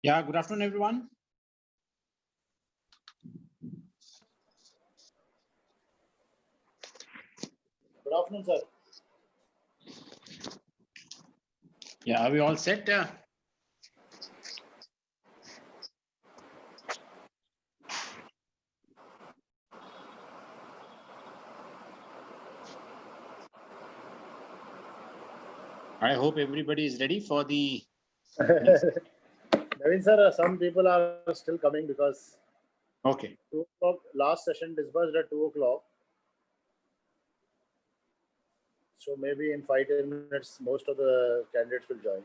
Yeah, good afternoon, everyone. Good afternoon, sir. Yeah, are we all set? I hope everybody is ready for the. Naveen, sir, some people are still coming because Okay. 2 o'clock, last session disbursed at 2 o'clock. So maybe in 5-10 minutes, most of the candidates will join.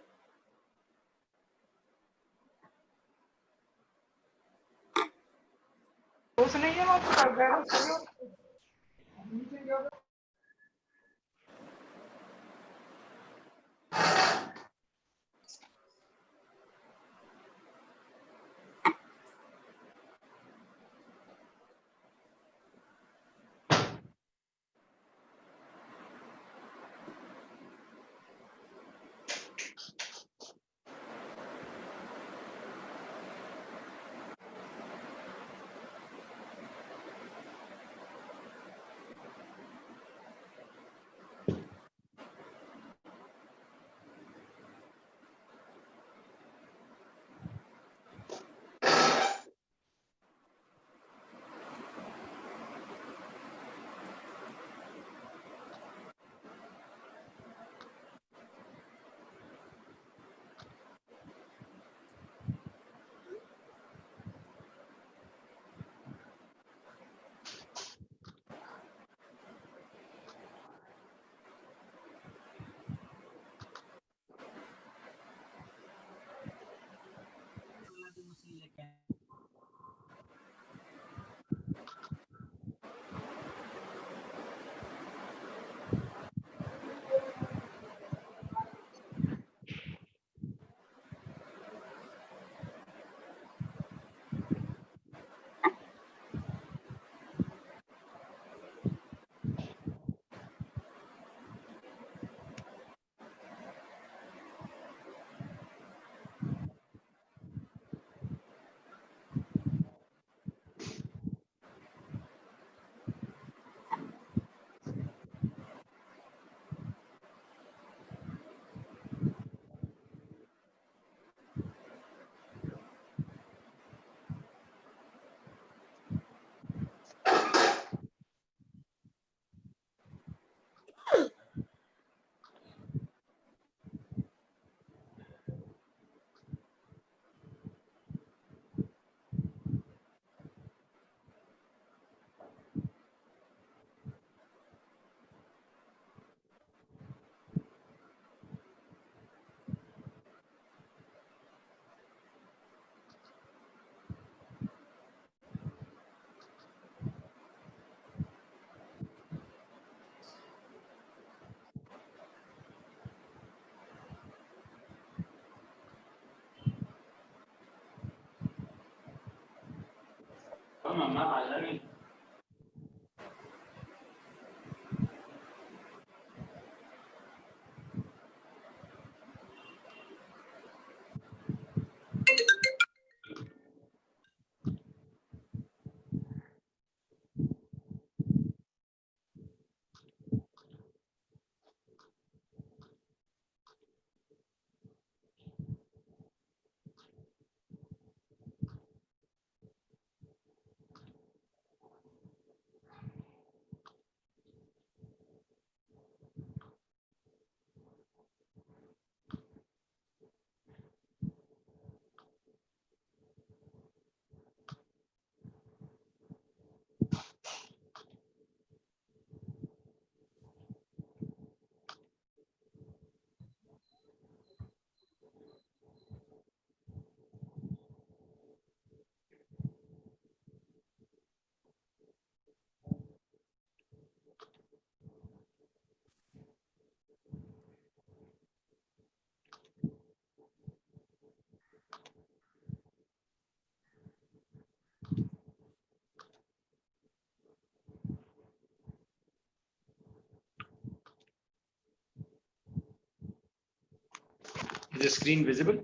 Is the screen visible?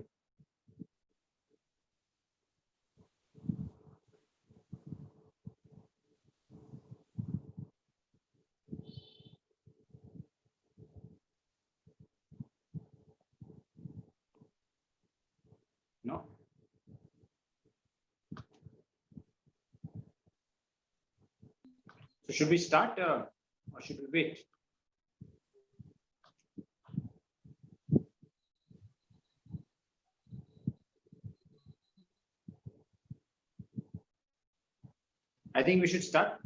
No. So should we start or should we wait? I think we should start.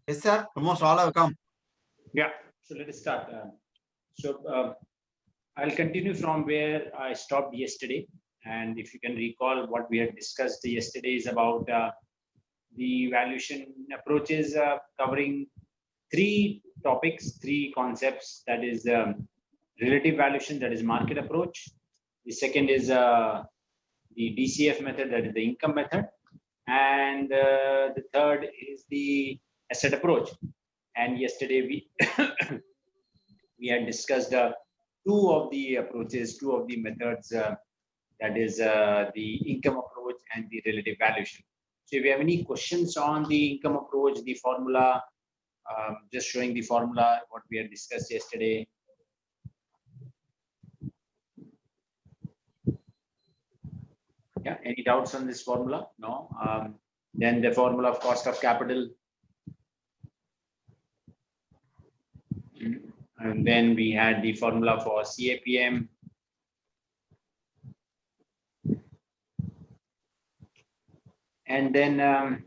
Yes, sir. Almost all have come. Yeah. So let us start. I'll continue from where I stopped yesterday. And if you can recall what we had discussed yesterday is about the valuation approaches covering three topics, three concepts. That is relative valuation, that is market approach. The second is the DCF method, that is the income method. And the third is the asset approach. And yesterday we we had discussed two of the approaches, two of the methods, that is the income approach and the relative valuation. So if you have any questions on the income approach, the formula, just showing the formula, what we had discussed yesterday. Yeah, any doubts on this formula? No. Then the formula of cost of capital. And then we had the formula for CAPM. And then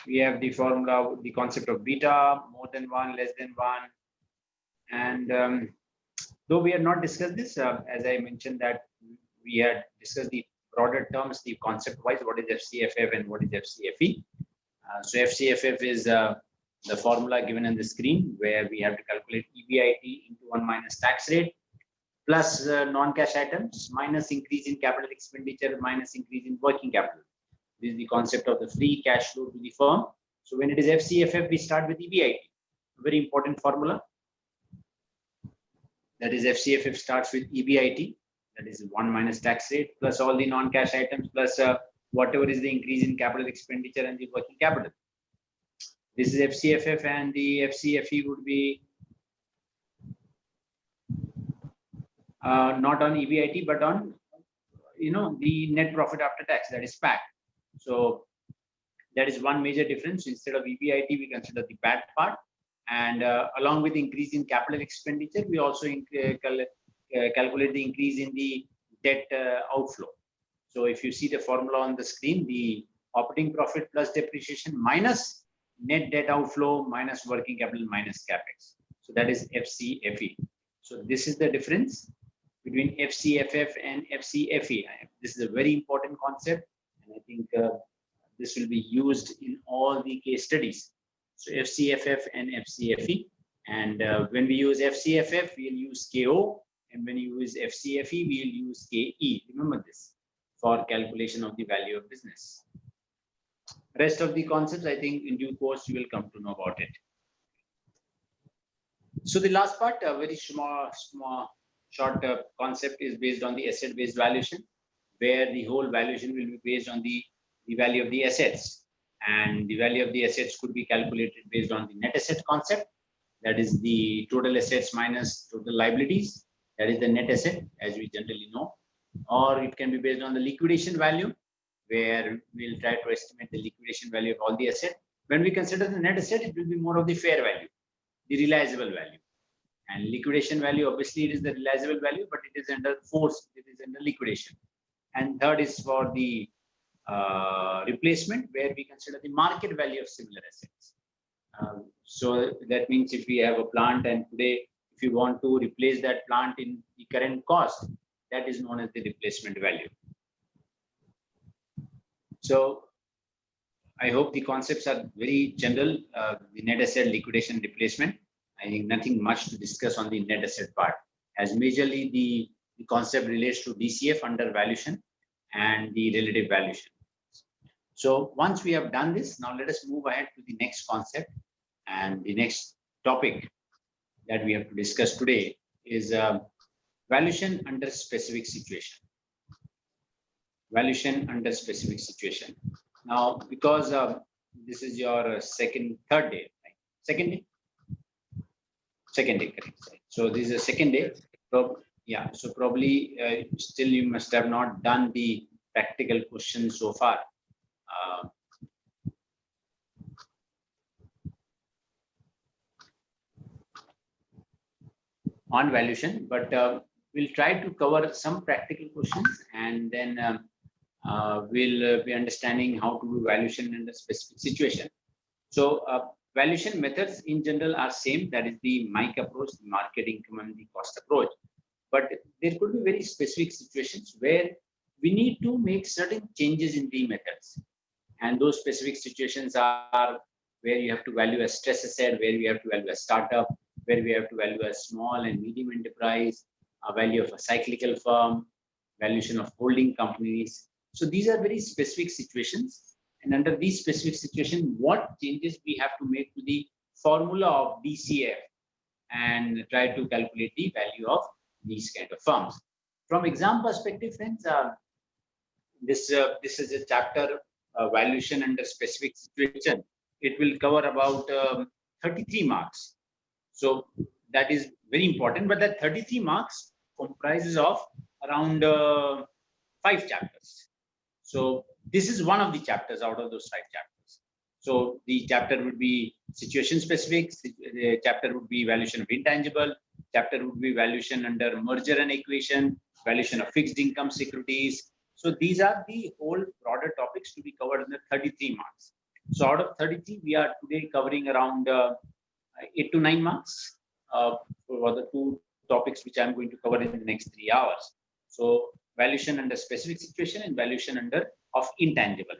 we have the formula, the concept of beta, more than one, less than one. And though we had not discussed this, as I mentioned that we had discussed the broader terms, the concept wise, what is FCFF and what is FCFE. So FCFF is the formula given on the screen where we have to calculate EBIT into 1 minus tax rate plus non-cash items minus increase in capital expenditure minus increase in working capital. This is the concept of the free cash flow to the firm. So when it is FCFF, we start with EBIT, very important formula. That is FCFF starts with EBIT, that is 1 minus tax rate plus all the non-cash items plus whatever is the increase in capital expenditure and the working capital. This is FCFF, and the FCFE would be not on EBIT but on the net profit after tax, that is PAT. So that is one major difference. Instead of EBIT, we consider the PAT part, and along with increase in capital expenditure, we also calculate the increase in the debt outflow. So if you see the formula on the screen, the operating profit plus depreciation minus net debt outflow minus working capital minus capex. So that is FCFE. So this is the difference between FCFF and FCFE. This is a very important concept, and I think this will be used in all the case studies. So FCFF and FCFE, and when we use FCFF, we'll use KO, And when you use FCFE, we'll use KE. Remember this for calculation of the value of business. Rest of the concepts, I think in due course, you will come to know about it. So the last part, a very short concept is based on the asset-based valuation, where the whole valuation will be based on the value of the assets. And the value of the assets could be calculated based on the net asset concept. That is the total assets minus total liabilities. That is the net asset, as we generally know. Or it can be based on the liquidation value, where we'll try to estimate the liquidation value of all the assets. When we consider the net asset, it will be more of the fair value, the realizable value. And liquidation value, obviously, it is the realizable value, but it is under force, it is under liquidation. And third is for the replacement, where we consider the market value of similar assets. So that means if we have a plant and today, if you want to replace that plant in the current cost, that is known as the replacement value. So I hope the concepts are very general, the net asset, liquidation, replacement. I think nothing much to discuss on the net asset part, as majorly the concept relates to DCF under valuation and the relative valuation. So once we have done this, now let us move ahead to the next concept. And the next topic that we have to discuss today is valuation under specific situation. Valuation under specific situation. Now, because this is your third day, right? Second day, correct. So this is the second day. So yeah, so probably still you must have not done the practical questions so far. On valuation, but we'll try to cover some practical questions, and then we'll be understanding how to do valuation in a specific situation. So valuation methods in general are same, that is the MIC approach, the market income and the cost approach. But there could be very specific situations where we need to make certain changes in the methods. And those specific situations are where you have to value a stress asset, where we have to value a startup, where we have to value a small and medium enterprise, a value of a cyclical firm, valuation of holding companies. So these are very specific situations. And under these specific situations, what changes we have to make to the formula of DCF and try to calculate the value of these kind of firms. From exam perspective, friends, this is a chapter, valuation under specific situation. It will cover about 33 marks. So that is very important, but that 33 marks comprises of around 5 chapters. So this is one of the chapters out of those 5 chapters. So the chapter would be situation specific, the chapter would be valuation of intangible, chapter would be valuation under merger and acquisition, valuation of fixed income securities. So these are the whole broader topics to be covered in the 33 marks. So out of 33, we are today covering around 8 to 9 marks for the 2 topics which I'm going to cover in the next 3 hours. So valuation under specific situation and valuation under of intangible.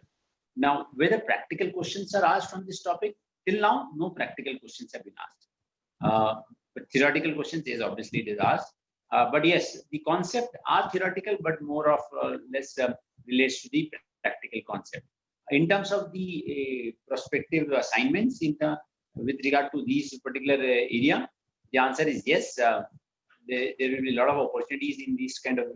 Now, whether practical questions are asked from this topic, till now, no practical questions have been asked. But theoretical questions is obviously it is asked. But yes, the concept are theoretical, but more of less relates to the practical concept. In terms of the prospective assignments with regard to these particular area, the answer is yes. There will be a lot of opportunities in this kind of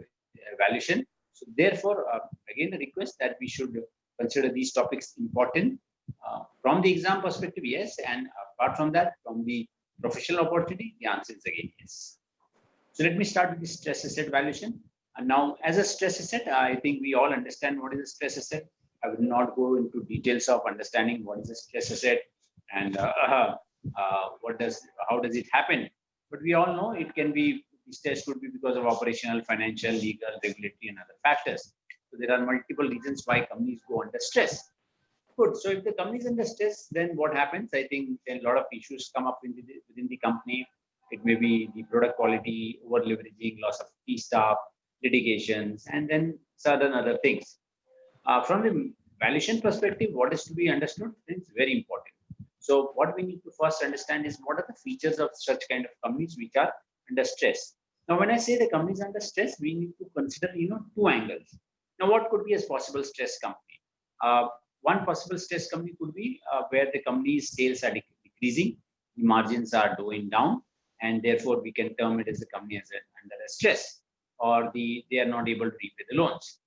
valuation. So therefore, again, a request that we should consider these topics important. From the exam perspective, yes. And apart from that, from the professional opportunity, the answer is again yes. So let me start with the stress asset valuation. And now, as a stress asset, I think we all understand what is a stress asset. I will not go into details of understanding what is a stress asset and how does it happen. But we all know it can be, stress could be because of operational, financial, legal, regulatory, and other factors. So there are multiple reasons why companies go under stress. Good. So if the company is under stress, then what happens? I think then a lot of issues come up within the company. It may be the product quality, over leveraging, loss of key staff, litigations, and then certain other things. From the valuation perspective, what is to be understood is very important. So what we need to first understand is what are the features of such kind of companies which are under stress. Now, when I say the company is under stress, we need to consider, two angles. Now, what could be a possible stress company? One possible stress company could be where the company's sales are decreasing, the margins are going down, and therefore we can term it as the company as under a stress, or they are not able to repay the loans.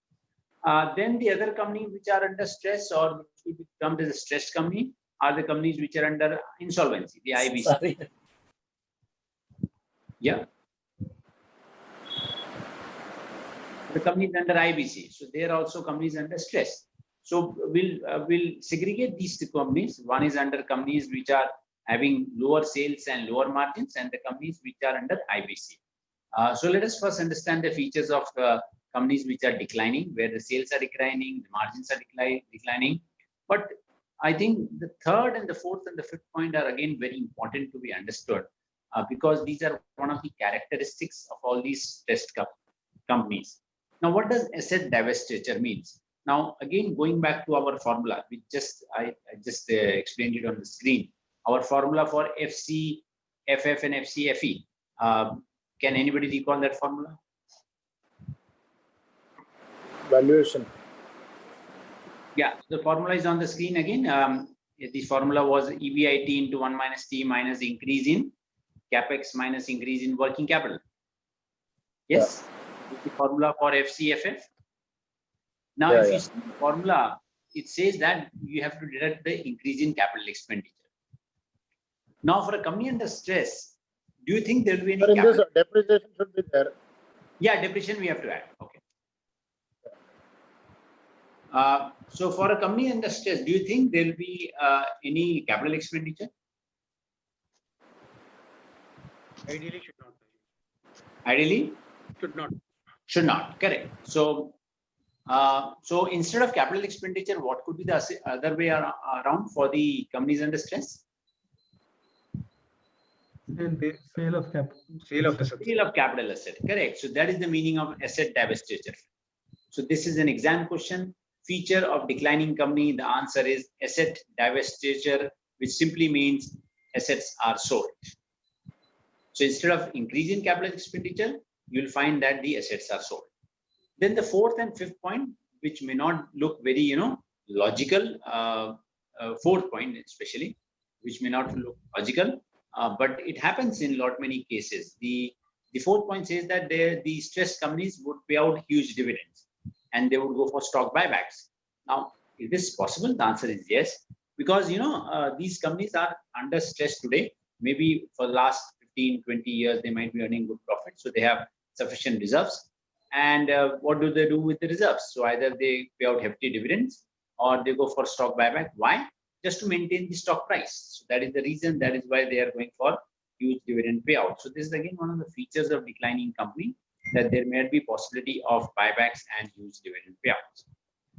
Then the other company which are under stress or which will be termed as a stress company are the companies which are under insolvency, the IBC. Sorry. Yeah. The companies under IBC. So they are also companies under stress. So we'll segregate these two companies. One is under companies which are having lower sales and lower margins, and the companies which are under IBC. So let us first understand the features of companies which are declining, where the sales are declining, the margins are declining. But I think the third and the fourth and the fifth point are again very important to be understood because these are one of the characteristics of all these stressed companies. Now, what does asset divestiture means? Now, again, going back to our formula, I just explained it on the screen. Our formula for FC, FF, and FCFE. Can anybody recall that formula? Valuation. Yeah, the formula is on the screen again. The formula was EBIT into 1 minus T minus increase in capex minus increase in working capital. Yes, yeah. The formula for FCFF. Now, if you see the formula, it says that you have to deduct the increase in capital expenditure. Now, for a company under stress, do you think there will be any capital? Depreciation should be there. Yeah, depreciation we have to add. Okay. So for a company under stress, do you think there will be any capital expenditure? Ideally, should not. Ideally? Should not. Should not. Correct. So, so instead of capital expenditure, what could be the other way around for the companies under stress? Sale of capital. Sale of capital asset. Correct. So that is the meaning of asset divestiture. So this is an exam question. Feature of declining company. The answer is asset divestiture, which simply means assets are sold. So instead of increasing capital expenditure, you'll find that the assets are sold. Then the fourth and fifth point, which may not look very, logical, fourth point especially, which may not look logical, but it happens in many cases. The fourth point says that the stressed companies would pay out huge dividends and they would go for stock buybacks. Now, is this possible? The answer is yes, because these companies are under stress today. Maybe for the last 15, 20 years, they might be earning good profit. So they have sufficient reserves. And what do they do with the reserves? So either they pay out hefty dividends or they go for stock buyback. Why? Just to maintain the stock price. So that is the reason. That is why they are going for huge dividend payout. So this is again one of the features of declining company, that there may be possibility of buybacks and huge dividend payouts.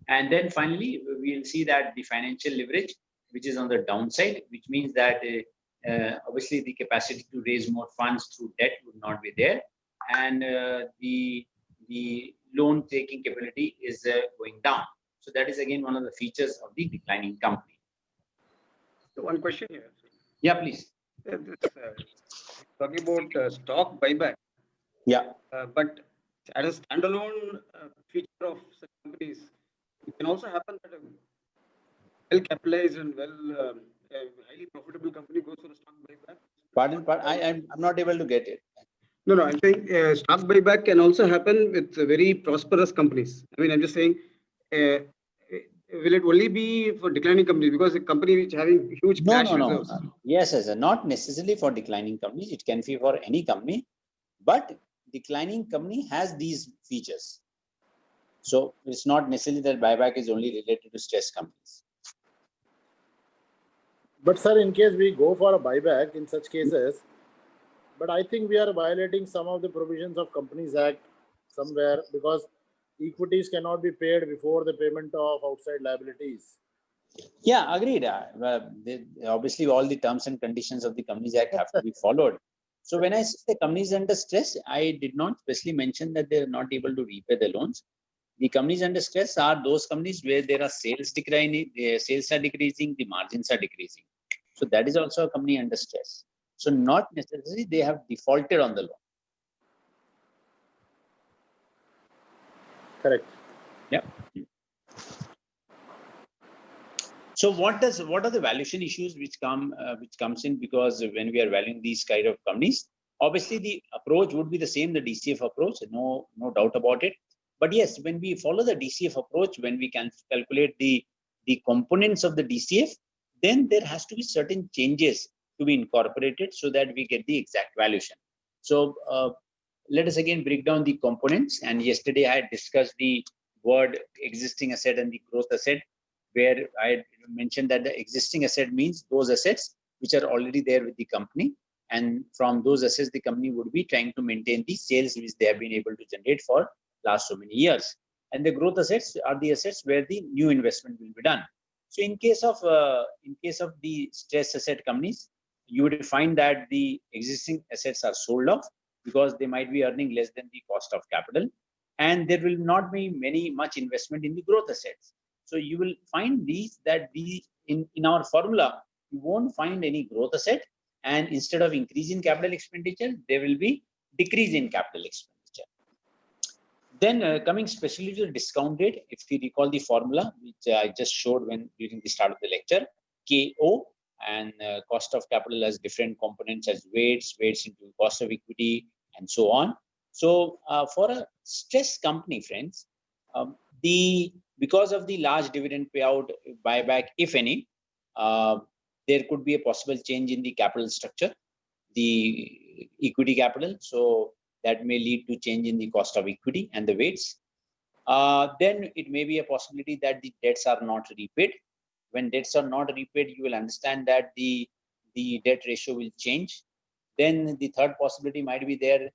And then finally, we'll see that the financial leverage, which is on the downside, which means that obviously the capacity to raise more funds through debt would not be there, and the loan taking capability is going down. So that is again one of the features of the declining company. So one question here. Yeah, please. Talking about stock buyback. Yeah. But as a standalone feature of such companies, it can also happen that a well-capitalized and highly profitable company goes for a stock buyback. Pardon, I'm not able to get it. No, I'm saying stock buyback can also happen with very prosperous companies. I mean, I'm just saying, will it only be for declining companies? Because a company which is having huge cash reserves. Yes, not necessarily for declining companies. It can be for any company, but declining company has these features. So it's not necessarily that buyback is only related to stressed companies. But sir, in case we go for a buyback in such cases, but I think we are violating some of the provisions of Companies Act somewhere, because equities cannot be paid before the payment of outside liabilities. Yeah, agreed. Obviously, all the terms and conditions of the Companies Act have to be followed. So when I say the companies under stress, I did not specially mention that they are not able to repay the loans. The companies under stress are those companies where there are sales declining, the sales are decreasing, the margins are decreasing. So that is also a company under stress. So not necessarily they have defaulted on the loan. Correct. Yeah. So what are the valuation issues which comes in, because when we are valuing these kind of companies, obviously the approach would be the same, the DCF approach, no doubt about it. But yes, when we follow the DCF approach, when we can calculate the components of the DCF, then there has to be certain changes to be incorporated so that we get the exact valuation. So let us again break down the components. And yesterday I had discussed the word existing asset and the growth asset, where I mentioned that the existing asset means those assets which are already there with the company. And from those assets, the company would be trying to maintain the sales which they have been able to generate for last so many years. And the growth assets are the assets where the new investment will be done. So in case of the stress asset companies, you would find that the existing assets are sold off because they might be earning less than the cost of capital, and there will not be much investment in the growth assets. So you will find in our formula, you won't find any growth asset, and instead of increase in capital expenditure, there will be decrease in capital expenditure. Then coming specially to the discount rate, if you recall the formula which I just showed during the start of the lecture, KO, and cost of capital has different components as weights into cost of equity, and so on. So for a stress company, friends, because of the large dividend payout, buyback, if any, there could be a possible change in the capital structure, the equity capital. So that may lead to change in the cost of equity and the weights. Then it may be a possibility that the debts are not repaid. When debts are not repaid, you will understand that the debt ratio will change. Then the third possibility might be there.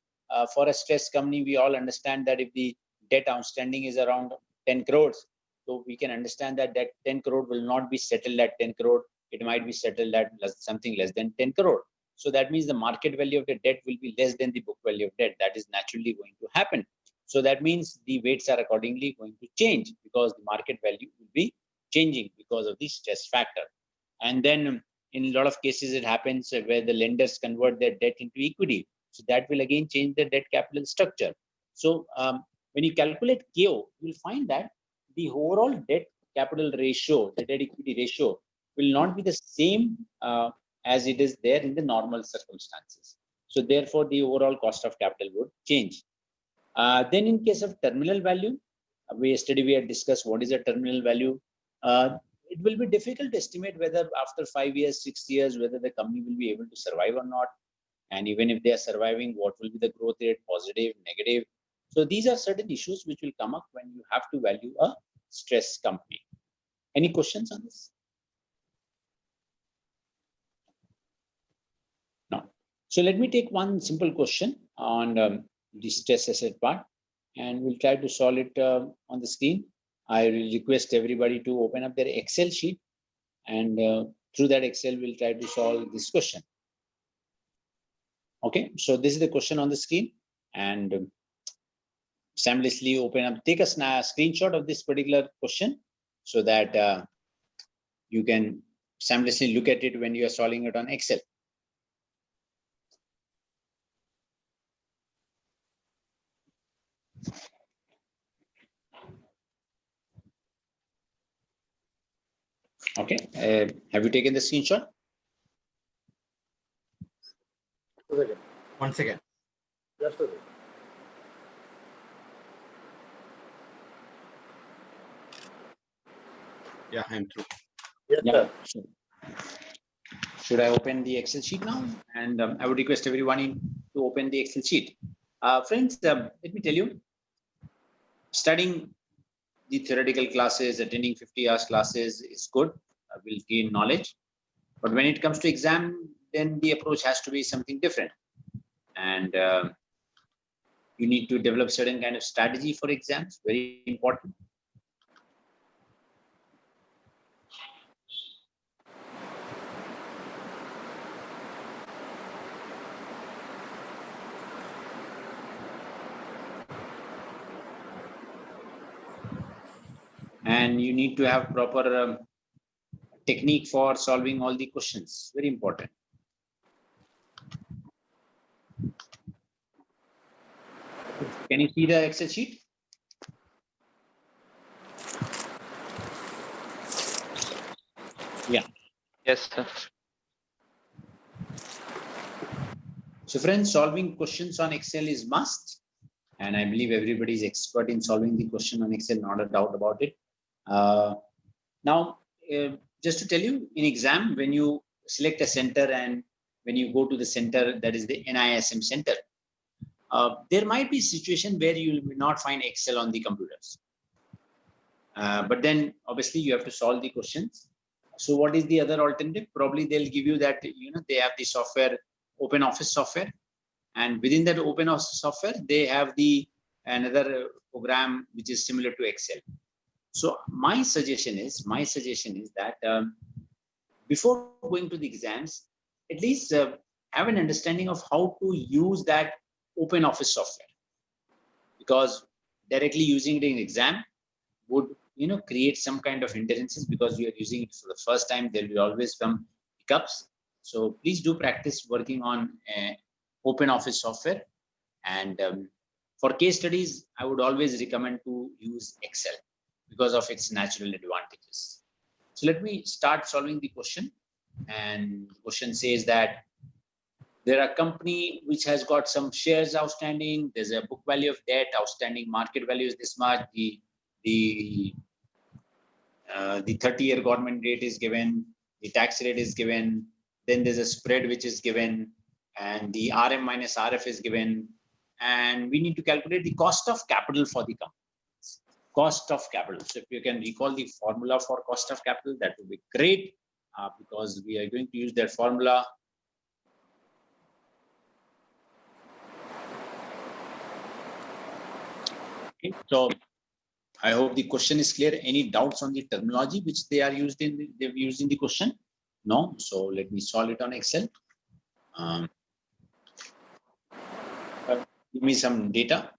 For a stress company, we all understand that if the debt outstanding is around 10 crores, so we can understand that 10 crore will not be settled at 10 crore. It might be settled at something less than 10 crore. So that means the market value of the debt will be less than the book value of debt. That is naturally going to happen. So that means the weights are accordingly going to change because the market value will be changing because of the stress factor. And then in a lot of cases, it happens where the lenders convert their debt into equity. So that will again change the debt capital structure. So when you calculate KO, you will find that the overall debt capital ratio, the debt equity ratio, will not be the same as it is there in the normal circumstances. So therefore, the overall cost of capital would change. Then in case of terminal value, yesterday we had discussed what is a terminal value. It will be difficult to estimate whether after 5 years, 6 years, whether the company will be able to survive or not. And even if they are surviving, what will be the growth rate, positive, negative. So these are certain issues which will come up when you have to value a stress company. Any questions on this? No. So let me take one simple question on the stress asset part, and we'll try to solve it on the screen. I will request everybody to open up their Excel sheet, and through that Excel, we'll try to solve this question. Okay, so this is the question on the screen, and seamlessly open up, take a screenshot of this particular question so that you can seamlessly look at it when you are solving it on Excel. Okay, have you taken the screenshot? One second. Just a second. Yeah, I'm through. Yes, Yeah. sir. Should I open the Excel sheet now? And I would request everyone to open the Excel sheet. Friends, let me tell you, studying the theoretical classes, attending 50 hours classes is good, will gain knowledge. But when it comes to exam, then the approach has to be something different. And you need to develop certain kind of strategy for exams, very important. And you need to have proper technique for solving all the questions, very important. Can you see the Excel sheet? Yes, sir. So friends, solving questions on Excel is must. And I believe everybody is expert in solving the question on Excel, not a doubt about it. Now, just to tell you, in exam, when you select a center and when you go to the center, that is the NISM center, there might be a situation where you will not find Excel on the computers. But then obviously you have to solve the questions. So what is the other alternative? Probably they'll give you that, they have the software, Open Office software. And within that Open Office software, they have another program which is similar to Excel. So my suggestion is that before going to the exams, at least have an understanding of how to use that Open Office software, because directly using it in exam would create some kind of hindrances, because you are using it for the first time. There will always come hiccups. So please do practice working on Open Office software. And for case studies, I would always recommend to use Excel because of its natural advantages. So let me start solving the question. And the question says that there are a company which has got some shares outstanding. There's a book value of debt, outstanding market value is this much. The 30-year government rate is given, the tax rate is given, then there's a spread which is given, and the RM minus RF is given, and we need to calculate the cost of capital for the company. Cost of capital. So if you can recall the formula for cost of capital, that would be great, because we are going to use that formula. Okay, so I hope the question is clear. Any doubts on the terminology which they've used in the question? No. So let me solve it on Excel. Give me some data.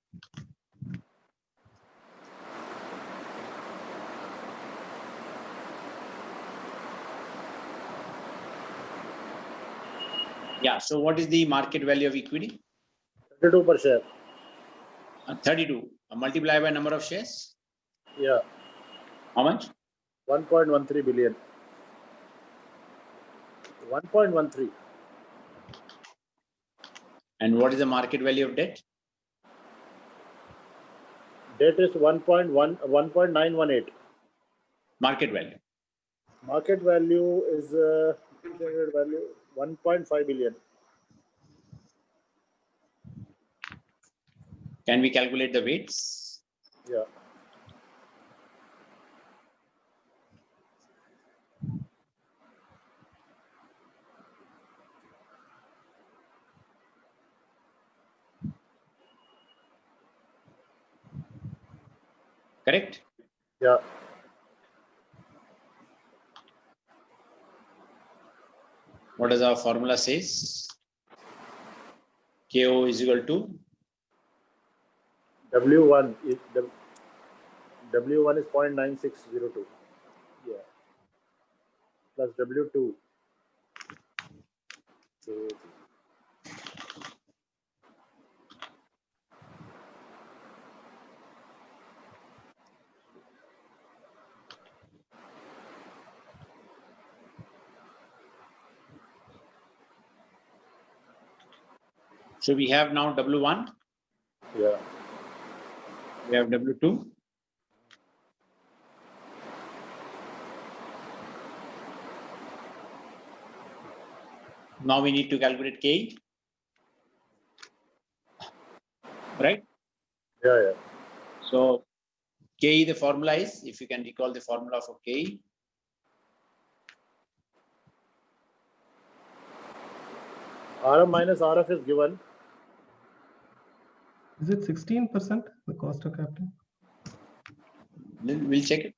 Yeah. So what is the market value of equity? 32 per share. 32. Multiply by number of shares. Yeah. How much? 1.13 billion. 1.13. And what is the market value of debt? Debt is 1.918. Market value. Market value is 1.5 billion. Can we calculate the weights? Yeah. Correct? Yeah. What does our formula says? KO is equal to W1 is W1 is 0.9602. Yeah. Plus W2. So we have now W1. Yeah. We have W2. Now we need to calculate K. Right? Yeah. Yeah. So K, the formula is, if you can recall the formula for K. RM minus RF is given. Is it 16%, the cost of capital? We'll check it.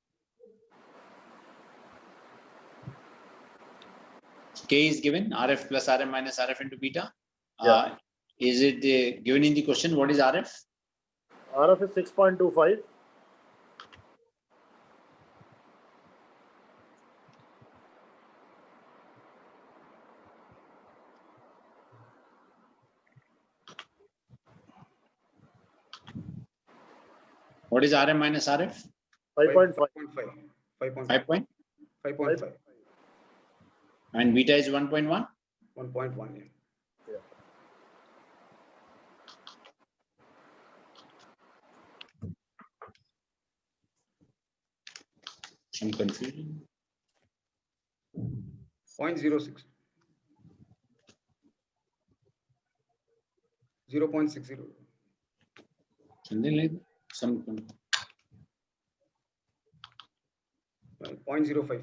K is given, RF plus RM minus RF into beta. Yeah. Is it given in the question? What is RF? RF is 6.25. What is RM minus RF? 5.5. 5.5. 5 point? 5.5. And beta is 1.1? 1.1. Yeah. Some confusion. 0.06. 0.60. Something like that. Some 0.055.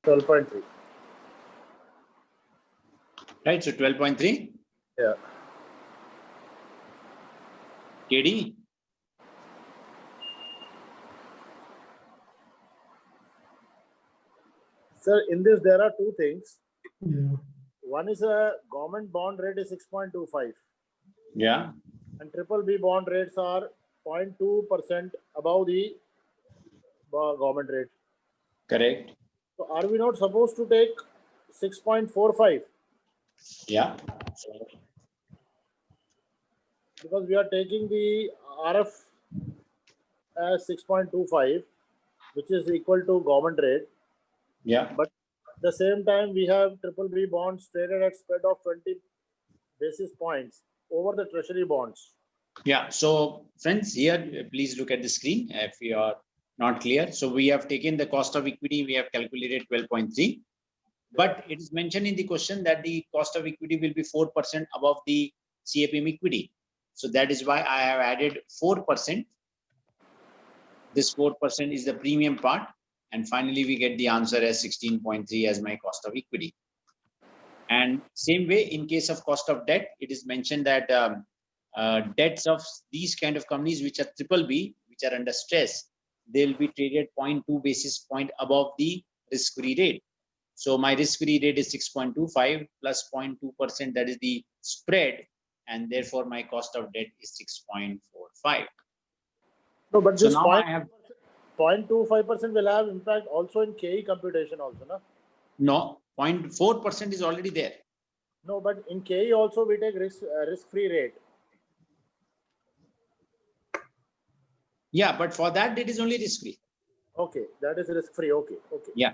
$12.3. right. So 12.3 Yeah. KD. Sir, in this there are two things. Yeah. One is a government bond rate is 6.25, Yeah. and triple B bond rates are 0.2% above the government rate. Correct. So are we not supposed to take 6.45? Yeah. Because we are taking the RF as 6.25, which is equal to government rate. Yeah. But at the same time, we have triple B bonds traded at spread of 20 basis points over the treasury bonds. Yeah. So friends, here, please look at the screen if you are not clear. So we have taken the cost of equity. We have calculated 12.3. But it is mentioned in the question that the cost of equity will be 4% above the CAPM equity. So that is why I have added 4%. This 4% is the premium part. And finally, we get the answer as 16.3 as my cost of equity. And same way, in case of cost of debt, it is mentioned that debts of these kind of companies, which are triple B, which are under stress, they'll be traded 0.2 basis point above the risk-free rate. So my risk-free rate is 6.25 plus 0.2%, that is the spread, and therefore my cost of debt is 6.45. No, but So this now I have 0.25% will have impact also in KE computation also, no? no 0.4% is already there. No, but in KE also we take risk-free rate. Yeah, but for that it is only risk-free. Okay, that is risk-free. Okay, okay. Yeah.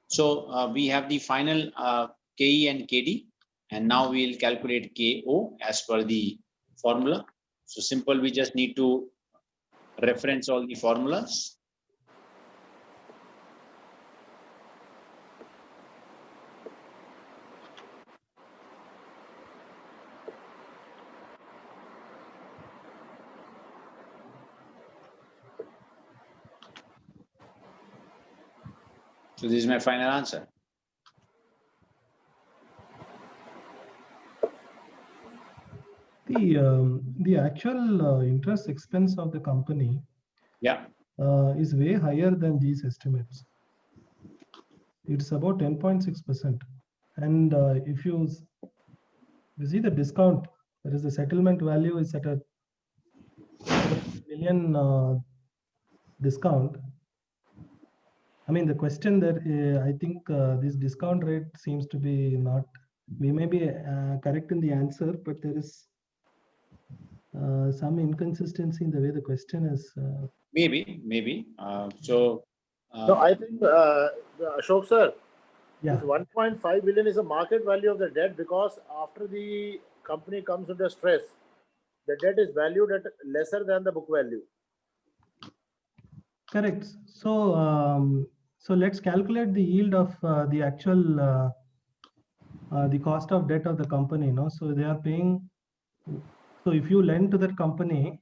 So we have the final KE and KD, and now we will calculate KO as per the formula. So simple, we just need to reference all the formulas. So this is my final answer. The actual interest expense of the company Yeah. is way higher than these estimates. It's about 10.6%. And if you see the discount, that is the settlement value is at a million discount. I mean, the question that I think this discount rate seems to be not, we may be correct in the answer, but there is some inconsistency in the way the question is. Maybe. No, I think Ashok sir, Yeah. this 1.5 billion is a market value of the debt, because after the company comes under stress, the debt is valued at lesser than the book value. Correct. So, so let's calculate the yield of the actual the cost of debt of the company. No, so they are paying. So if you lend to that company,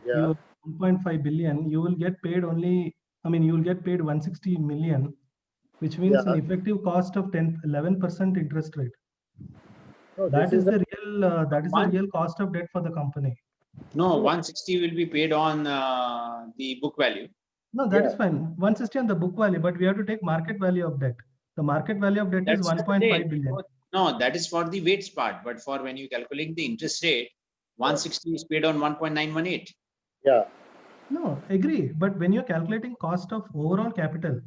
Yeah. you 1.5 billion, you will get paid only. I mean, you will get paid 160 million, which means Yeah. an effective cost of 11% interest rate. No, That this is the real. That is the One- real cost of debt for the company. No, 160 will be paid on the book value. No, that is Yeah. fine. 160 on the book value, but we have to take market value of debt. The market value of debt is That's 1.5 billion. No, that is for the weights part. But for when you calculate the interest rate, 160 is paid on 1.918. Yeah. No, agree. But when you're calculating cost of overall capital,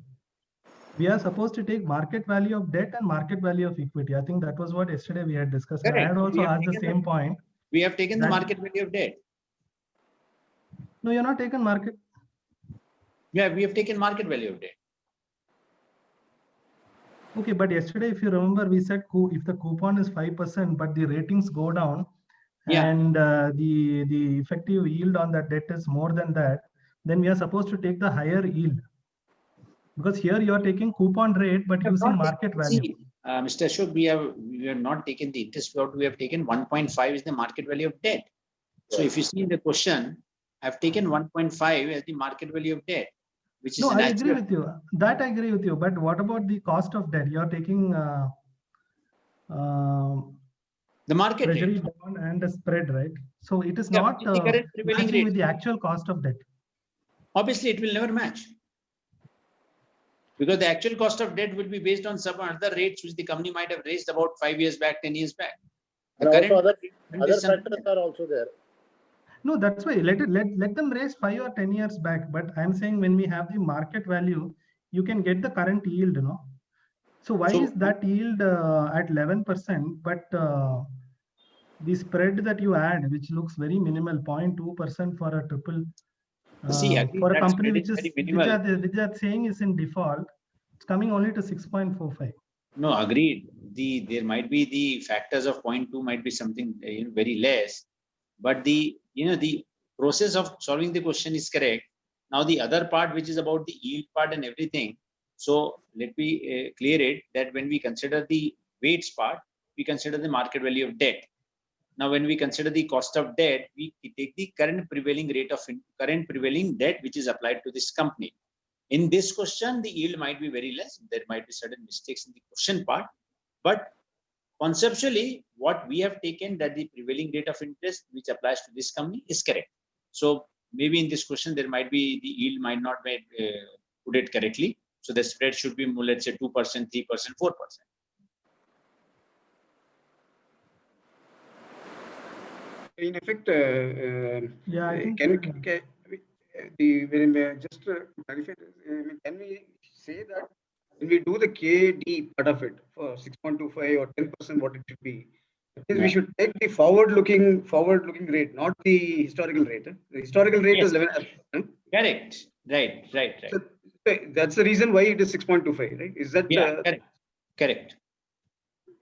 We are supposed to take market value of debt and market value of equity. I think that was what yesterday we had discussed. And I had Correct. also asked the same point. We have taken the that- market value of debt. No, you're not taken market. Yeah, we have taken market value of debt. Okay, but yesterday, if you remember, we said if the coupon is 5%, but the ratings go down, Yeah. and the effective yield on that debt is more than that, then we are supposed to take the higher yield. Because here you are taking coupon rate, but using market value. See, Mr. Ashok, we have not taken the interest rate. We have taken 1.5 is the market value of debt. So if you see in the question, I've taken 1.5 as the market value of debt, which is No, an I agree actual. with you. That I agree with you. But what about the cost of debt? You are taking The market treasury rate. bond and the spread, right? So it is Yeah, not which is the current prevailing matching rate. with the actual cost of debt. Obviously, it will never match. Because the actual cost of debt will be based on some other rates which the company might have raised about 5 years back, 10 years back. The And also current other factors are also there. No, that's why let them raise 5 or 10 years back. But I'm saying when we have the market value, you can get the current yield, you know. So why is that yield at 11%, but the spread that you add, which looks very minimal, 0.2% for a triple, See, for a that company spread which is is very minimal. which are saying is in default, it's coming only to 6.45. No, agreed. There might be the factors of 0.2 might be something very less, but the process of solving the question is correct. Now the other part, which is about the yield part and everything. So let me clear it that when we consider the weights part, we consider the market value of debt. Now, when we consider the cost of debt, we take the current prevailing debt which is applied to this company. In this question, the yield might be very less. There might be certain mistakes in the question part, but conceptually, what we have taken that the prevailing rate of interest which applies to this company is correct. So maybe in this question, there might be the yield might not be put it correctly. So the spread should be more, let's say 2%, 3%, 4%. In effect, Yeah, I think can just clarify this, can we say that when we do the KD part of it for 6.25 or 10%, what it should be, we should take the forward-looking rate, not the historical rate. The historical rate is 11%. Correct. Right. So that's the reason why it is 6.25, right? Is that correct?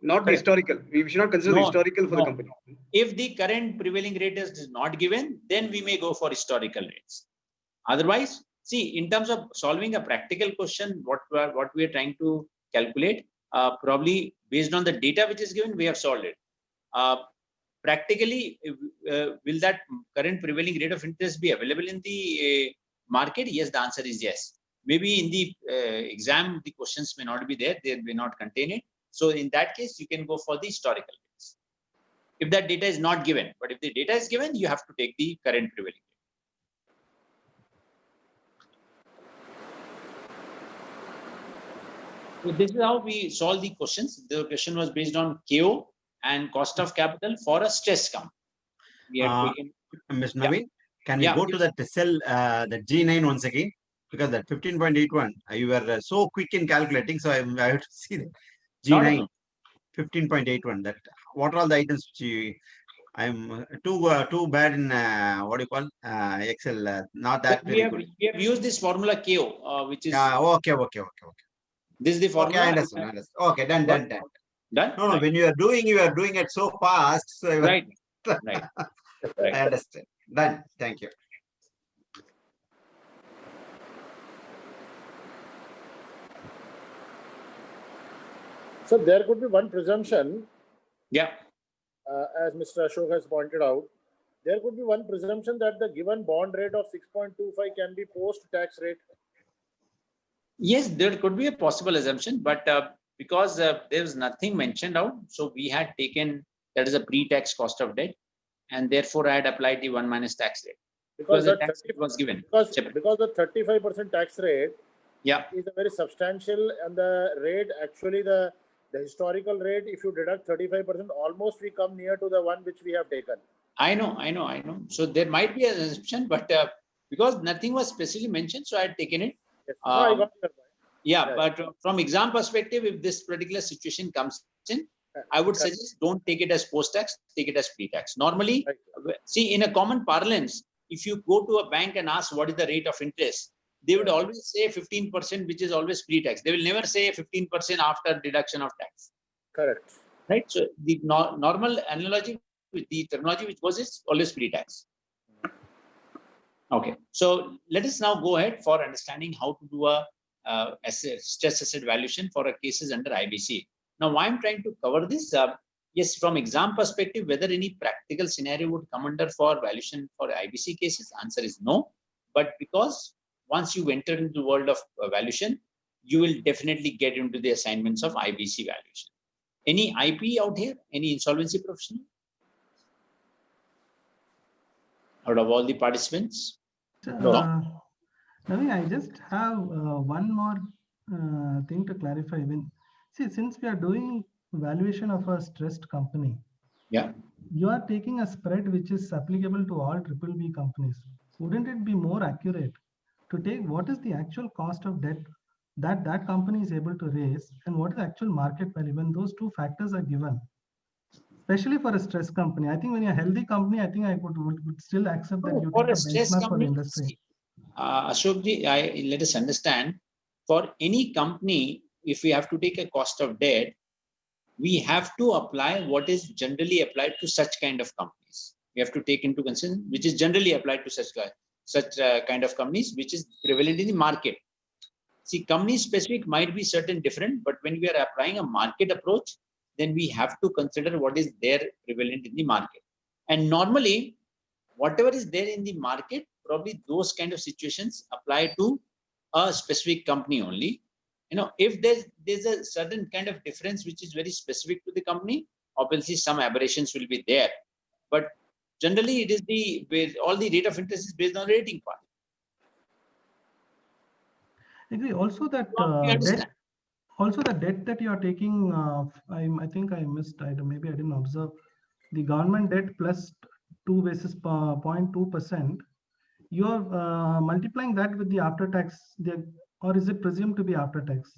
Not the historical. We should not consider the historical for the company. If the current prevailing rate is not given, then we may go for historical rates. Otherwise, see, in terms of solving a practical question, what we are trying to calculate, probably based on the data which is given, we have solved it. Practically, will that current prevailing rate of interest be available in the market? Yes, the answer is yes. Maybe in the exam, the questions may not be there. They may not contain it. So in that case, you can go for the historical rates. If that data is not given, but if the data is given, you have to take the current prevailing rate. So this is how we solve the questions. The question was based on KO and cost of capital for a stress company. We have taken. Ms. Naveen, can you go to that cell, that G9 once again? Because that 15.81, you were so quick in calculating, so I have to see that. G9, 15.81. That what are all the items which I'm too bad in what do you call Excel? Not that we have, good. We have used this formula KO, which is okay. This is the formula. Okay, I understand. Okay, done. Done? No, when you are doing it so fast. So right. I understand. Done. Thank you. So there could be one presumption. Yeah. As Mr. Ashok has pointed out, there could be one presumption that the given bond rate of 6.25 can be post-tax rate. Yes, there could be a possible assumption, but because there is nothing mentioned out, so we had taken that is a pre-tax cost of debt, and therefore I had applied the 1 minus tax rate because the tax rate was given. Because the 35% tax rate is a very substantial, and the rate actually the historical rate, if you deduct 35%, almost we come near to the one which we have taken. I know. So there might be an assumption, but because nothing was specifically mentioned, so I had taken it. Yes. No, I got your point. Yeah, but from exam perspective, if this particular situation comes in, I would suggest don't take it as post-tax, take it as pre-tax. Normally, see, in a common parlance, if you go to a bank and ask what is the rate of interest, they would always say 15%, which is always pre-tax. They will never say 15% after deduction of tax. Correct. Right. So the normal analogy with the terminology which was is always pre-tax. Okay. So let us now go ahead for understanding how to do a stress asset valuation for a cases under IBC. Now, why I'm trying to cover this? Yes, from exam perspective, whether any practical scenario would come under for valuation for IBC cases, answer is no. But because once you enter into the world of valuation, you will definitely get into the assignments of IBC valuation. Any IP out here? Any insolvency professional? Out of all the participants? No. Naveen, I just have one more thing to clarify. See, since we are doing valuation of a stressed company, yeah, you are taking a spread which is applicable to all BBB companies. Wouldn't it be more accurate to take what is the actual cost of debt that that company is able to raise and what is the actual market value when those two factors are given? Especially for a stress company. I think when you're a healthy company, I think I would still accept that you take a benchmark for the industry. Ashokji, let us understand, for any company, if we have to take a cost of debt, we have to apply what is generally applied to such kind of companies. We have to take into consideration which is generally applied to such kind of companies, which is prevalent in the market. See, company specific might be certain different, but when we are applying a market approach, then we have to consider what is there prevalent in the market. And normally, whatever is there in the market, probably those kind of situations apply to a specific company only. You know, if there's a certain kind of difference which is very specific to the company, obviously some aberrations will be there. But generally, it is all the rate of interest is based on rating part. Agree. Also that debt. Also, the debt that you are taking, I think I missed. Maybe I didn't observe. The government debt plus 2 basis 0.2%. You are multiplying that with the after tax, or is it presumed to be after tax?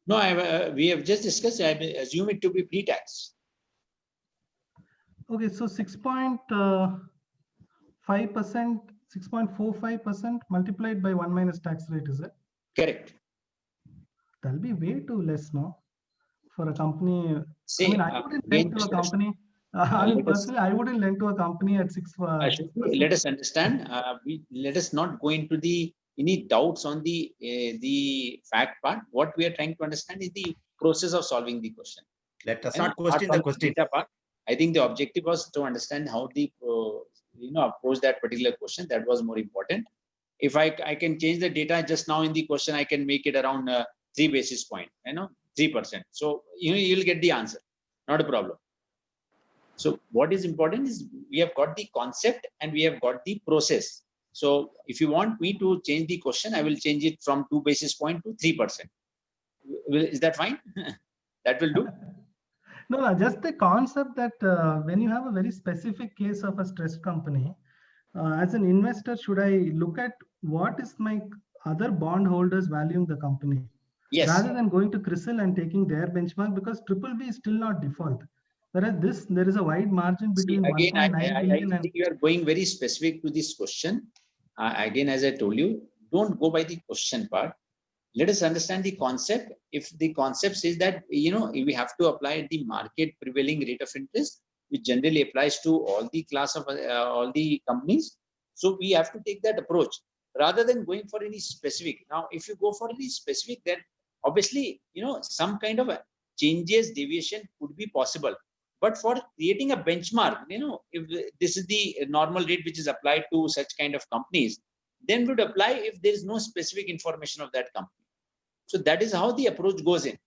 No, we have just discussed. I assume it to be pre-tax. Okay, so 6.5%, 6.45% multiplied by 1 minus tax rate, is it? Correct. That'll be way too less, no? For a company. See, I mean, I wouldn't lend to a company. Personally, I wouldn't lend to a company at 6%. Let us understand. Let us not go into any doubts on the fact part. What we are trying to understand is the process of solving the question. Let us not question the question. Part. I think the objective was to understand how the approach that particular question. That was more important. If I can change the data just now in the question, I can make it around 3 basis point. 3%. So you'll get the answer. Not a problem. So what is important is we have got the concept and we have got the process. So if you want me to change the question, I will change it from 2 basis point to 3%. Is that fine? That will do. No, just the concept that when you have a very specific case of a stressed company, as an investor, should I look at what is my other bondholders valuing the company? Yes. Rather than going to CRISIL and taking their benchmark, because BBB is still not default. Whereas there is a wide margin between 1.9 billion I think you are going very specific to this question. Again, as I told you, don't go by the question part. Let us understand the concept. If the concept says that, we have to apply the market prevailing rate of interest, which generally applies to all the class of all the companies. So we have to take that approach rather than going for any specific. Now, if you go for any specific, then obviously, some kind of changes, deviation could be possible. But for creating a benchmark, if this is the normal rate which is applied to such kind of companies, then would apply if there is no specific information of that company. So that is how the approach goes in.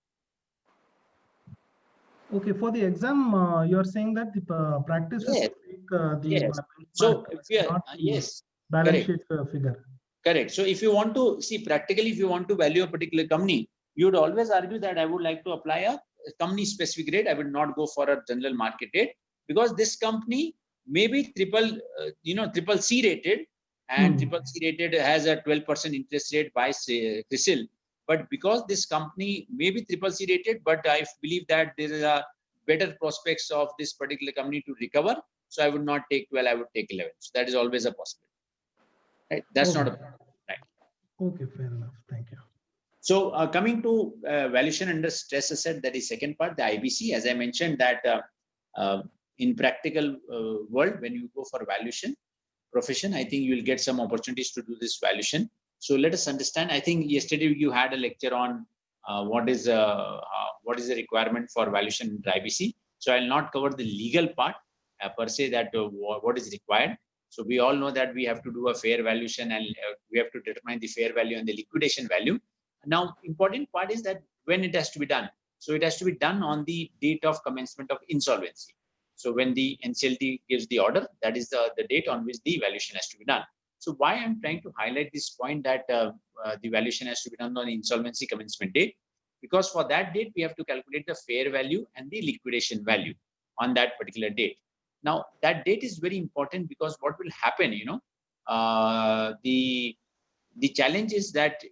Okay, for the exam, you are saying that the practice is to take the so if you are, balance sheet figure. Correct. So if you want to see practically, if you want to value a particular company, you would always argue that I would like to apply a company specific rate. I would not go for a general market rate because this company may be triple C rated, and triple C rated has a 12% interest rate by CRISIL. But because this company may be triple C rated, but I believe that there is a better prospects of this particular company to recover. So I would not take 12, I would take 11. So that is always a possibility. Right? That's not a problem. Right. Okay, fair enough. Thank you. So coming to valuation under stress asset, that is second part, the IBC. As I mentioned that in practical world, when you go for valuation profession, I think you will get some opportunities to do this valuation. So let us understand. I think yesterday you had a lecture on what is the requirement for valuation under IBC. So I'll not cover the legal part per se, that what is required. So we all know that we have to do a fair valuation, and we have to determine the fair value and the liquidation value. Now, important part is that when it has to be done. So it has to be done on the date of commencement of insolvency. So when the NCLT gives the order, that is the date on which the valuation has to be done. So why I'm trying to highlight this point that the valuation has to be done on the insolvency commencement date, because for that date, we have to calculate the fair value and the liquidation value on that particular date. Now, that date is very important, because what will happen, the challenge is that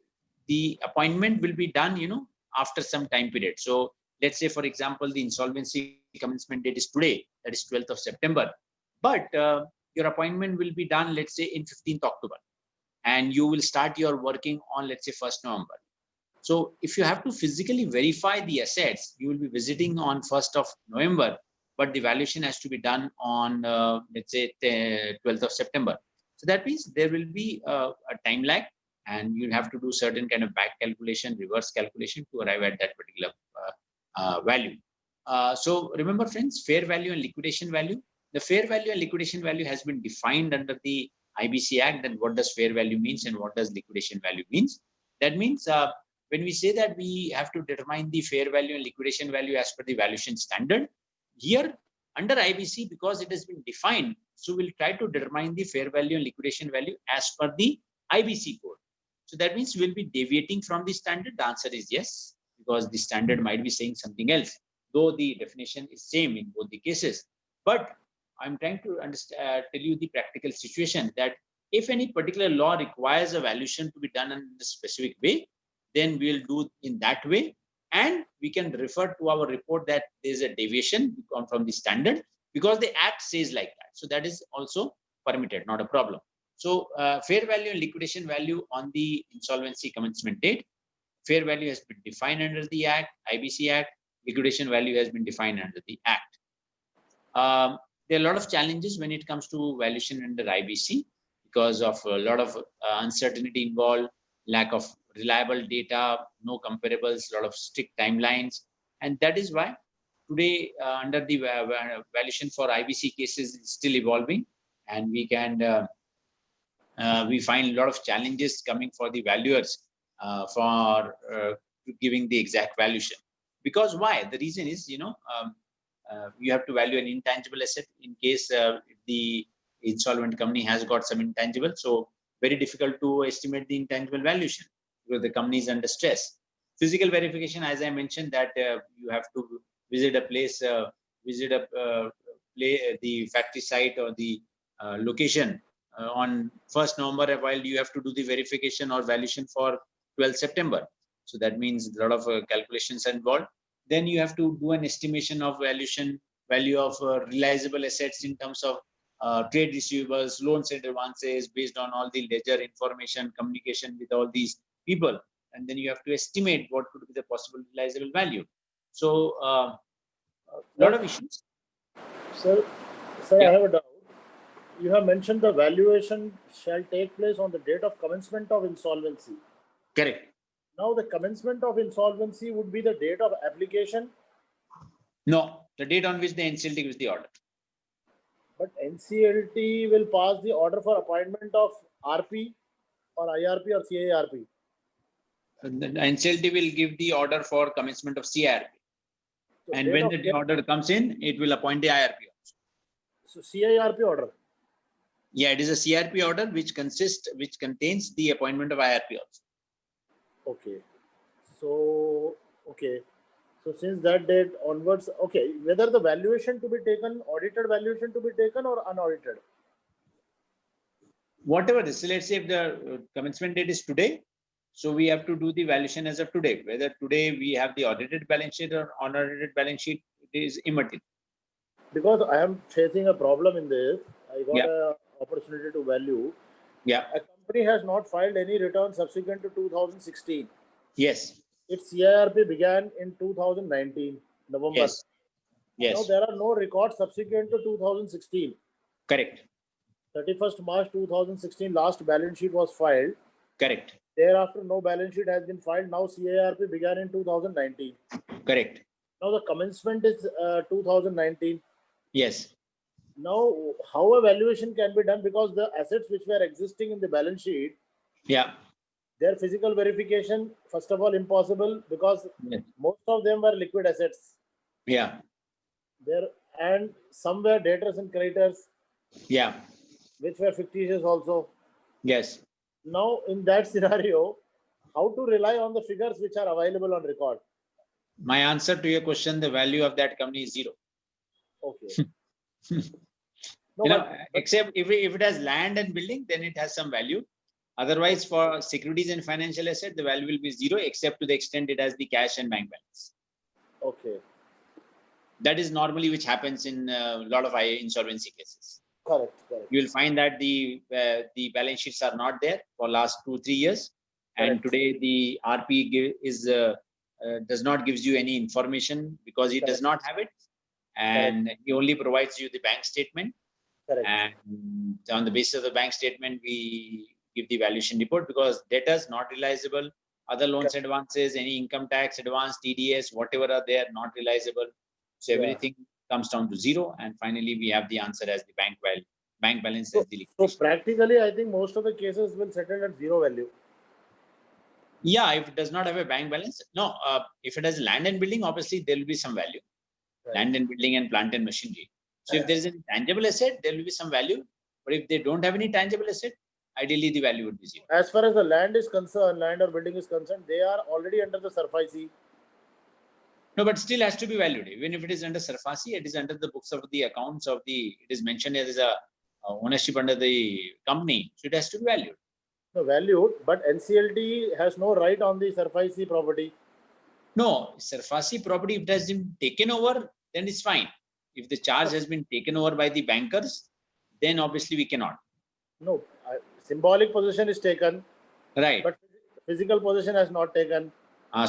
the appointment will be done, after some time period. So let's say, for example, the insolvency commencement date is today, that is 12th of September. But your appointment will be done, let's say, in 15th October. And you will start your working on, let's say, 1st November. So if you have to physically verify the assets, you will be visiting on 1st of November, but the valuation has to be done on, let's say, 12th of September. So that means there will be a time lag, and you'll have to do certain kind of back calculation, reverse calculation to arrive at that particular value. So remember, friends, fair value and liquidation value. The fair value and liquidation value has been defined under the IBC Act. And what does fair value means and what does liquidation value means? That means when we say that we have to determine the fair value and liquidation value as per the valuation standard, here under IBC, because it has been defined, so we'll try to determine the fair value and liquidation value as per the IBC code. So that means we'll be deviating from the standard. The answer is yes, because the standard might be saying something else, though the definition is same in both the cases. But I'm trying to tell you the practical situation, that if any particular law requires a valuation to be done in a specific way, then we'll do in that way. And we can refer to our report that there's a deviation from the standard, because the Act says like that. So that is also permitted, not a problem. So fair value and liquidation value on the insolvency commencement date. Fair value has been defined under the Act, IBC Act. Liquidation value has been defined under the Act. There are a lot of challenges when it comes to valuation under IBC, because of a lot of uncertainty involved, lack of reliable data, no comparables, a lot of strict timelines. And that is why today under the valuation for IBC cases is still evolving, and we can we find a lot of challenges coming for the valuers for giving the exact valuation. Because why? The reason is, you have to value an intangible asset in case the insolvent company has got some intangible. So very difficult to estimate the intangible valuation because the company is under stress. Physical verification, as I mentioned, that you have to visit a place, the factory site or the location on 1st November, while you have to do the verification or valuation for 12th September. So that means a lot of calculations involved. Then you have to do an estimation of valuation value of realizable assets in terms of trade receivables, loans and advances based on all the ledger information, communication with all these people. And then you have to estimate what could be the possible realizable value. So a lot of issues. Sir, yeah. I have a doubt. You have mentioned the valuation shall take place on the date of commencement of insolvency. Correct. Now the commencement of insolvency would be the date of application? No, the date on which the NCLT gives the order. But NCLT will pass the order for appointment of RP or IRP or CIRP? The NCLT will give the order for commencement of CIRP. So and when the order comes in, it will appoint the IRP also. So CIRP order? Yeah, it is a CIRP order which contains the appointment of IRP also. Okay. So, okay. So since that date onwards, okay, whether the valuation to be taken, audited valuation to be taken or unaudited? Whatever this, let's say if the commencement date is today, So we have to do the valuation as of today. Whether today we have the audited balance sheet or unaudited balance sheet, it is immaterial. Because I am facing a problem in this. I got Yeah. a opportunity to value. Yeah. A company has not filed any return subsequent to 2016. Yes. Its CIRP began in 2019, November. Yes. Yes. Now there are no records subsequent to 2016. Correct. 31st March 2016, last balance sheet was filed. Correct. Thereafter, no balance sheet has been filed. Now CIRP began in 2019. Correct. Now the commencement is 2019. Yes. Now, how a valuation can be done, because the assets which were existing in the balance sheet, Yeah. their physical verification, first of all, impossible, because Yes. most of them were liquid assets. Yeah. There, and some were debtors and creditors, Yeah. which were fictitious also. Yes. Now, in that scenario, how to rely on the figures which are available on record? My answer to your question, the value of that company is zero. Okay. No, You know, but except if it has land and building, then it has some value. Otherwise, for securities and financial asset, the value will be zero, except to the extent it has the cash and bank balance. okay, That is normally which happens in a lot of insolvency cases. correct, correct. You will find that the balance sheets are not there for last 2-3 years, and Correct. today the RP does not gives you any information because he does not have it, and he only provides you the bank statement. Correct. And on the basis of the bank statement, we give the valuation report, because debtors not realizable, other loans advances, any income tax advance, TDS, whatever are there, not realizable. So Yeah. everything comes down to zero, and finally we have the answer as the bank balance So, as the so liquidation. practically, I think most of the cases will settle at zero value. Yeah, if it does not have a bank balance, no. If it has land and building, obviously there will be some value, Right. land and building and plant and machinery. So if there is a tangible asset, there will be some value. But if they don't have any tangible asset, ideally the value would be zero. As far as the land is concerned, land or building is concerned, they are already under the SARFAESI. No, but still has to be valued. Even if it is under SARFAESI, it is under the books of the accounts of the. It is mentioned as a ownership under the company, so it has to be valued. No, valued, but NCLT has no right on the SARFAESI property. No, SARFAESI property, if it has been taken over, then it's fine. If the charge has been taken over by the bankers, then obviously we cannot. No, symbolic possession is taken, Right. but physical possession has not taken.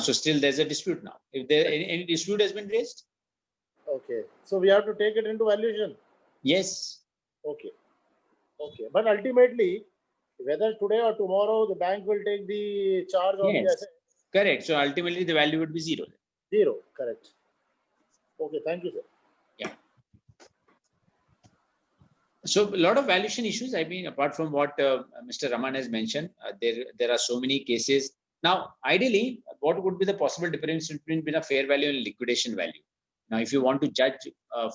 So still there's a dispute now. If there any dispute has been raised, Okay, so we have to take it into valuation. yes. Okay, okay, but ultimately, whether today or tomorrow, the bank will take the charge on the Yes. asset. Correct. So ultimately the value would be zero. Zero, correct. Okay, thank you, sir. Yeah. So a lot of valuation issues. I mean, apart from what Mr. Raman has mentioned, there are so many cases. Now, ideally, what would be the possible difference between a fair value and liquidation value? Now, if you want to judge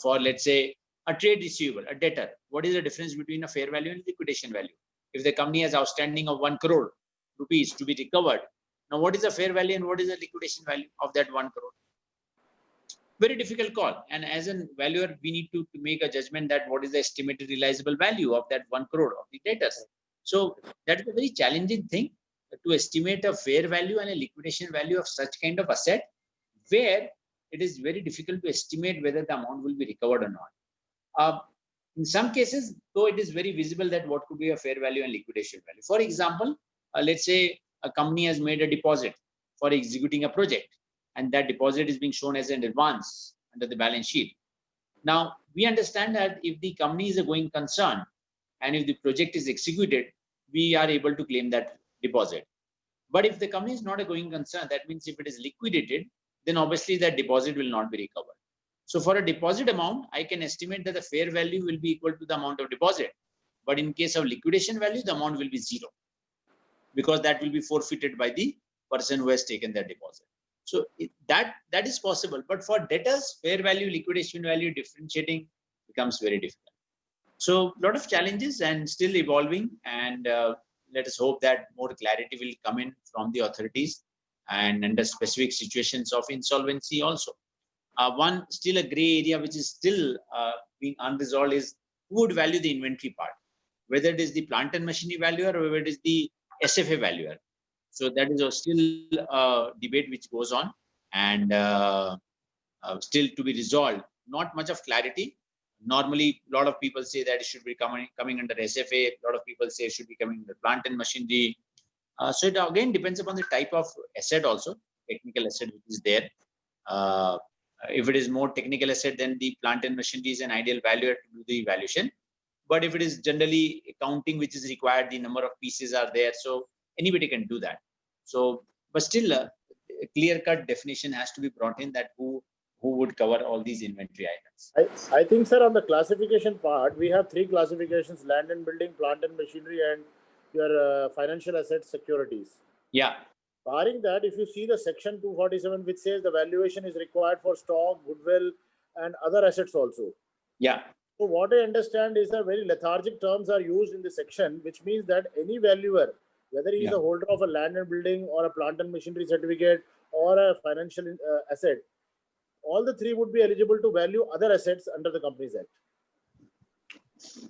for, let's say, a trade receivable, a debtor, what is the difference between a fair value and liquidation value? If the company has outstanding of 1 crore rupees to be recovered, now what is the fair value and what is the liquidation value of that 1 crore? Very difficult call. And as a valuer, we need to make a judgment that what is the estimated realizable value of that 1 crore of the debtors. So that is a very challenging thing to estimate a fair value and a liquidation value of such kind of asset, where it is very difficult to estimate whether the amount will be recovered or not. In some cases, though, it is very visible that what could be a fair value and liquidation value. For example, let's say a company has made a deposit for executing a project, and that deposit is being shown as an advance under the balance sheet. Now, we understand that if the company is a going concern and if the project is executed, we are able to claim that deposit. But if the company is not a going concern, that means if it is liquidated, then obviously that deposit will not be recovered. So for a deposit amount, I can estimate that the fair value will be equal to the amount of deposit. But in case of liquidation value, the amount will be zero, because that will be forfeited by the person who has taken that deposit. So that is possible. But for debtors, fair value, liquidation value, differentiating becomes very difficult. So a lot of challenges and still evolving. And let us hope that more clarity will come in from the authorities and under specific situations of insolvency also. One still a gray area which is still being unresolved is who would value the inventory part, whether it is the plant and machinery valuer or whether it is the SFA valuer. So that is still a debate which goes on, and still to be resolved. Not much of clarity. Normally, a lot of people say that it should be coming under SFA. A lot of people say it should be coming under plant and machinery. So it again depends upon the type of asset also, technical asset which is there. If it is more technical asset, then the plant and machinery is an ideal valuer to do the valuation. But if it is generally accounting which is required, the number of pieces are there, so anybody can do that. So, but still, a clear-cut definition has to be brought in that who would cover all these inventory items. I think, sir, on the classification part, we have 3 classifications: land and building, plant and machinery, and your financial assets, securities. Yeah. Barring that, if you see the section 247, which says the valuation is required for stock, goodwill, and other assets also. Yeah. So what I understand is that very lethargic terms are used in the section, which means that any valuer, whether he is a holder of a land and building or a plant and machinery certificate or a financial asset, all the 3 would be eligible to value other assets under the Companies Act.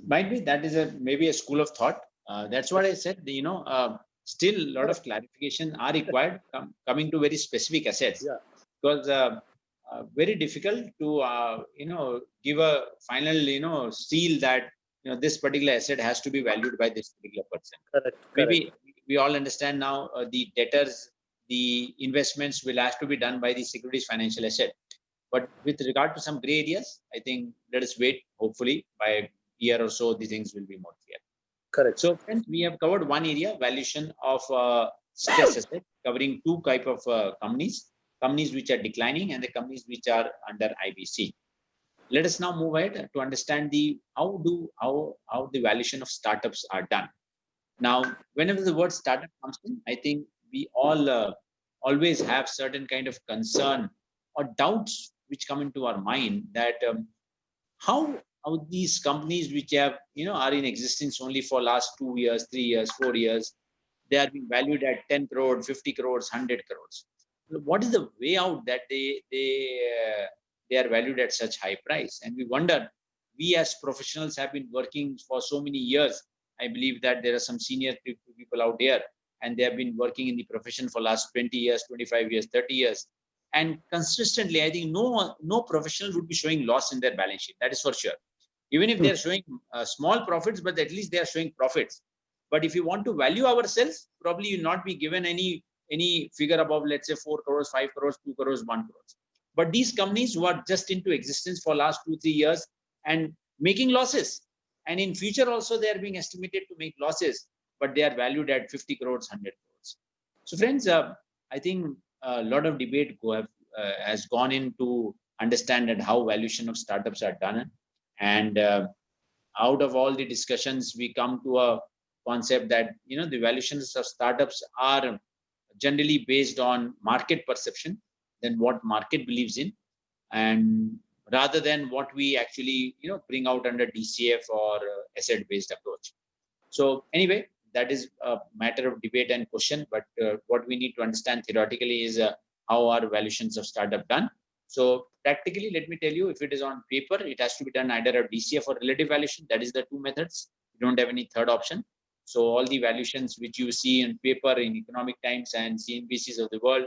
Might be that is maybe a school of thought. That's what I said. Still a lot of clarification are required coming to very specific assets. Yeah. Because very difficult to give a final seal that this particular asset has to be valued by this particular person. Correct. Maybe we all understand now the debtors, the investments will have to be done by the securities financial asset. But with regard to some gray areas, I think let us wait. Hopefully by a year or so, the things will be more clear. Correct. So friends, we have covered one area, valuation of stress asset, covering 2 type of companies which are declining and the companies which are under IBC. Let us now move ahead to understand how the valuation of startups are done. Now, whenever the word startup comes in, I think we all always have certain kind of concern or doubts which come into our mind that how these companies which have are in existence only for last 2 years, 3 years, 4 years, they are being valued at 10 crores, 50 crores, 100 crores. What is the way out that they are valued at such high price? And we wonder, we as professionals have been working for so many years. I believe that there are some senior people out there, and they have been working in the profession for last 20 years, 25 years, 30 years. And consistently, I think no professional would be showing loss in their balance sheet. That is for sure. Even if they're showing small profits, but at least they are showing profits. But if you want to value ourselves, probably you'll not be given any figure above, let's say 4 crores, 5 crores, 2 crores, 1 crores. But these companies who are just into existence for last 2-3 years and making losses, and in future also they are being estimated to make losses, but they are valued at 50 crores, 100 crores. So friends, I think a lot of debate has gone into understand that how valuation of startups are done. And out of all the discussions, we come to a concept that the valuations of startups are generally based on market perception, than what market believes in, and rather than what we actually bring out under DCF or asset based approach. So anyway, that is a matter of debate and question, but what we need to understand theoretically is how are valuations of startup done. So practically, let me tell you, if it is on paper, it has to be done either a DCF or relative valuation. That is the 2 methods. You don't have any third option. So all the valuations which you see in paper in Economic Times and CNBCs of the world,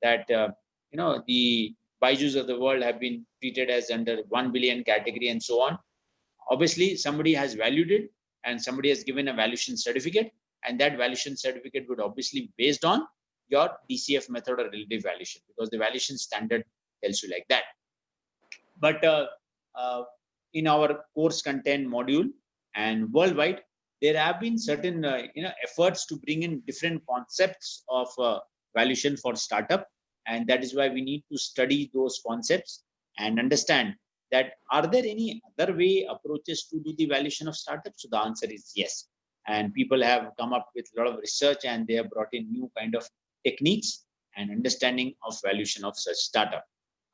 that the Baijus of the world have been treated as under 1 billion category and so on. Obviously, somebody has valued it and somebody has given a valuation certificate, and that valuation certificate would obviously be based on your DCF method or relative valuation, because the valuation standard tells you like that. But in our course content module and worldwide, there have been certain efforts to bring in different concepts of valuation for startup, and that is why we need to study those concepts and understand that are there any other way approaches to do the valuation of startups. So the answer is yes, and people have come up with a lot of research and they have brought in new kind of techniques and understanding of valuation of such startup.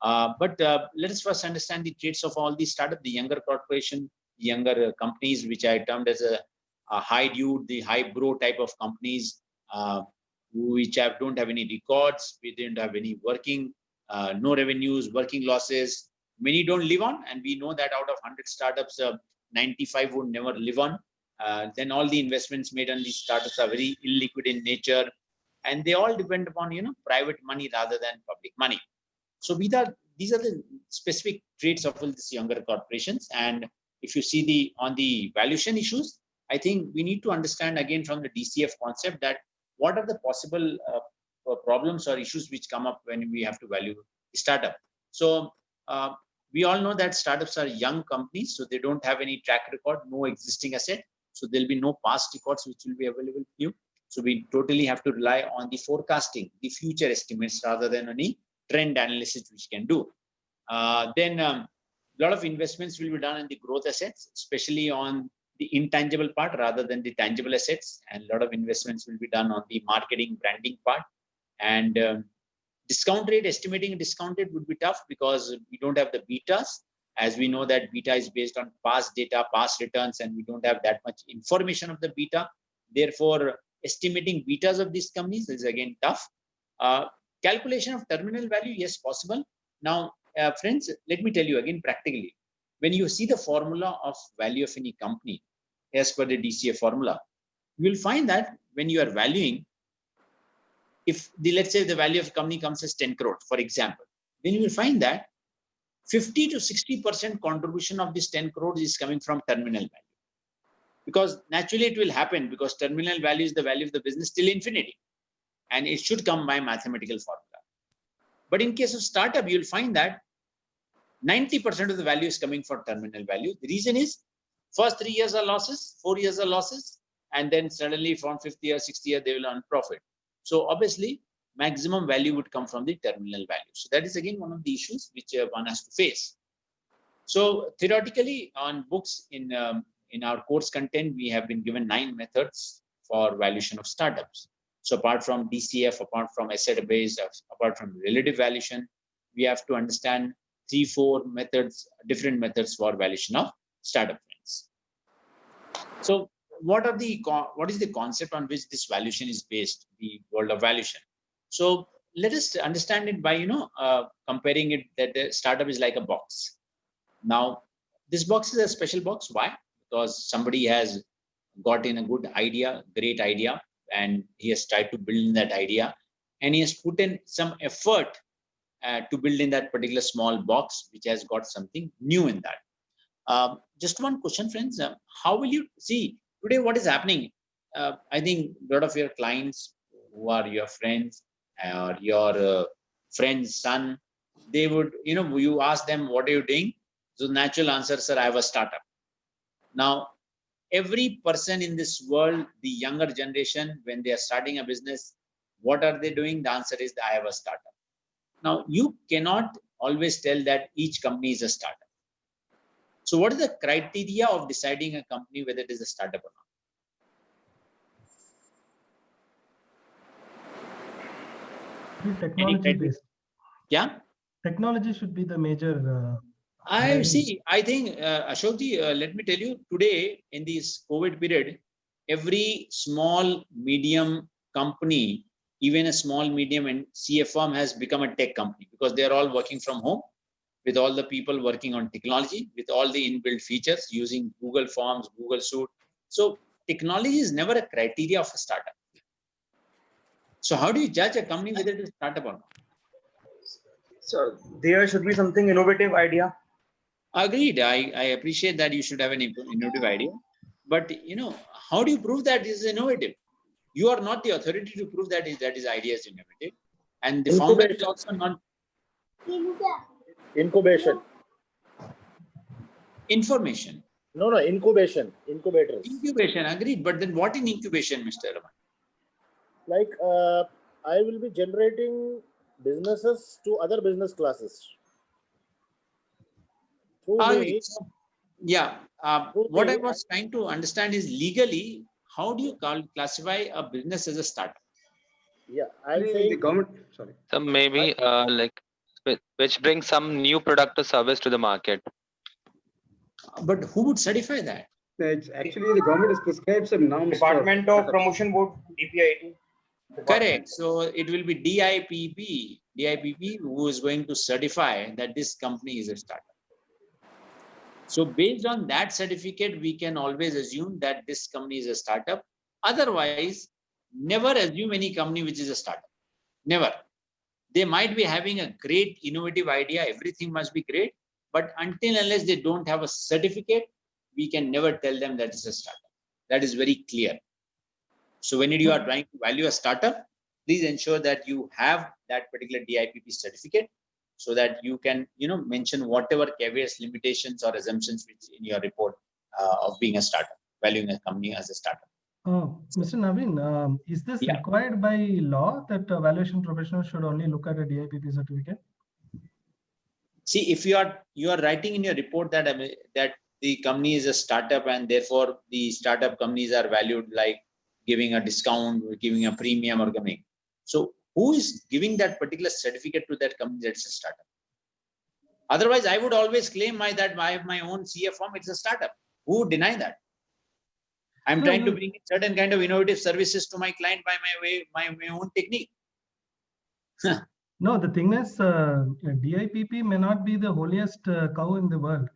But let us first understand the traits of all these startups, the younger corporation, the younger companies, which I termed as a high dude, the high bro type of companies, which don't have any records, we didn't have any working, no revenues, working losses. Many don't live on, and we know that out of 100 startups, 95 would never live on. Then all the investments made on these startups are very illiquid in nature. and they all depend upon, private money rather than public money. So these are the specific traits of all these younger corporations. And if you see on the valuation issues, I think we need to understand again from the DCF concept that what are the possible problems or issues which come up when we have to value a startup. So we all know that startups are young companies, so they don't have any track record, no existing asset. So there'll be no past records which will be available to you. So we totally have to rely on the forecasting, the future estimates, rather than any trend analysis which can do. Then a lot of investments will be done in the growth assets, especially on the intangible part rather than the tangible assets. And a lot of investments will be done on the marketing, branding part. And discount rate, estimating discount rate would be tough because we don't have the betas. As we know that beta is based on past data, past returns, and we don't have that much information of the beta. Therefore, estimating betas of these companies is again tough. Calculation of terminal value, yes, possible. Now, friends, let me tell you again practically. When you see the formula of value of any company, as per the DCA formula, you will find that when you are valuing, if let's say the value of a company comes as 10 crore, for example, then you will find that 50 to 60% contribution of this 10 crores is coming from terminal value. Because naturally it will happen because terminal value is the value of the business till infinity. And it should come by mathematical formula. But in case of startup, you'll find that 90% of the value is coming for terminal value. The reason is first 3 years are losses, 4 years are losses, and then suddenly from 5th year, 6th year, they will earn profit. So obviously, maximum value would come from the terminal value. So that is again one of the issues which one has to face. So theoretically, on books in our course content, we have been given 9 methods for valuation of startups. So apart from DCF, apart from asset-based, apart from relative valuation, we have to understand 3-4 methods, different methods for valuation of startup friends. So what is the concept on which this valuation is based, the world of valuation? So let us understand it by, comparing it that the startup is like a box. Now, this box is a special box. Why? Because somebody has got in a good idea, great idea, and he has tried to build in that idea, and he has put in some effort to build in that particular small box, which has got something new in that. Just one question, friends. How will you see today what is happening? I think a lot of your clients who are your friends or your friend's son, they would, you ask them, what are you doing? So natural answer, sir, I have a startup. Now, every person in this world, the younger generation, when they are starting a business, what are they doing? The answer is that I have a startup. Now, you cannot always tell that each company is a startup. So what is the criteria of deciding a company whether it is a startup or not? Technology based. Yeah. Technology should be the major. I see. I think, Ashokji, let me tell you, today in this COVID period, every small, medium company, even a small, medium and CF firm has become a tech company because they are all working from home with all the people working on technology, with all the inbuilt features using Google Forms, Google Suite. So technology is never a criteria of a startup. So how do you judge a company whether it is a startup or not? So there should be something innovative idea. Agreed. I appreciate that you should have an innovative idea, but how do you prove that it is innovative? You are not the authority to prove that his idea is innovative, and the founder is also not. Incubation. Information. No, incubation. Incubators. Incubation, agreed. But then what in incubation, Mr. Raman? Like I will be generating businesses to other business classes. Yeah. What I was trying to understand is legally, how do you classify a business as a startup? Yeah, I'm saying the government. Sorry. So maybe which brings some new product or service to the market. But who would certify that? It's actually the government has prescribed some norms. Department of Promotion Board, DPIT. Correct. So it will be DIPP who is going to certify that this company is a startup. So based on that certificate, we can always assume that this company is a startup. Otherwise, never assume any company which is a startup. Never. They might be having a great innovative idea. Everything must be great. But until unless they don't have a certificate, we can never tell them that it's a startup. That is very clear. So when you are trying to value a startup, please ensure that you have that particular DIPP certificate so that you can, mention whatever caveats, limitations, or assumptions which in your report of being a startup, valuing a company as a startup. Mr. Naveen, is this required by law that valuation professionals should only look at a DIPP certificate? See, if you are writing in your report that that the company is a startup and therefore the startup companies are valued like giving a discount, giving a premium, or giving. So who is giving that particular certificate to that company that's a startup? Otherwise, I would always claim that I have my own CA firm, it's a startup. Who would deny that? I'm trying to bring in certain kind of innovative services to my client by my own technique. No, the thing is, DIPP may not be the holiest cow in the world.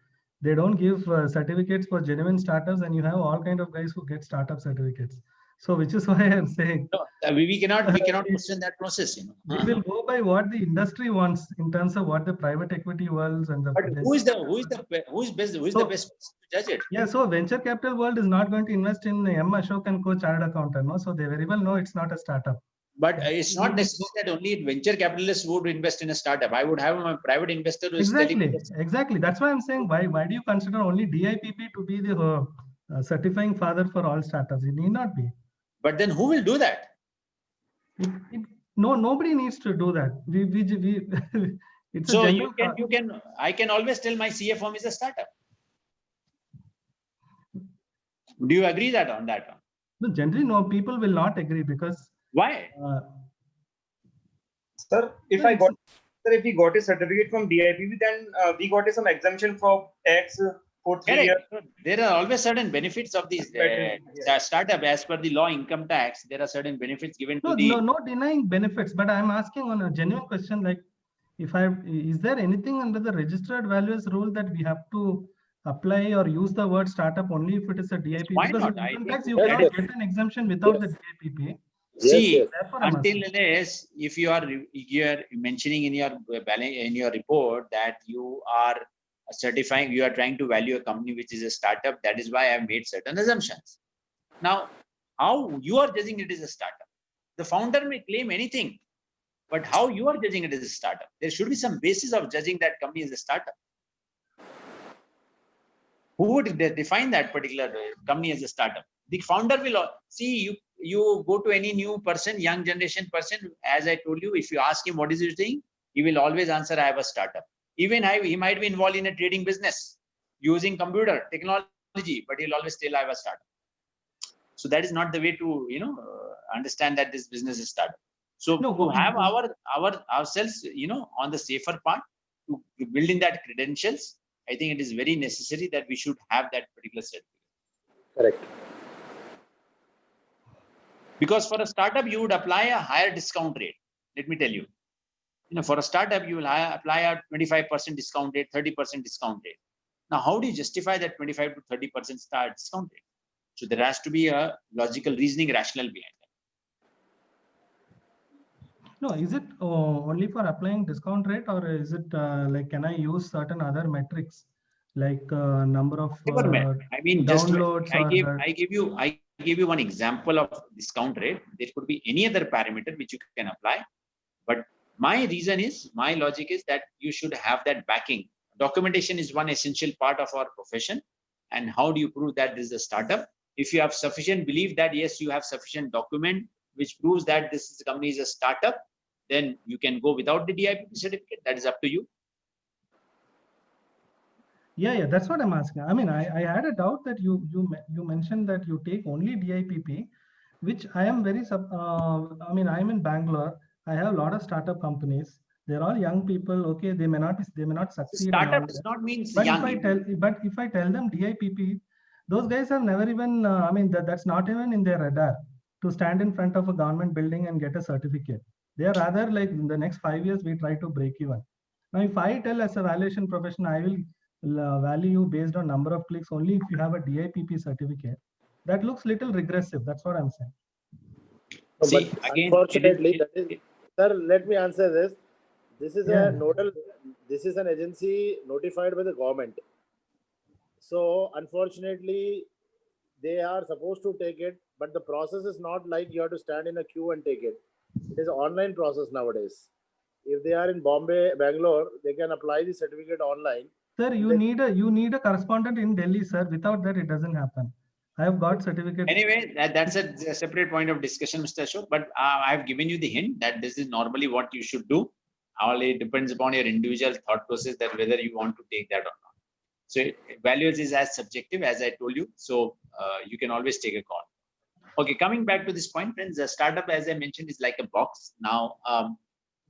They don't give certificates for genuine startups, and you have all kind of guys who get startup certificates. So, which is why I'm saying no, we cannot question that process. We will go by what the industry wants in terms of what the private equity worlds and the. But who is the best to judge it? Yeah, so venture capital world is not going to invest in M. Ashok and Co. Chartered Accountant, no? So they very well know it's not a startup. But it's not necessary that only venture capitalists would invest in a startup. I would have a private investor who is Exactly. That's why I'm saying why do you consider only DIPP to be the certifying father for all startups? It need not be. But then who will do that? Nobody needs to do that. It's so I can always tell my CA firm is a startup. Do you agree on that one? No, generally, no, people will not agree because. Why? Sir, if we got a certificate from DIPP, then we got some exemption for tax for 3 years. There are always certain benefits of these startup as per the law, income tax. There are certain benefits given to the. No denying benefits, but I'm asking on a genuine question like, is there anything under the registered values rule that we have to apply or use the word startup only if it is a DIPP? Why because not? income tax you cannot get an exemption without the DIPP. See, until unless if you are mentioning in your report that you are certifying, you are trying to value a company which is a startup, that is why I have made certain assumptions. Now, how you are judging it as a startup? The founder may claim anything, but how you are judging it as a startup? There should be some basis of judging that company as a startup. Who would define that particular company as a startup? The founder will see you go to any new person, young generation person, as I told you, if you ask him what is he doing, he will always answer, I have a startup. Even he might be involved in a trading business using computer technology, but he'll always tell I have a startup. So that is not the way to understand that this business is startup. So to have ourselves on the safer part, to build in that credentials, I think it is very necessary that we should have that particular certificate. Correct. Because for a startup, you would apply a higher discount rate. Let me tell you. For a startup, you will apply a 25% discount rate, 30% discount rate. Now, how do you justify that 25 to 30% discount rate? So there has to be a logical reasoning, rationale behind that. No, is it only for applying discount rate, or is it like can I use certain other metrics like number of downloads? I give you one example of discount rate. There could be any other parameter which you can apply, but my logic is that you should have that backing. Documentation is one essential part of our profession. And how do you prove that this is a startup? If you have sufficient belief that yes, you have sufficient document which proves that this company is a startup, then you can go without the DIPP certificate. That is up to you. Yeah, that's what I'm asking. I mean, I had a doubt that you mentioned that you take only DIPP, which I am very I mean, I'm in Bangalore. I have a lot of startup companies. They're all young people. Okay, they may not succeed. Startup does not mean young. But if I tell them DIPP, those guys have never even. I mean, that's not even in their radar to stand in front of a government building and get a certificate. They are rather like in the next 5 years we try to break even. Now, if I tell as a valuation profession, I will value you based on number of clicks only if you have a DIPP certificate. That looks little regressive. That's what I'm saying. No, See, but again, unfortunately, that is, sir, let me answer this. This is Yeah. a nodal, this is an agency notified by the government. So, unfortunately, they are supposed to take it, but the process is not like you have to stand in a queue and take it. It is an online process nowadays. If they are in Bombay, Bangalore, they can apply the certificate online. Sir, you need a correspondent in Delhi, sir. Without that, it doesn't happen. I have got certificate. anyway, that's a separate point of discussion, Mr. Ashok. But I have given you the hint that this is normally what you should do. All it depends upon your individual thought process that whether you want to take that or not. So values is as subjective as I told you. So you can always take a call. Okay, coming back to this point, friends, the startup, as I mentioned, is like a box. Now,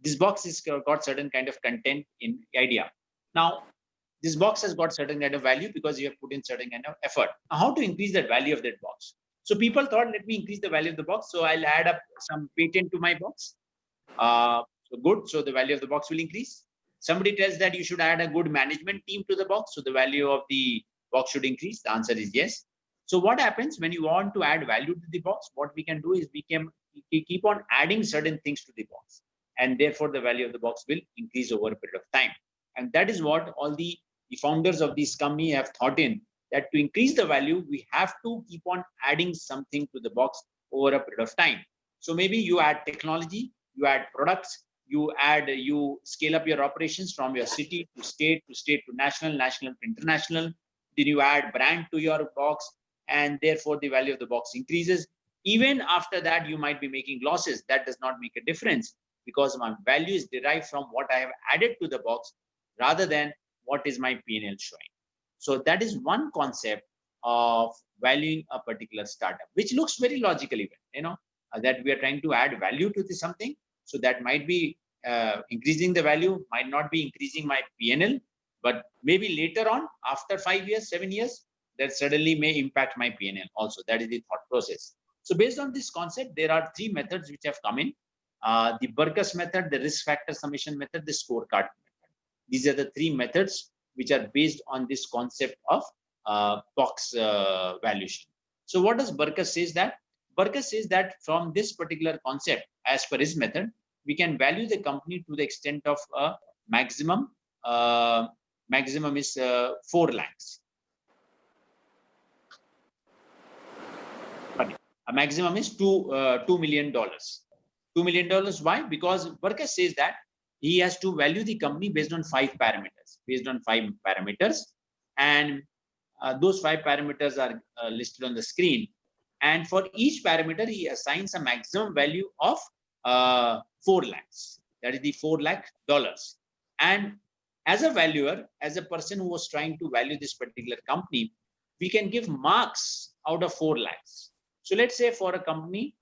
this box has got certain kind of content in idea. Now, this box has got certain kind of value because you have put in certain kind of effort. Now, how to increase that value of that box? So people thought, let me increase the value of the box. So I'll add up some patent to my box. So good. So the value of the box will increase. Somebody tells that you should add a good management team to the box. So the value of the box should increase. The answer is yes. So what happens when you want to add value to the box? What we can do is we keep on adding certain things to the box. And therefore the value of the box will increase over a period of time. And that is what all the founders of this company have thought in, that to increase the value, we have to keep on adding something to the box over a period of time. So maybe you add technology, you add products, you scale up your operations from your city to state to national, national to international. Then you add brand to your box, and therefore the value of the box increases. Even after that, you might be making losses. That does not make a difference because my value is derived from what I have added to the box rather than what is my P&L showing. So that is one concept of valuing a particular startup, which looks very logical even, that we are trying to add value to this something. So that might be increasing the value, might not be increasing my P&L, but maybe later on, after 5 years, 7 years, that suddenly may impact my P&L also. That is the thought process. So based on this concept, there are 3 methods which have come in. The Burkus method, the risk factor summation method, the scorecard method. These are the 3 methods which are based on this concept of box valuation. So what does Burkus says that? Burkus says that from this particular concept, as per his method, we can value the company to the extent of maximum is 4 lakhs. Sorry, a maximum is $2 million. $2 million. Why? Because Burkus says that he has to value the company based on 5 parameters. And those 5 parameters are listed on the screen. And for each parameter, he assigns a maximum value of 4 lakhs. That is the $4 lakh. And as a valuer, as a person who was trying to value this particular company, we can give marks out of 4 lakhs. So let's say for a company,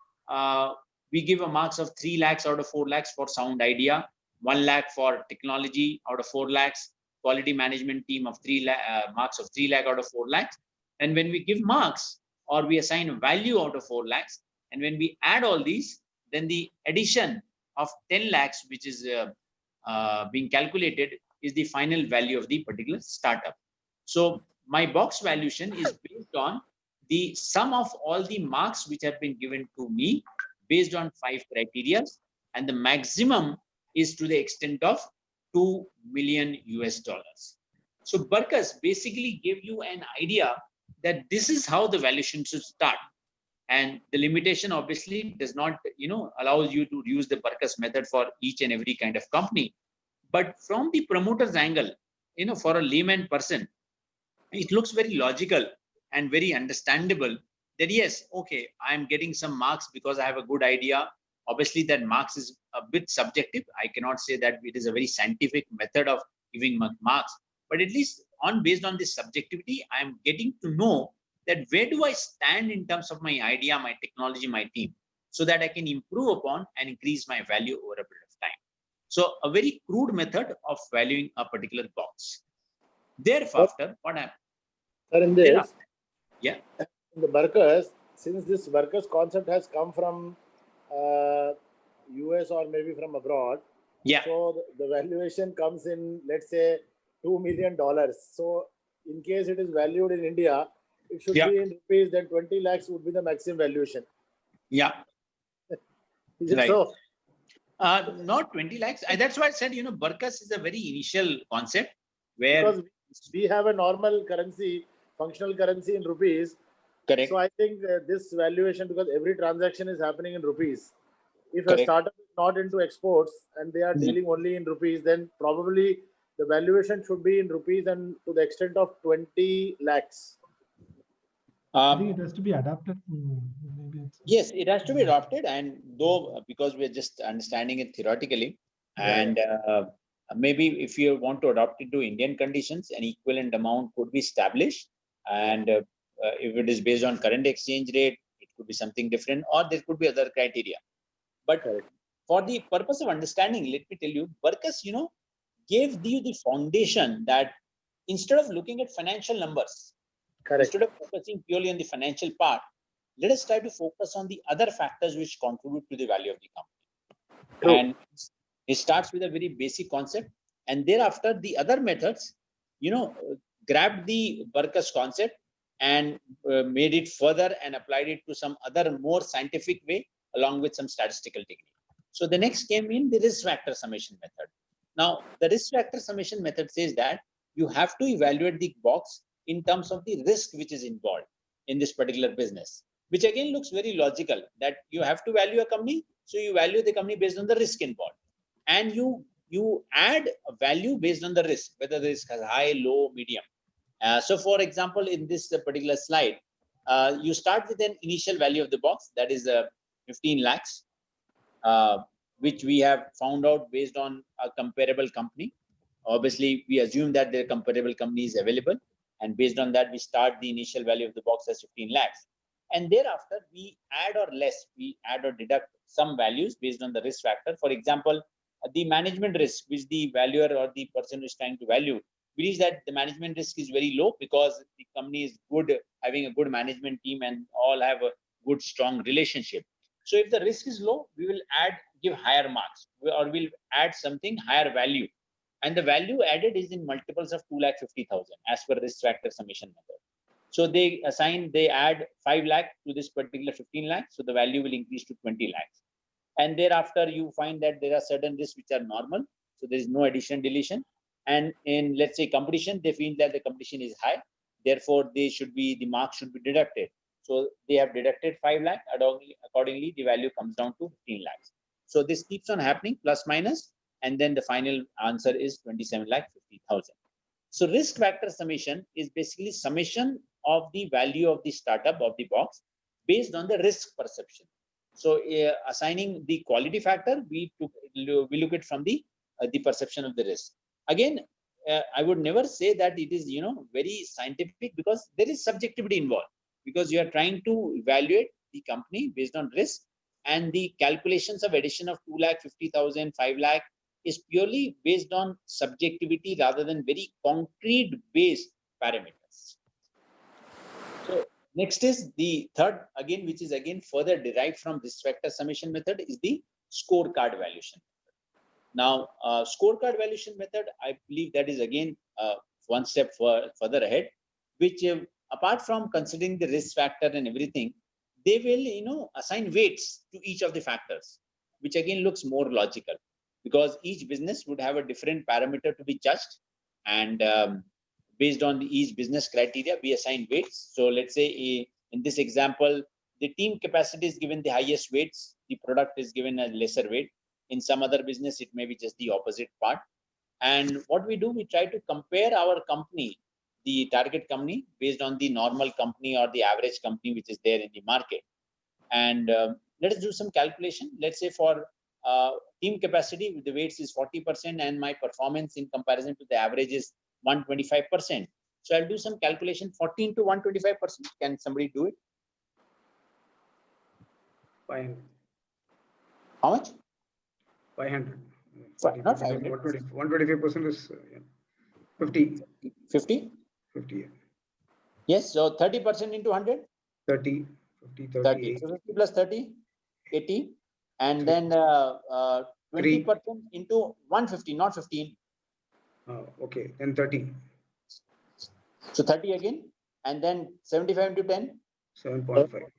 we give a marks of 3 lakhs out of 4 lakhs for sound idea, 1 lakh for technology out of 4 lakhs, quality management team of 3 lakh, marks of 3 lakh out of 4 lakhs. And when we give marks or we assign a value out of 4 lakhs, and when we add all these, then the addition of 10 lakhs, which is being calculated, is the final value of the particular startup. So my box valuation is based on the sum of all the marks which have been given to me based on 5 criteria, and the maximum is to the extent of $2 million. So Burkus basically gave you an idea that this is how the valuation should start. And the limitation obviously does not, allows you to use the Burkus method for each and every kind of company. But from the promoter's angle, for a layman person, it looks very logical and very understandable that yes, okay, I'm getting some marks because I have a good idea. Obviously, that marks is a bit subjective. I cannot say that it is a very scientific method of giving marks, but at least based on this subjectivity, I'm getting to know that where do I stand in terms of my idea, my technology, my team, so that I can improve upon and increase my value over a period of time. So a very crude method of valuing a particular box. Thereafter, what happens? Sir, in this, yeah, in the Burkus, since this Burkus concept has come from US or maybe from abroad, yeah. So the valuation comes in, let's say, $2 million. So in case it is valued in India, it should be in rupees. Then 20 lakhs would be the maximum valuation. Yeah. Is it Right. so? Not 20 lakhs. That's why I said, Burkas is a very initial concept where. Because we have a normal currency, functional currency in rupees. Correct. So I think this valuation, because every transaction is happening in rupees. If a Correct. startup is not into exports and they are dealing only in rupees, then probably the valuation should be in rupees and to the extent of 20 lakhs. I think it has to be adapted. Maybe it's, Yes, it has to be adopted, and though because we're just understanding it theoretically, and maybe if you want to adopt it to Indian conditions, an equivalent amount could be established, and if it is based on current exchange rate, it could be something different, or there could be other criteria. But Correct. for the purpose of understanding, let me tell you, Burkas, gave you the foundation that instead of looking at financial numbers, Correct. instead of focusing purely on the financial part, let us try to focus on the other factors which contribute to the value of the company. True. And it starts with a very basic concept, and thereafter the other methods, grabbed the Burkas concept and made it further and applied it to some other more scientific way along with some statistical technique. So the next came in the risk factor summation method. Now, the risk factor summation method says that you have to evaluate the box in terms of the risk which is involved in this particular business, which again looks very logical, that you have to value a company, so you value the company based on the risk involved, and you add a value based on the risk, whether the risk has high, low, medium. So for example, in this particular slide, you start with an initial value of the box, that is 15 lakhs, which we have found out based on a comparable company. Obviously, we assume that the comparable company is available, and based on that, we start the initial value of the box as 15 lakhs. And thereafter, we add or deduct some values based on the risk factor. For example, the management risk, which the valuer or the person who is trying to value believes that the management risk is very low because the company is good, having a good management team, and all have a good, strong relationship. So if the risk is low, we will give higher marks, or we'll add something higher value. And the value added is in multiples of 2,50,000 as per risk factor summation method. So they add 5 lakh to this particular 15 lakhs. So the value will increase to 20 lakhs. And thereafter, you find that there are certain risks which are normal. So there is no addition, deletion. And in, let's say, competition, they feel that the competition is high. Therefore, the mark should be deducted. So they have deducted 5 lakh. Accordingly, the value comes down to 15 lakhs. So this keeps on happening, plus minus. And then the final answer is 27,50,000. So risk factor summation is basically summation of the value of the startup of the box based on the risk perception. So assigning the quality factor, we look at from the perception of the risk. Again, I would never say that it is very scientific, because there is subjectivity involved, because you are trying to evaluate the company based on risk, and the calculations of addition of 2,50,000, 5 lakh is purely based on subjectivity rather than very concrete based parameters. So next is the third, again, which is again further derived from risk factor summation method, is the scorecard valuation. Now, scorecard valuation method, I believe that is again one step further ahead, which apart from considering the risk factor and everything, they will assign weights to each of the factors, which again looks more logical, because each business would have a different parameter to be judged, and based on each business criteria, we assign weights. So let's say in this example, the team capacity is given the highest weights, the product is given a lesser weight. In some other business, it may be just the opposite part. And what we do, we try to compare our company, the target company, based on the normal company or the average company which is there in the market. And let us do some calculation. Let's say for team capacity, the weights is 40%, and my performance in comparison to the average is 125%. So I'll do some calculation. 14 to 125%. Can somebody do it? 500. How much? 500. Not 500. 125% is 50. 50? 50, yeah. Yes, so 30% into 100? 30, 50, 30, 30. 80. So 50 plus 30, 80. And then 20% into 150, not 15. Okay, then 30. So 30 again. And then 75 into 10? 7.5.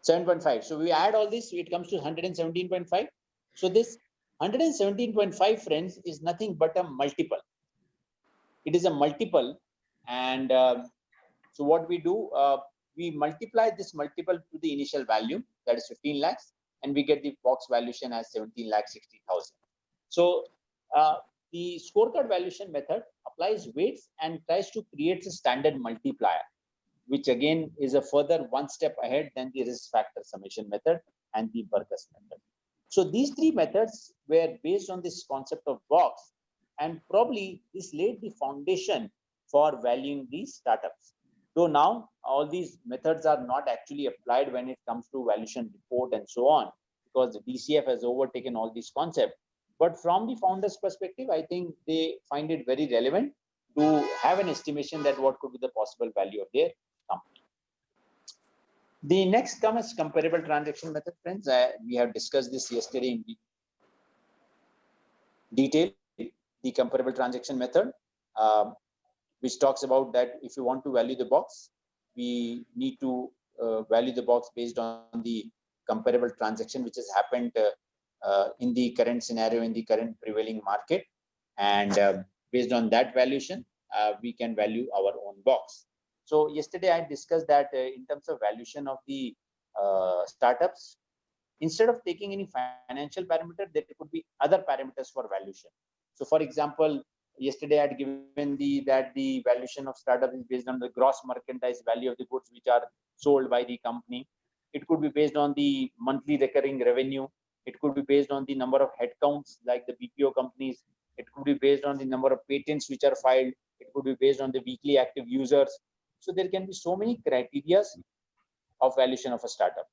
7.5. So we add all this, it comes to 117.5. So this 117.5, friends, is nothing but a multiple. It is a multiple, and so what we do, we multiply this multiple to the initial value, that is 15 lakhs, and we get the box valuation as 17,60,000. So the scorecard valuation method applies weights and tries to create a standard multiplier, which again is a further one step ahead than the risk factor summation method and the Burgess method. So these three methods were based on this concept of box, and probably this laid the foundation for valuing these startups. Though now all these methods are not actually applied when it comes to valuation report and so on, because the DCF has overtaken all these concepts. But from the founder's perspective, I think they find it very relevant to have an estimation that what could be the possible value of their company. The next comes comparable transaction method, friends. We have discussed this yesterday in detail, the comparable transaction method, which talks about that if you want to value the box, we need to value the box based on the comparable transaction which has happened in the current scenario, in the current prevailing market, and based on that valuation, we can value our own box. So yesterday I discussed that in terms of valuation of the startups, instead of taking any financial parameter, there could be other parameters for valuation. So for example, yesterday I had given that the valuation of startup is based on the gross merchandise value of the goods which are sold by the company. It could be based on the monthly recurring revenue. It could be based on the number of headcounts like the BPO companies. It could be based on the number of patents which are filed. It could be based on the weekly active users. So there can be so many criteria of valuation of a startup.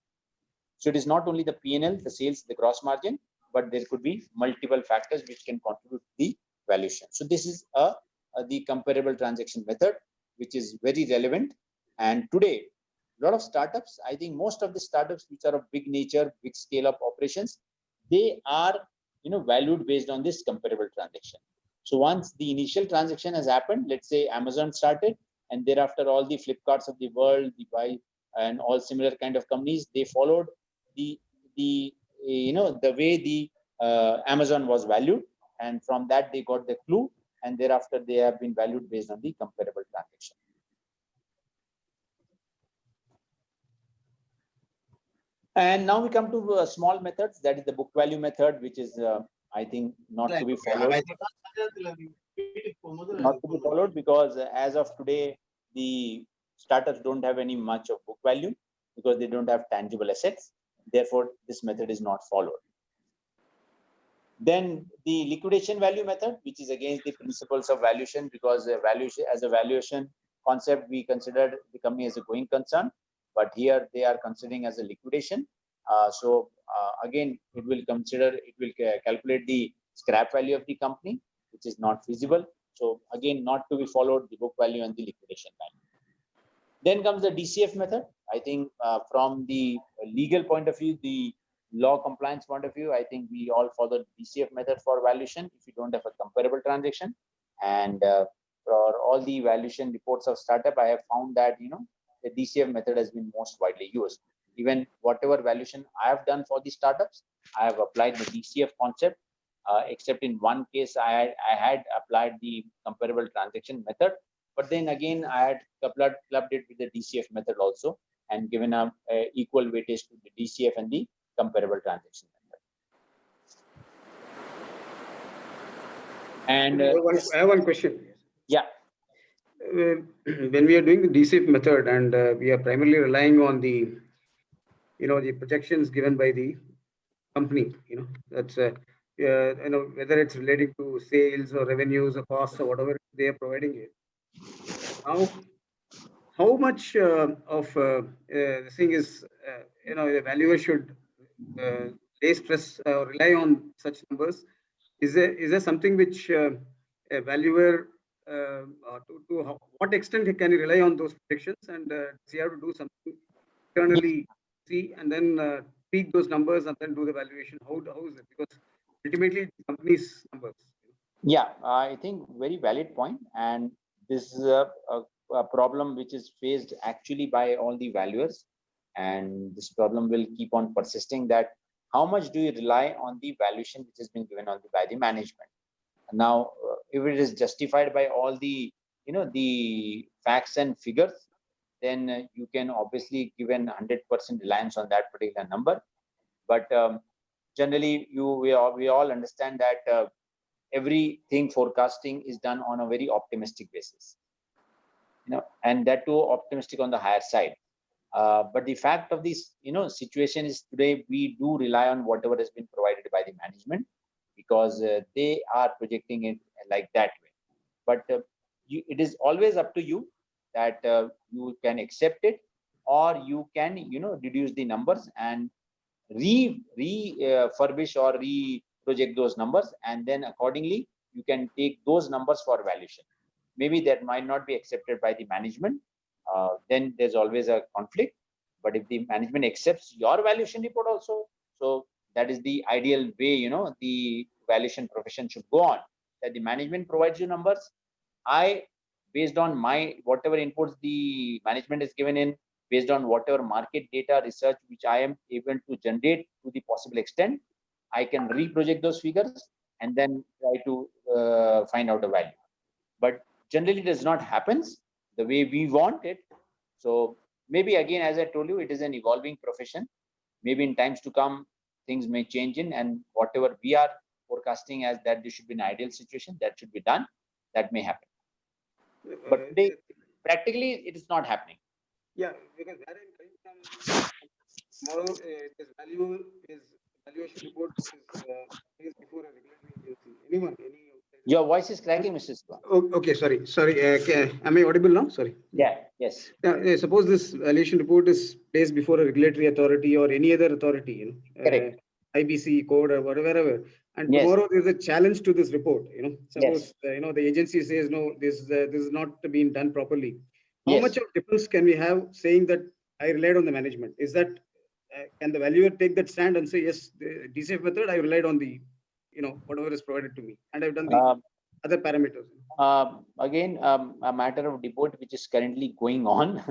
So it is not only the P&L, the sales, the gross margin, but there could be multiple factors which can contribute to the valuation. So this is the comparable transaction method, which is very relevant. And today, a lot of startups, I think most of the startups which are of big nature, big scale up operations, they are valued based on this comparable transaction. So once the initial transaction has happened, let's say Amazon started, and thereafter all the Flipkarts of the world, the buy and all similar kind of companies, they followed the way the Amazon was valued, and from that they got the clue, and thereafter they have been valued based on the comparable transaction. And now we come to small methods, that is the book value method, which is I think not to be followed. Not to be followed because as of today, the startups don't have any much of book value because they don't have tangible assets. Therefore, this method is not followed. Then the liquidation value method, which is against the principles of valuation, because valuation as a valuation concept, we considered the company as a going concern, but here they are considering as a liquidation. Again, it will calculate the scrap value of the company, which is not feasible. So again, not to be followed, the book value and the liquidation value. Then comes the DCF method. I think from the legal point of view, the law compliance point of view, I think we all follow the DCF method for valuation if you don't have a comparable transaction. And for all the valuation reports of startup, I have found that the DCF method has been most widely used. Even whatever valuation I have done for the startups, I have applied the DCF concept, except in one case I had applied the comparable transaction method. But then again, I had clubbed it with the DCF method also and given a equal weightage to the DCF and the comparable transaction method. And I have one question. Yeah. When we are doing the DCF method and we are primarily relying on the, the projections given by the company, that's whether it's relating to sales or revenues or costs or whatever they are providing it. How much of the thing is, the valuer should lay stress or rely on such numbers? Is there something which a valuer, to what extent can he rely on those predictions, and does he have to do something internally, see, and then tweak those numbers and then do the valuation? How is it? Because ultimately, it's the company's numbers. Yeah, I think very valid point, and this is a problem which is faced actually by all the valuers, and this problem will keep on persisting, that how much do you rely on the valuation which has been given on by the management. Now, if it is justified by all the, the facts and figures, then you can obviously give an 100% reliance on that particular number. But generally, we all understand that everything forecasting is done on a very optimistic basis, and that too optimistic on the higher side. But the fact of this, situation is today we do rely on whatever has been provided by the management, because they are projecting it like that way. But it is always up to you that you can accept it, or you can, reduce the numbers and refurbish or re-project those numbers, and then accordingly you can take those numbers for valuation. Maybe that might not be accepted by the management, then there's always a conflict. But if the management accepts your valuation report also, so that is the ideal way, the valuation profession should go on, that the management provides you numbers. I, based on my whatever inputs the management is given in, based on whatever market data research which I am able to generate to the possible extent, I can reproject those figures and then try to find out a value. But generally it does not happen the way we want it. So maybe again, as I told you, it is an evolving profession. Maybe in times to come, things may change in, and whatever we are forecasting as that this should be an ideal situation, that should be done, that may happen. But today, practically, it is not happening. Yeah, because where I'm coming from, tomorrow this valuation report is before a regulatory agency. Your voice is cracking, Mr. Siva. Okay, sorry. Am I audible now? Sorry. Yeah, yes. Suppose this valuation report is placed before a regulatory authority or any other authority, Correct. IBC code or whatever, and Yes. tomorrow there's a challenge to this report. Suppose Yes. the agency says no, this is not being done properly. How Yes. much of difference can we have saying that I relied on the management? Is that can the valuer take that stand and say yes, the DCF method I relied on the whatever is provided to me, and I've done the other parameters? Again, a matter of debate which is currently going on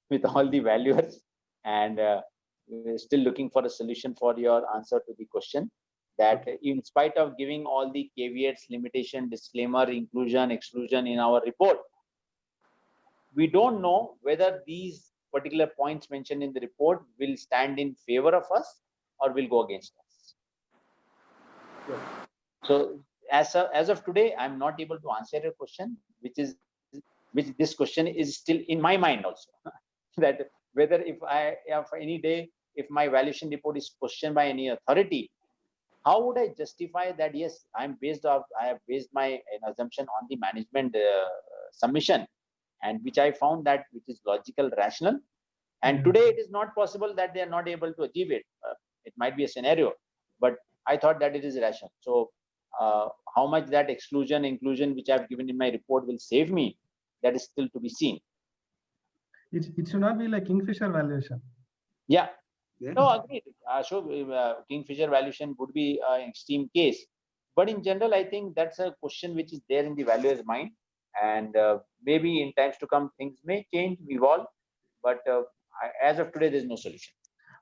with all the valuers, and we're still looking for a solution for your answer to the question, that in spite of giving all the caveats, limitation, disclaimer, inclusion, exclusion in our report, we don't know whether these particular points mentioned in the report will stand in favor of us or will go against us. Sure. So as of today, I'm not able to answer your question, which this question is still in my mind also. That whether if any day, if my valuation report is questioned by any authority, how would I justify that? Yes, I have based my assumption on the management submission, and which I found that which is logical, rational. And today it is not possible that they are not able to achieve it. It might be a scenario, but I thought that it is rational. So how much that exclusion, inclusion, which I've given in my report will save me, that is still to be seen. It should not be like Kingfisher valuation. Yeah. No, agreed. Kingfisher valuation would be an extreme case. But in general, I think that's a question which is there in the valuer's mind. And maybe in times to come, things may change, evolve. But as of today, there's no solution.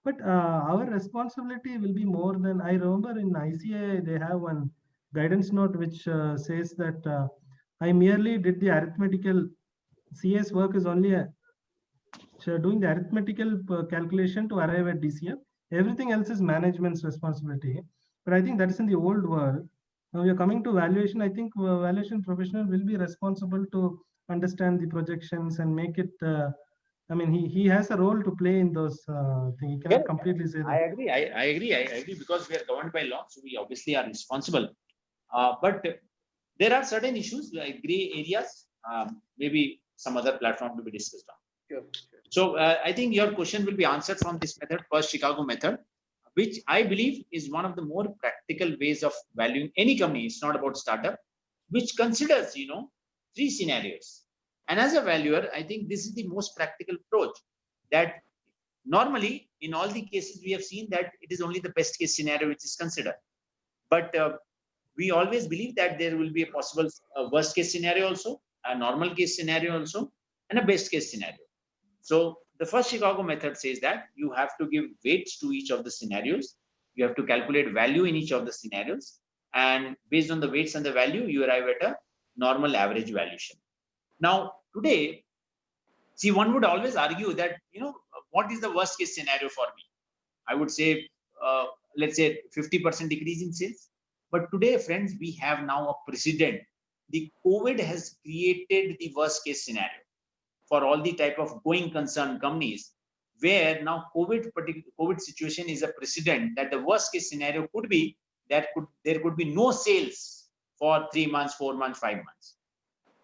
But our responsibility will be more than, I remember in ICA, they have one guidance note which says that I merely did the arithmetical, CS work is only doing the arithmetical calculation to arrive at DCF. Everything else is management's responsibility. But I think that is in the old world. Now we are coming to valuation. I think valuation professional will be responsible to understand the projections and make it. I mean, he has a role to play in those things. He cannot completely say that. I agree because we are governed by law, so we obviously are responsible. But there are certain issues like gray areas. Maybe some other platform to be discussed on. Sure. So I think your question will be answered from this method, first Chicago method, which I believe is one of the more practical ways of valuing any company. It's not about startup, which considers, 3 scenarios. And as a valuer, I think this is the most practical approach, that normally in all the cases we have seen that it is only the best case scenario which is considered. But we always believe that there will be a possible worst case scenario also, a normal case scenario also, and a best case scenario. So The first Chicago method says that you have to give weights to each of the scenarios. You have to calculate value in each of the scenarios. And based on the weights and the value, you arrive at a normal average valuation. Now, today, see, one would always argue that, what is the worst case scenario for me? I would say, let's say 50% decrease in sales. But today, friends, we have now a precedent. The COVID has created the worst case scenario for all the type of going concern companies, where now COVID situation is a precedent that the worst case scenario could be that there could be no sales for 3 months, 4 months, 5 months.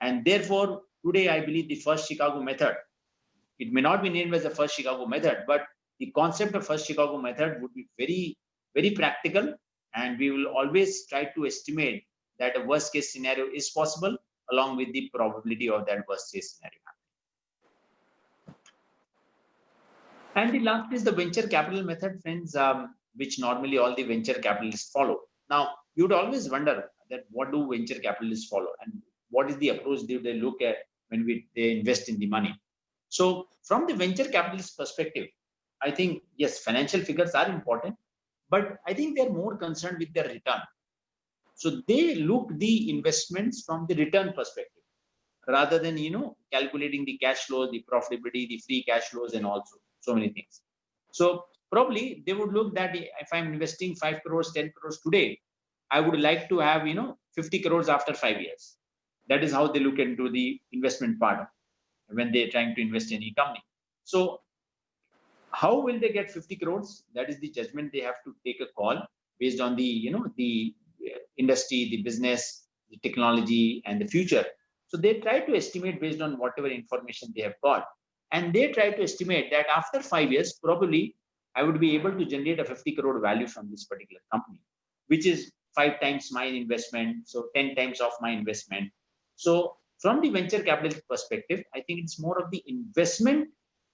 And therefore, today, I believe the first Chicago method, it may not be named as the first Chicago method, but the concept of first Chicago method would be very, very practical. And we will always try to estimate that a worst case scenario is possible along with the probability of that worst case scenario. And the last is the venture capital method, friends, which normally all the venture capitalists follow. Now, you'd always wonder that what do venture capitalists follow and what is the approach they look at when they invest in the money. So from the venture capitalist perspective, I think, yes, financial figures are important, but I think they're more concerned with their return. So they look the investments from the return perspective rather than, calculating the cash flows, the profitability, the free cash flows, and also so many things. So probably they would look that if I'm investing 5 crores, 10 crores today, I would like to have, 50 crores after 5 years. That is how they look into the investment part when they're trying to invest in a company. So how will they get 50 crores? That is the judgment they have to take a call based on the, the industry, the business, the technology, and the future. So they try to estimate based on whatever information they have got. And they try to estimate that after 5 years, probably I would be able to generate a 50 crore value from this particular company, which is 5 times my investment. So 10 times of my investment. So from the venture capital perspective, I think it's more of the investment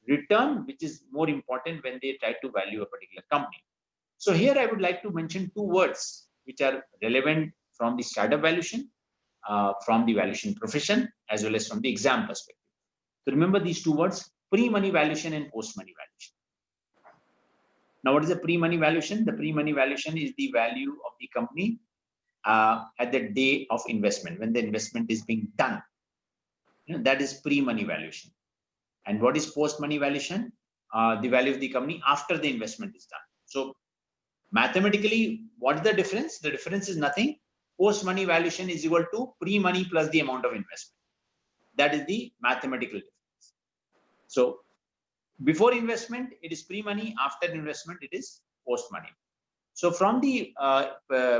return, which is more important when they try to value a particular company. So here I would like to mention 2 words which are relevant from the startup valuation, from the valuation profession, as well as from the exam perspective. So remember these 2 words, pre-money valuation and post-money valuation. Now, what is the pre-money valuation? The pre-money valuation is the value of the company at the day of investment, when the investment is being done. That is pre-money valuation. And what is post-money valuation? The value of the company after the investment is done. So mathematically, what is the difference? The difference is nothing. Post-money valuation is equal to pre-money plus the amount of investment. That is the mathematical difference. So before investment, it is pre-money. After investment, it is post-money. So from the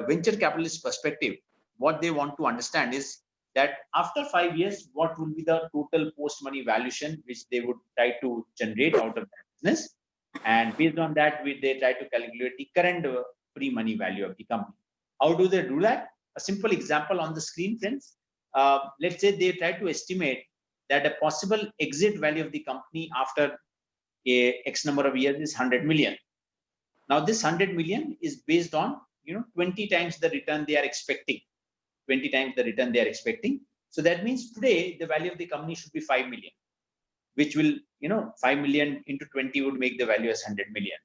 venture capitalist perspective, what they want to understand is that after 5 years, what will be the total post-money valuation which they would try to generate out of that business. And based on that, they try to calculate the current pre-money value of the company. How do they do that? A simple example on the screen, friends. Let's say they try to estimate that a possible exit value of the company after a X number of years is 100 million. Now, this 100 million is based on 20 times the return they are expecting. 20 times the return they are expecting. So that means today the value of the company should be 5 million, which will 5 million into 20 would make the value as 100 million.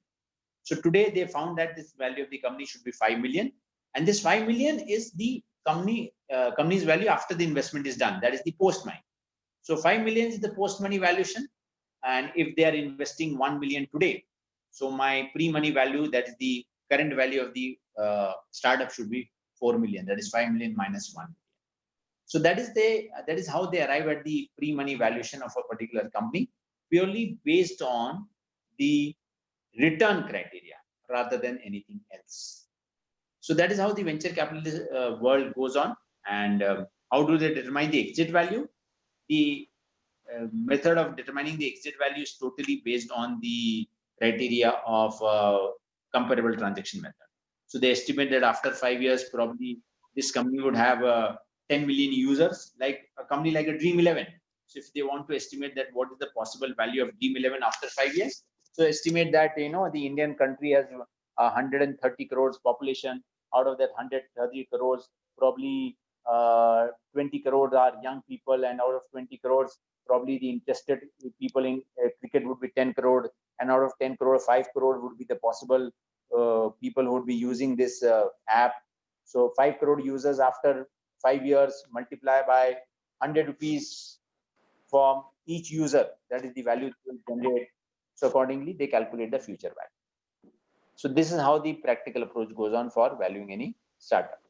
So today they found that this value of the company should be 5 million, and this 5 million is the company's value after the investment is done. That is the post money. So 5 million is the post money valuation, and if they are investing 1 million today, so my pre-money value, that is the current value of the startup, should be 4 million. That is 5 million minus 1 million. So that is how they arrive at the pre-money valuation of a particular company, purely based on the return criteria rather than anything else. So that is how the venture capital world goes on. And how do they determine the exit value? The method of determining the exit value is totally based on the criteria of comparable transaction method. So they estimate that after 5 years, probably this company would have 10 million users, like a company like a Dream 11. So if they want to estimate that what is the possible value of Dream 11 after 5 years, so estimate that the Indian country has 130 crores population. Out of that 130 crores, probably 20 crores are young people, and out of 20 crores, probably the interested people in cricket would be 10 crore, and out of 10 crore, 5 crore would be the possible people who would be using this app. So 5 crore users after 5 years, multiply by 100 rupees from each user, that is the value it will generate. So accordingly, they calculate the future value. So this is how the practical approach goes on for valuing any startup.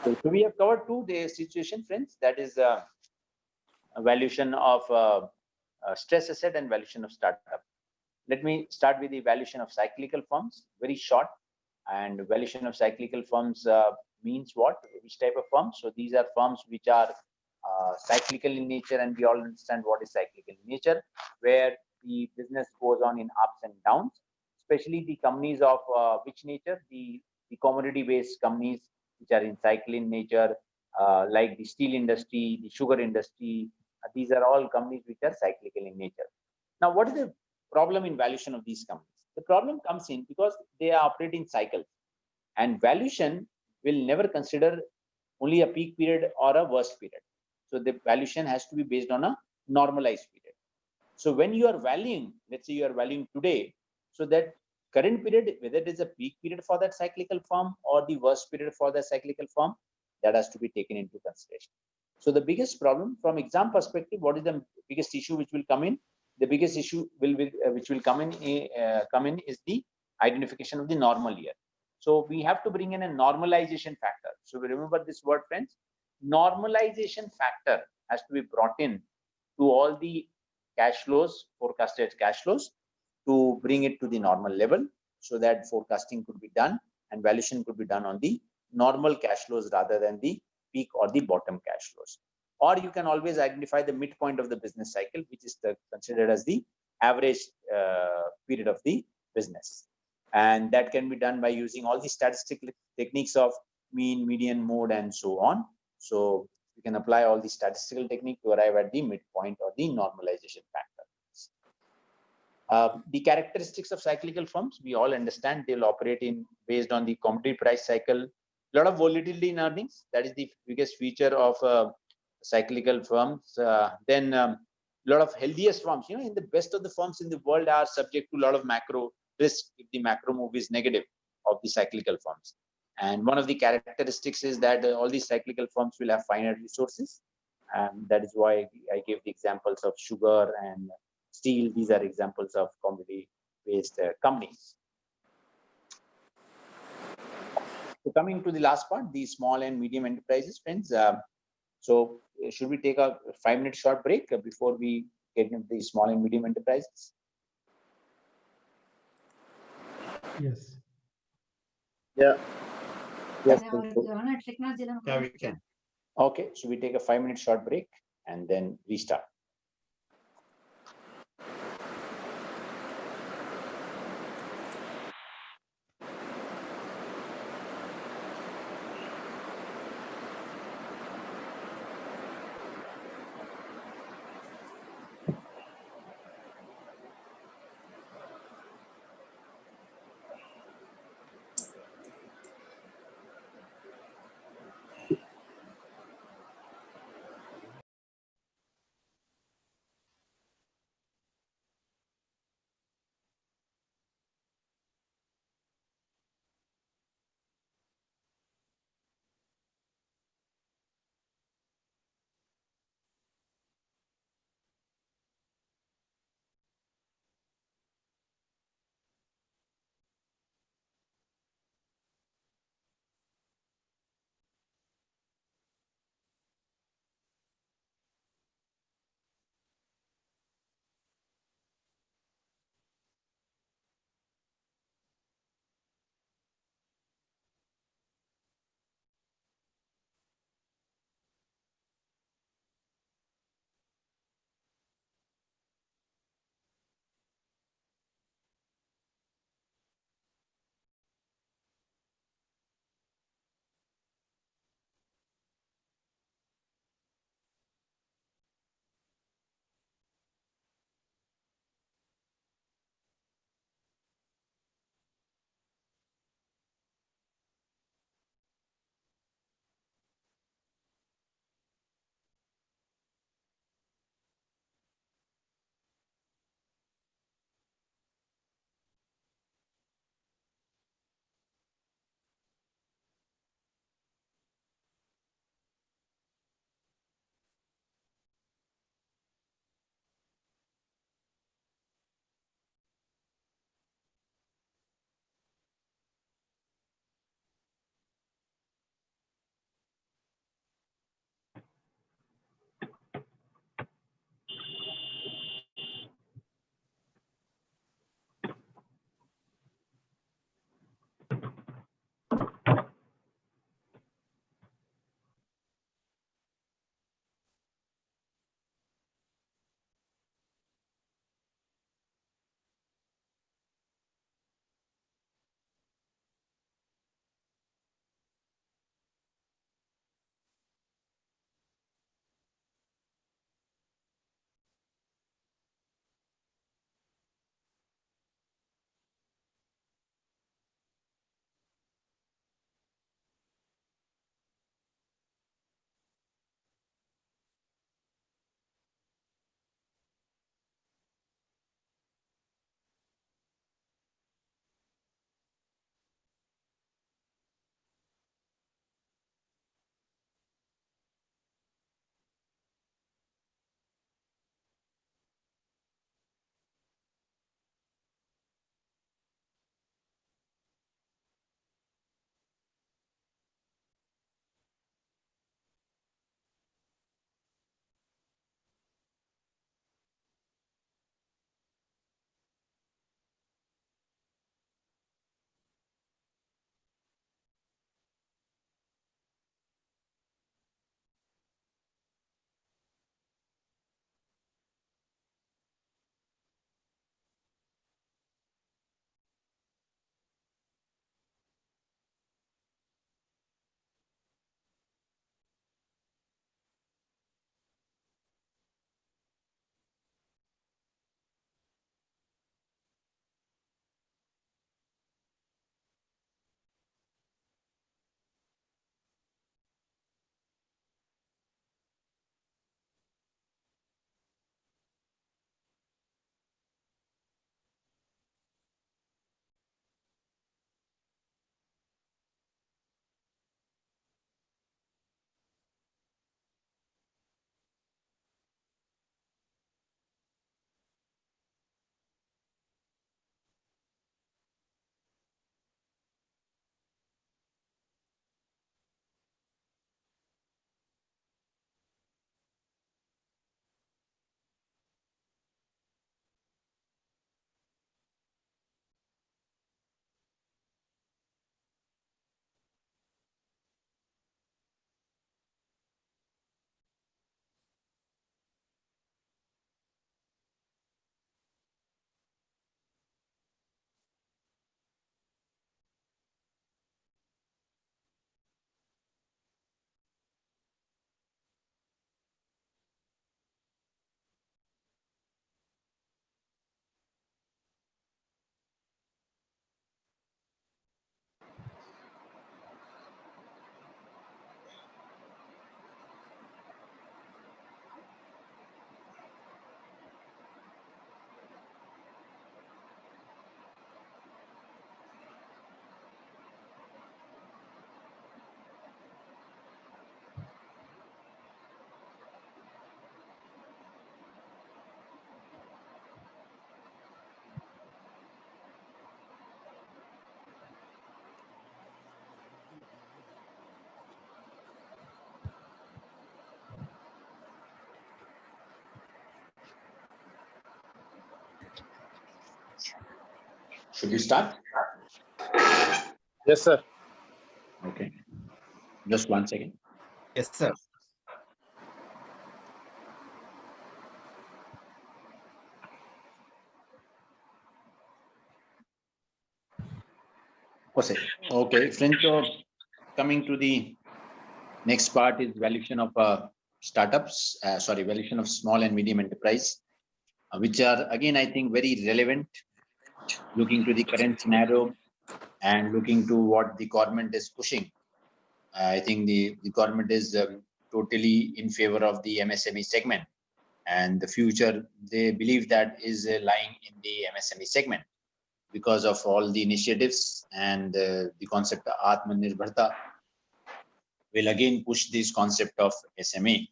So we have covered the situation, friends. That is valuation of stress asset and valuation of startup. Let me start with the valuation of cyclical firms, very short. And valuation of cyclical firms means what? Which type of firms? So these are firms which are cyclical in nature, and we all understand what is cyclical in nature, where the business goes on in ups and downs, especially the companies of which nature? The commodity-based companies which are in cycle in nature, like the steel industry, the sugar industry. These are all companies which are cyclical in nature. Now, what is the problem in valuation of these companies? The problem comes in because they are operating cycles, and valuation will never consider only a peak period or a worst period. So the valuation has to be based on a normalized period. So when you are valuing, let's say you are valuing today, so that current period, whether it is a peak period for that cyclical firm or the worst period for the cyclical firm, that has to be taken into consideration. So the biggest problem from exam perspective, what is the biggest issue which will come in? The biggest issue which will come in is the identification of the normal year. So we have to bring in a normalization factor. So we remember this word, friends. Normalization factor has to be brought in to all the cash flows, forecasted cash flows, to bring it to the normal level, so that forecasting could be done and valuation could be done on the normal cash flows rather than the peak or the bottom cash flows. Or you can always identify the midpoint of the business cycle, which is considered as the average period of the business. And that can be done by using all the statistical techniques of mean, median, mode, and so on. So you can apply all the statistical technique to arrive at the midpoint or the normalization factor. The characteristics of cyclical firms, we all understand they'll operate in based on the commodity price cycle. A lot of volatility in earnings, that is the biggest feature of cyclical firms. Then a lot of healthiest firms, in the best of the firms in the world are subject to a lot of macro risk if the macro move is negative of the cyclical firms. And one of the characteristics is that all these cyclical firms will have finite resources. And that is why I gave the examples of sugar and steel. These are examples of commodity-based companies. So coming to the last part, the small and medium enterprises, friends. So should we take a 5-minute short break before we get into the small and medium enterprises? Yes. Yeah. Yes. Yeah, we can. Okay, so we take a 5-minute short break and then restart. Should we start? Yes, sir. Okay. Just 1 second. Yes, sir. Okay, friends. So coming to the next part is valuation of startups. Valuation of small and medium enterprise, which are again I think very relevant, looking to the current scenario and looking to what the government is pushing. I think the government is totally in favor of the MSME segment, and the future they believe that is lying in the MSME segment because of all the initiatives and the concept of Atmanirbharta will again push this concept of MSME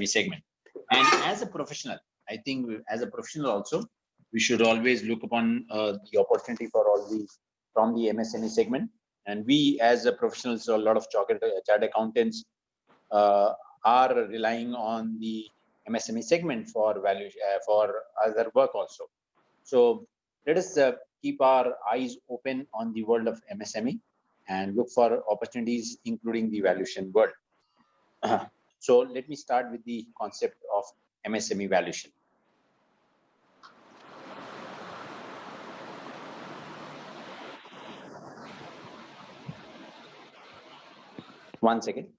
segment. And as a professional, I think as a professional also, we should always look upon the opportunity for all the from the MSME segment. And we as a professionals, so a lot of chartered accountants are relying on the MSME segment for value for other work also. So let us keep our eyes open on the world of MSME and look for opportunities, including the valuation world. So let me start with the concept of MSME valuation. One second.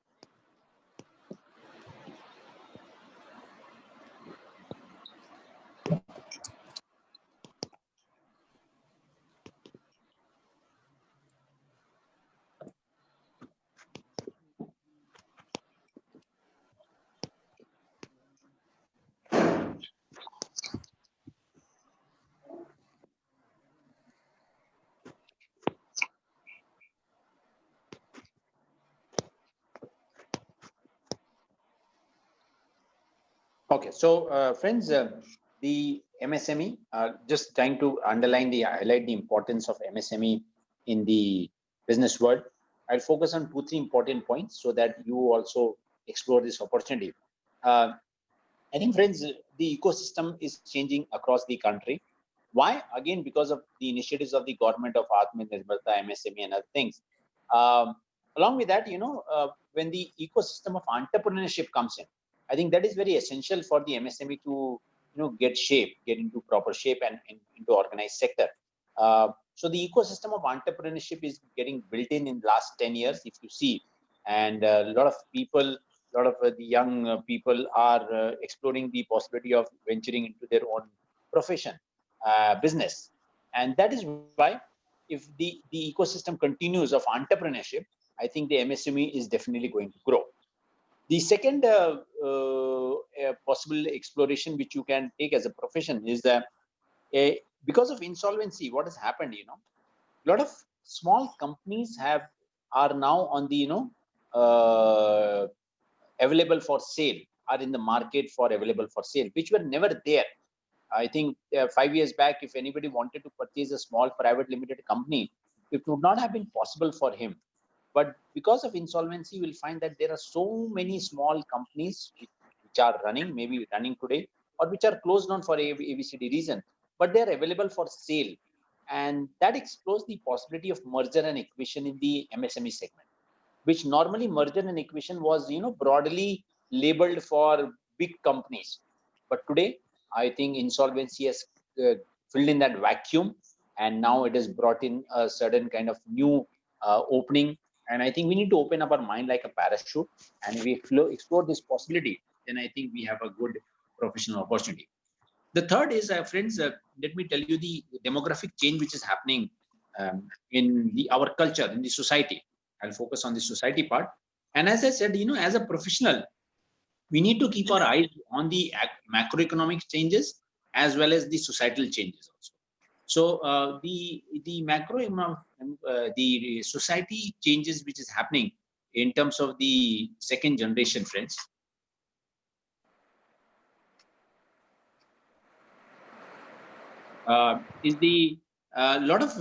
Okay, so friends, the MSME, just trying to highlight the importance of MSME in the business world. I'll focus on 2-3 important points so that you also explore this opportunity. I think, friends, the ecosystem is changing across the country. Why? Again, because of the initiatives of the government of Atmanirbharta, MSME, and other things. Along with that, when the ecosystem of entrepreneurship comes in, I think that is very essential for the MSME to, get into proper shape and into organized sector. So the ecosystem of entrepreneurship is getting built in the last 10 years, if you see, and a lot of people, a lot of the young people are exploring the possibility of venturing into their own profession, business. And that is why if the ecosystem continues of entrepreneurship, I think the MSME is definitely going to grow. The second possible exploration which you can take as a profession is that because of insolvency, what has happened, a lot of small companies are now on the, available for sale, are in the market for available for sale, which were never there. I think 5 years back, if anybody wanted to purchase a small private limited company, it would not have been possible for him. But because of insolvency, you will find that there are so many small companies which are maybe running today, or which are closed down for ABCD reason, but they are available for sale. And that explores the possibility of merger and acquisition in the MSME segment, which normally merger and acquisition was, broadly labeled for big companies. But today, I think insolvency has filled in that vacuum, and now it has brought in a certain kind of new opening. And I think we need to open up our mind like a parachute, and we explore this possibility. Then I think we have a good professional opportunity. The third is, friends, let me tell you the demographic change which is happening in our culture, in the society. I'll focus on the society part. And as I said, as a professional, we need to keep our eyes on the macroeconomic changes as well as the societal changes also. So the society changes which is happening in terms of the second generation, friends. Is the lot of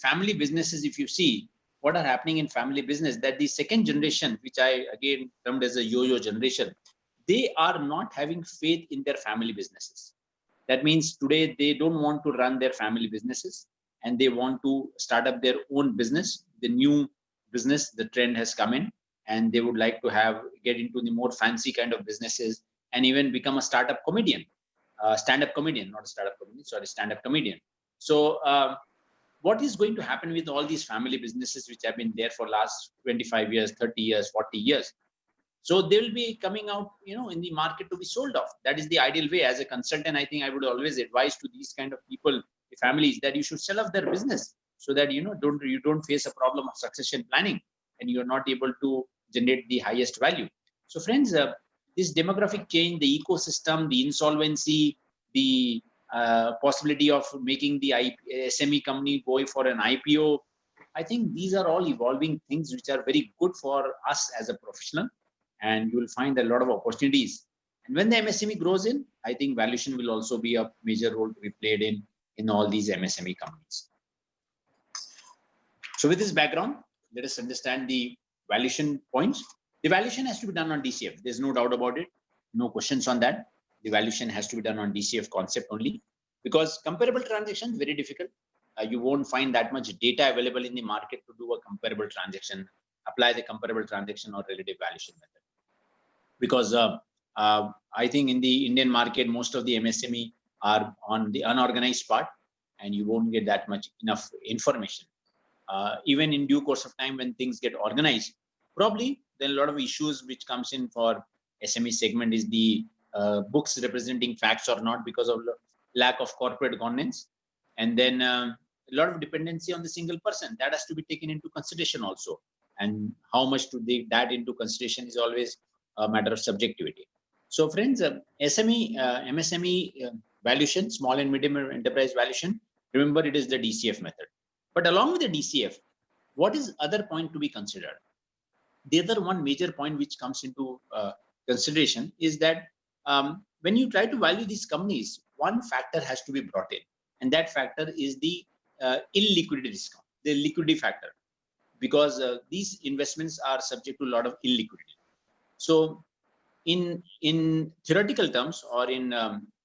family businesses, if you see what are happening in family business, that the second generation, which I again termed as a yo-yo generation, they are not having faith in their family businesses. That means today they don't want to run their family businesses. and they want to start up their own business, the new business, the trend has come in, and they would like to get into the more fancy kind of businesses and even become a startup comedian, stand-up comedian, not a startup comedian, sorry, stand-up comedian. So what is going to happen with all these family businesses which have been there for last 25 years, 30 years, 40 years? So they will be coming out, in the market to be sold off. That is the ideal way. As a consultant, I think I would always advise to these kind of people, the families, that you should sell off their business so that you don't face a problem of succession planning and you're not able to generate the highest value. So friends, this demographic change, the ecosystem, the insolvency, the possibility of making the SME company go for an IPO, I think these are all evolving things which are very good for us as a professional, and you will find a lot of opportunities. And when the MSME grows in, I think valuation will also be a major role to be played in all these MSME companies. So with this background, let us understand the valuation points. The valuation has to be done on DCF. There's no doubt about it. No questions on that. The valuation has to be done on DCF concept only, because comparable transactions very difficult. You won't find that much data available in the market to do a comparable transaction, apply the comparable transaction or relative valuation method. Because I think in the Indian market, most of the MSME are on the unorganized part, and you won't get that much enough information. Even in due course of time, when things get organized, probably then a lot of issues which comes in for SME segment is the books representing facts or not, because of lack of corporate governance, and then a lot of dependency on the single person. That has to be taken into consideration also, and how much to take that into consideration is always a matter of subjectivity. So friends, MSME valuation, small and medium enterprise valuation, remember it is the DCF method. But along with the DCF, what is other point to be considered? The other one major point which comes into consideration is that when you try to value these companies, one factor has to be brought in, and that factor is the illiquidity discount, the liquidity factor, because these investments are subject to a lot of illiquidity. So in theoretical terms, or in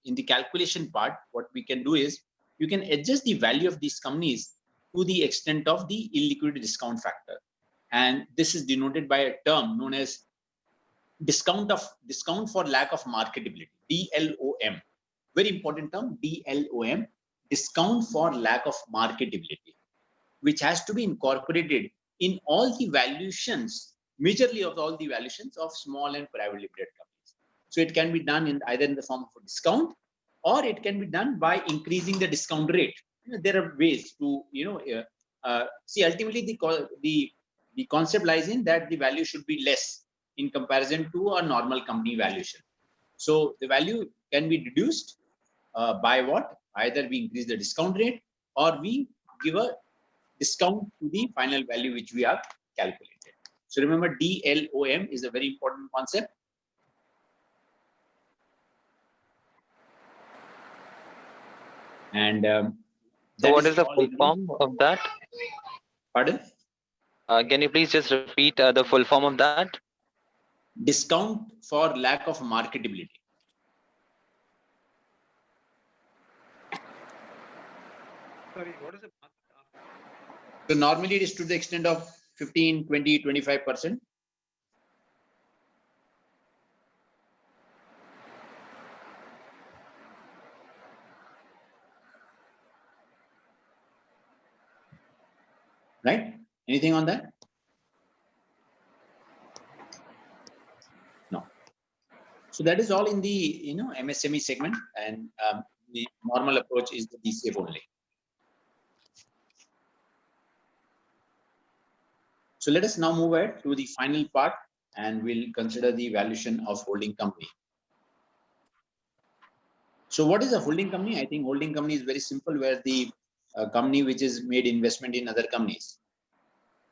the calculation part, what we can do is you can adjust the value of these companies to the extent of the illiquidity discount factor, and this is denoted by a term known as discount for lack of marketability, DLOM. Very important term, DLOM, discount for lack of marketability, which has to be incorporated in all the valuations, majorly of all the valuations of small and privately limited companies. So it can be done either in the form of a discount, or it can be done by increasing the discount rate. There are ways to, see, ultimately the concept lies in that the value should be less in comparison to a normal company valuation. So the value can be reduced by what? Either we increase the discount rate, or we give a discount to the final value which we have calculated. So remember, DLOM is a very important concept. And so what is the full form of that? Pardon? Can you please just repeat the full form of that? Discount for lack of marketability. Sorry, what is it? So normally it is to the extent of 15, 20, 25%. Right? Anything on that? No. So that is all in the MSME segment, and the normal approach is the DCF only. So let us now move ahead to the final part, and we'll consider the valuation of holding company. So what is a holding company? I think holding company is very simple, where the company which is made investment in other companies.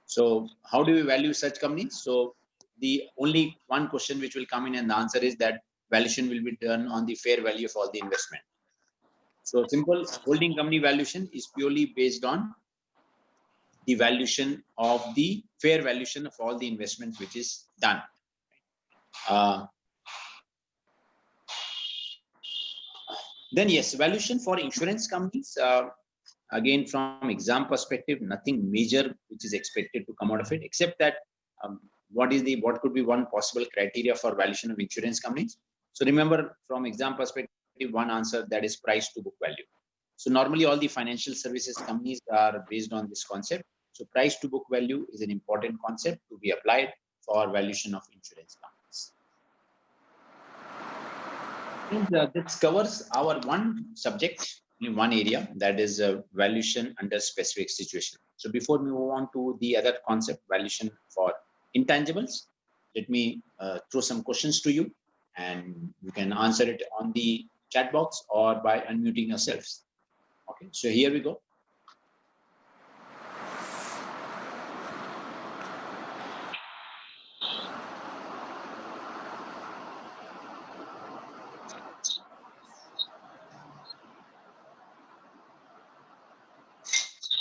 So how do we value such companies? So the only one question which will come in, and the answer is that valuation will be done on the fair value of all the investment. So simple holding company valuation is purely based on the valuation of the fair valuation of all the investment which is done. Then yes, valuation for insurance companies. again, from exam perspective, nothing major which is expected to come out of it, except that what could be one possible criteria for valuation of insurance companies. So remember, from exam perspective, one answer, that is price to book value. So normally all the financial services companies are based on this concept. So price to book value is an important concept to be applied for valuation of insurance companies. And this covers our one subject in one area, that is valuation under specific situation. So before we move on to the other concept, valuation for intangibles, let me throw some questions to you, and you can answer it on the chat box or by unmuting yourselves. Okay, so here we go.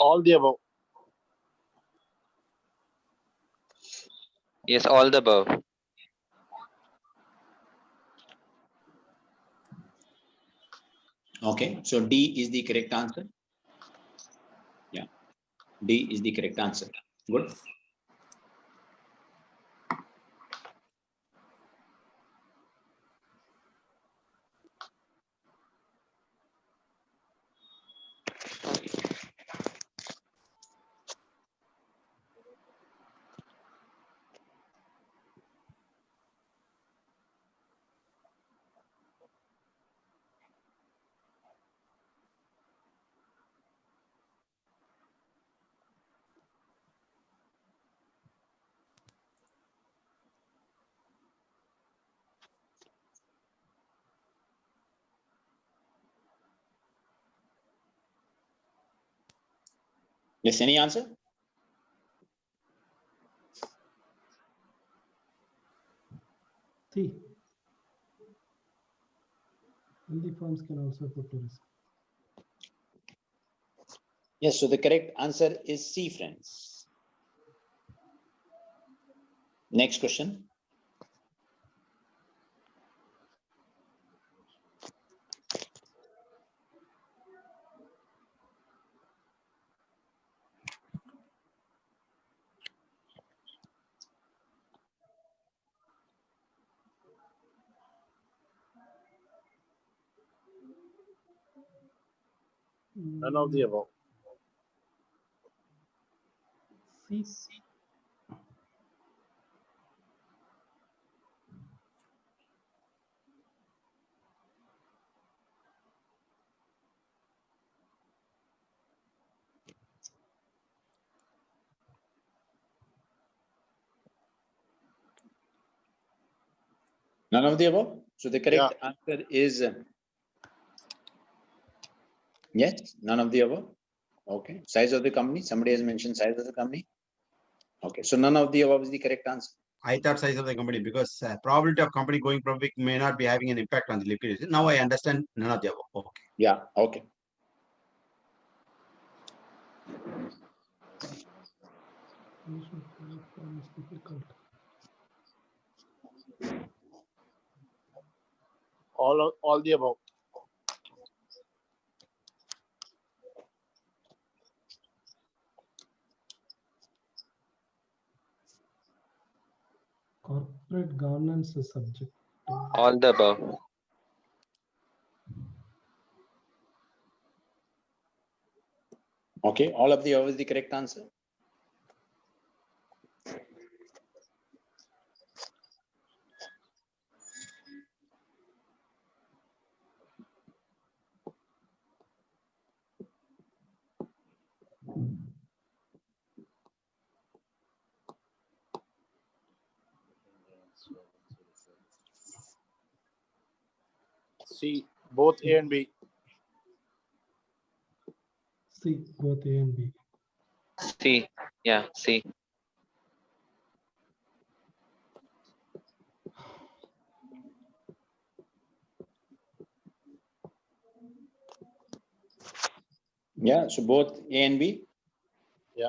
All the above. Yes, all the above. Okay, so D is the correct answer. Yeah, D is the correct answer. Good. Yes, any answer? C. Healthy firms can also put to risk. Yes, so the correct answer is C, friends. Next question. None of the above. C. None of the above. So the correct answer is yes, none of the above. Okay. Size of the company. Somebody has mentioned size of the company. Okay. So none of the above is the correct answer. I thought size of the company because probability of company going public may not be having an impact on the liquidity. Now I understand none of the above. Okay. Yeah. Okay. Is difficult. All the above. Corporate governance is subject to. All the above. Okay. All of the above is the correct answer. C, both A and B. C, both A and B. C. Yeah, C. Yeah. So both A and B. Yeah.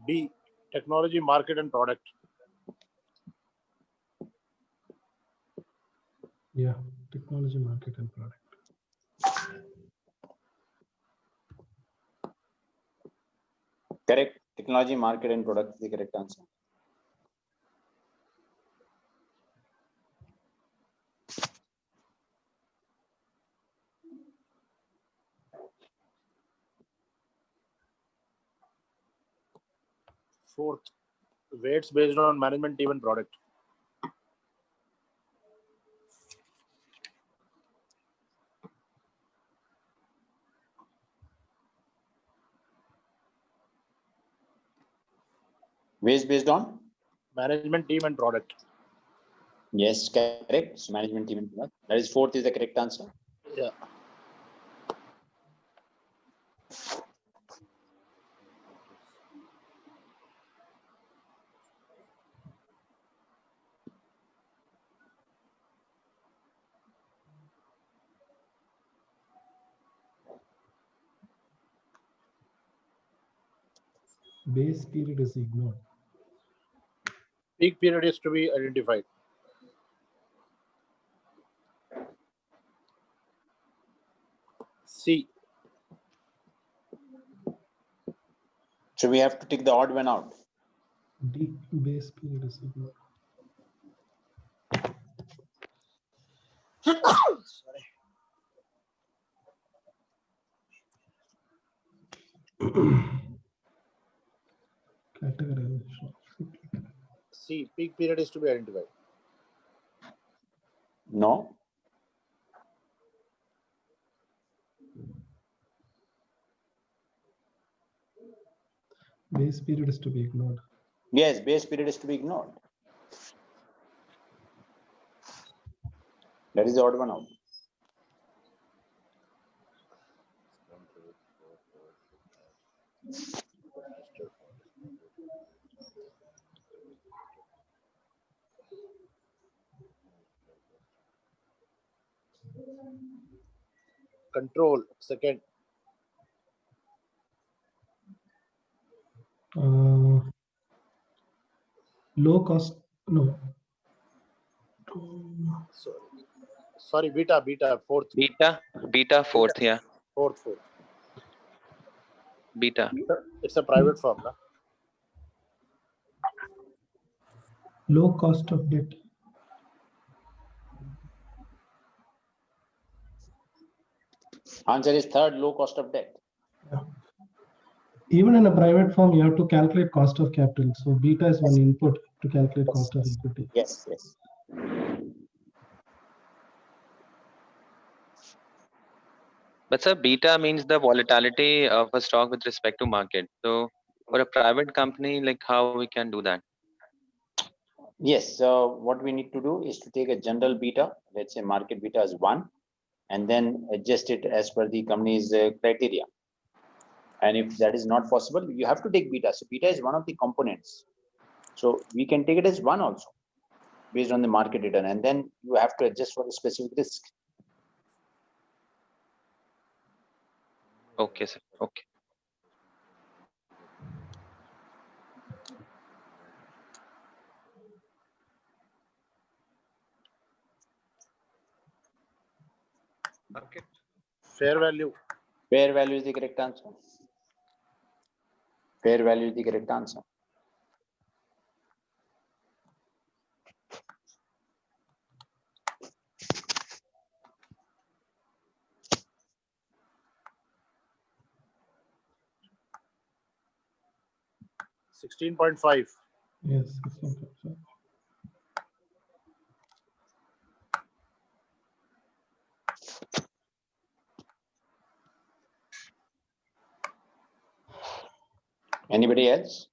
D, technology, market and product. Yeah, technology, market and product. Correct. Technology, market and product is the correct answer. Fourth, weights based on management team and product. Ways based on? Management team and product. Yes, correct. So management team and product. That is fourth is the correct answer. Yeah. Base period is ignored. Peak period is to be identified. C. So we have to take the odd one out. D, base period is ignored. Sorry. Categorization. C. Peak period is to be identified. No. Base period is to be ignored. Yes, base period is to be ignored. That is the odd one out. Control, second. Low cost, no. Sorry, beta, fourth. Beta fourth, yeah. Fourth. Beta. It's a private firm, na? Low cost of debt. Answer is third, low cost of debt. Yeah. Even in a private firm, you have to calculate cost of capital. So beta is one input to calculate cost of equity. Yes. But sir, beta means the volatility of a stock with respect to market. So for a private company, like how we can do that? Yes. So what we need to do is to take a general beta, let's say market beta is 1, and then adjust it as per the company's criteria. And if that is not possible, you have to take beta. So beta is one of the components. So we can take it as 1 also, based on the market return, and then you have to adjust for the specific risk. Okay, sir. Okay. Market. Fair value. Fair value is the correct answer. Fair value is the correct answer. $16.5. Yes, 16.5. Anybody else?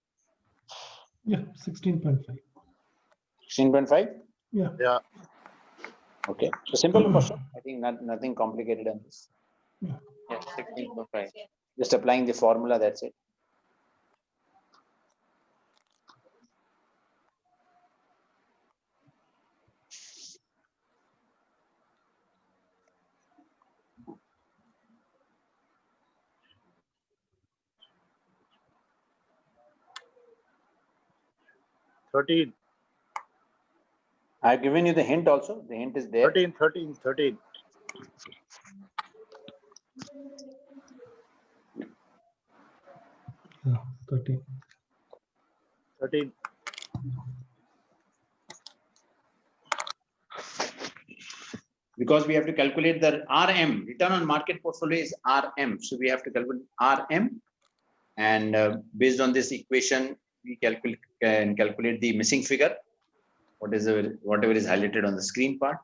Yeah, 16.5. 16.5? Yeah. Okay. So simple question. I think nothing complicated on this. Yeah, 16.5. Just applying the formula, that's it. 13. I've given you the hint also. The hint is there. 13, 13, 13. Yeah, 13. 13. Because we have to calculate the RM, return on market portfolio is RM. So we have to calculate RM. And based on this equation, we can calculate the missing figure. Whatever is highlighted on the screen part.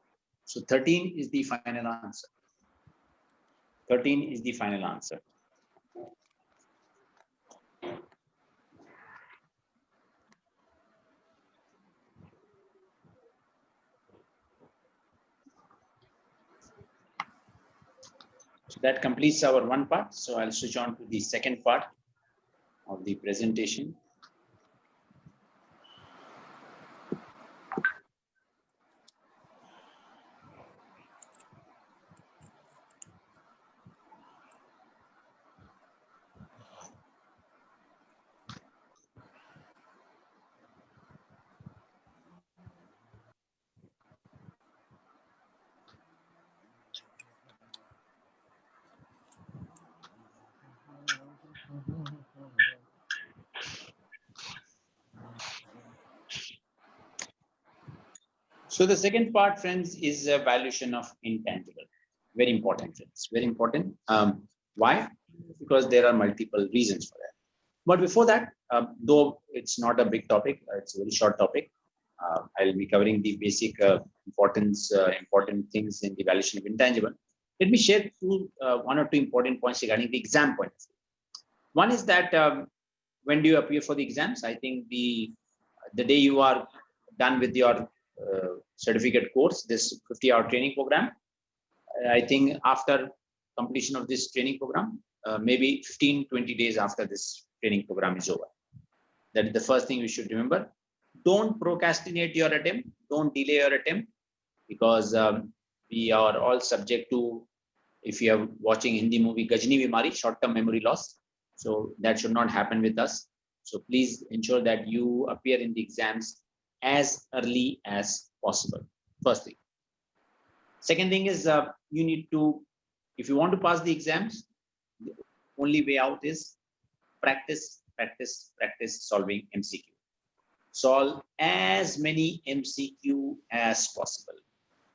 So 13 is the final answer. 13 is the final answer. So that completes our one part. So I'll switch on to the second part of the presentation. So the second part, friends, is a valuation of intangible. Very important, friends. Very important. Why? Because there are multiple reasons for that. But before that, though it's not a big topic, it's a very short topic. I'll be covering the basic important things in the valuation of intangible. Let me share one or two important points regarding the exam points. One is that when do you appear for the exams? I think the day you are done with your certificate course, this 50-hour training program, I think after completion of this training program, maybe 15-20 days after this training program is over. That is the first thing you should remember. Don't procrastinate your attempt. Don't delay your attempt, because we are all subject to, if you are watching Hindi movie Gajni Bimari, short-term memory loss. So that should not happen with us. So please ensure that you appear in the exams as early as possible. First thing. Second thing is you need to, if you want to pass the exams, the only way out is practice, practice, practice solving MCQ. Solve as many MCQ as possible.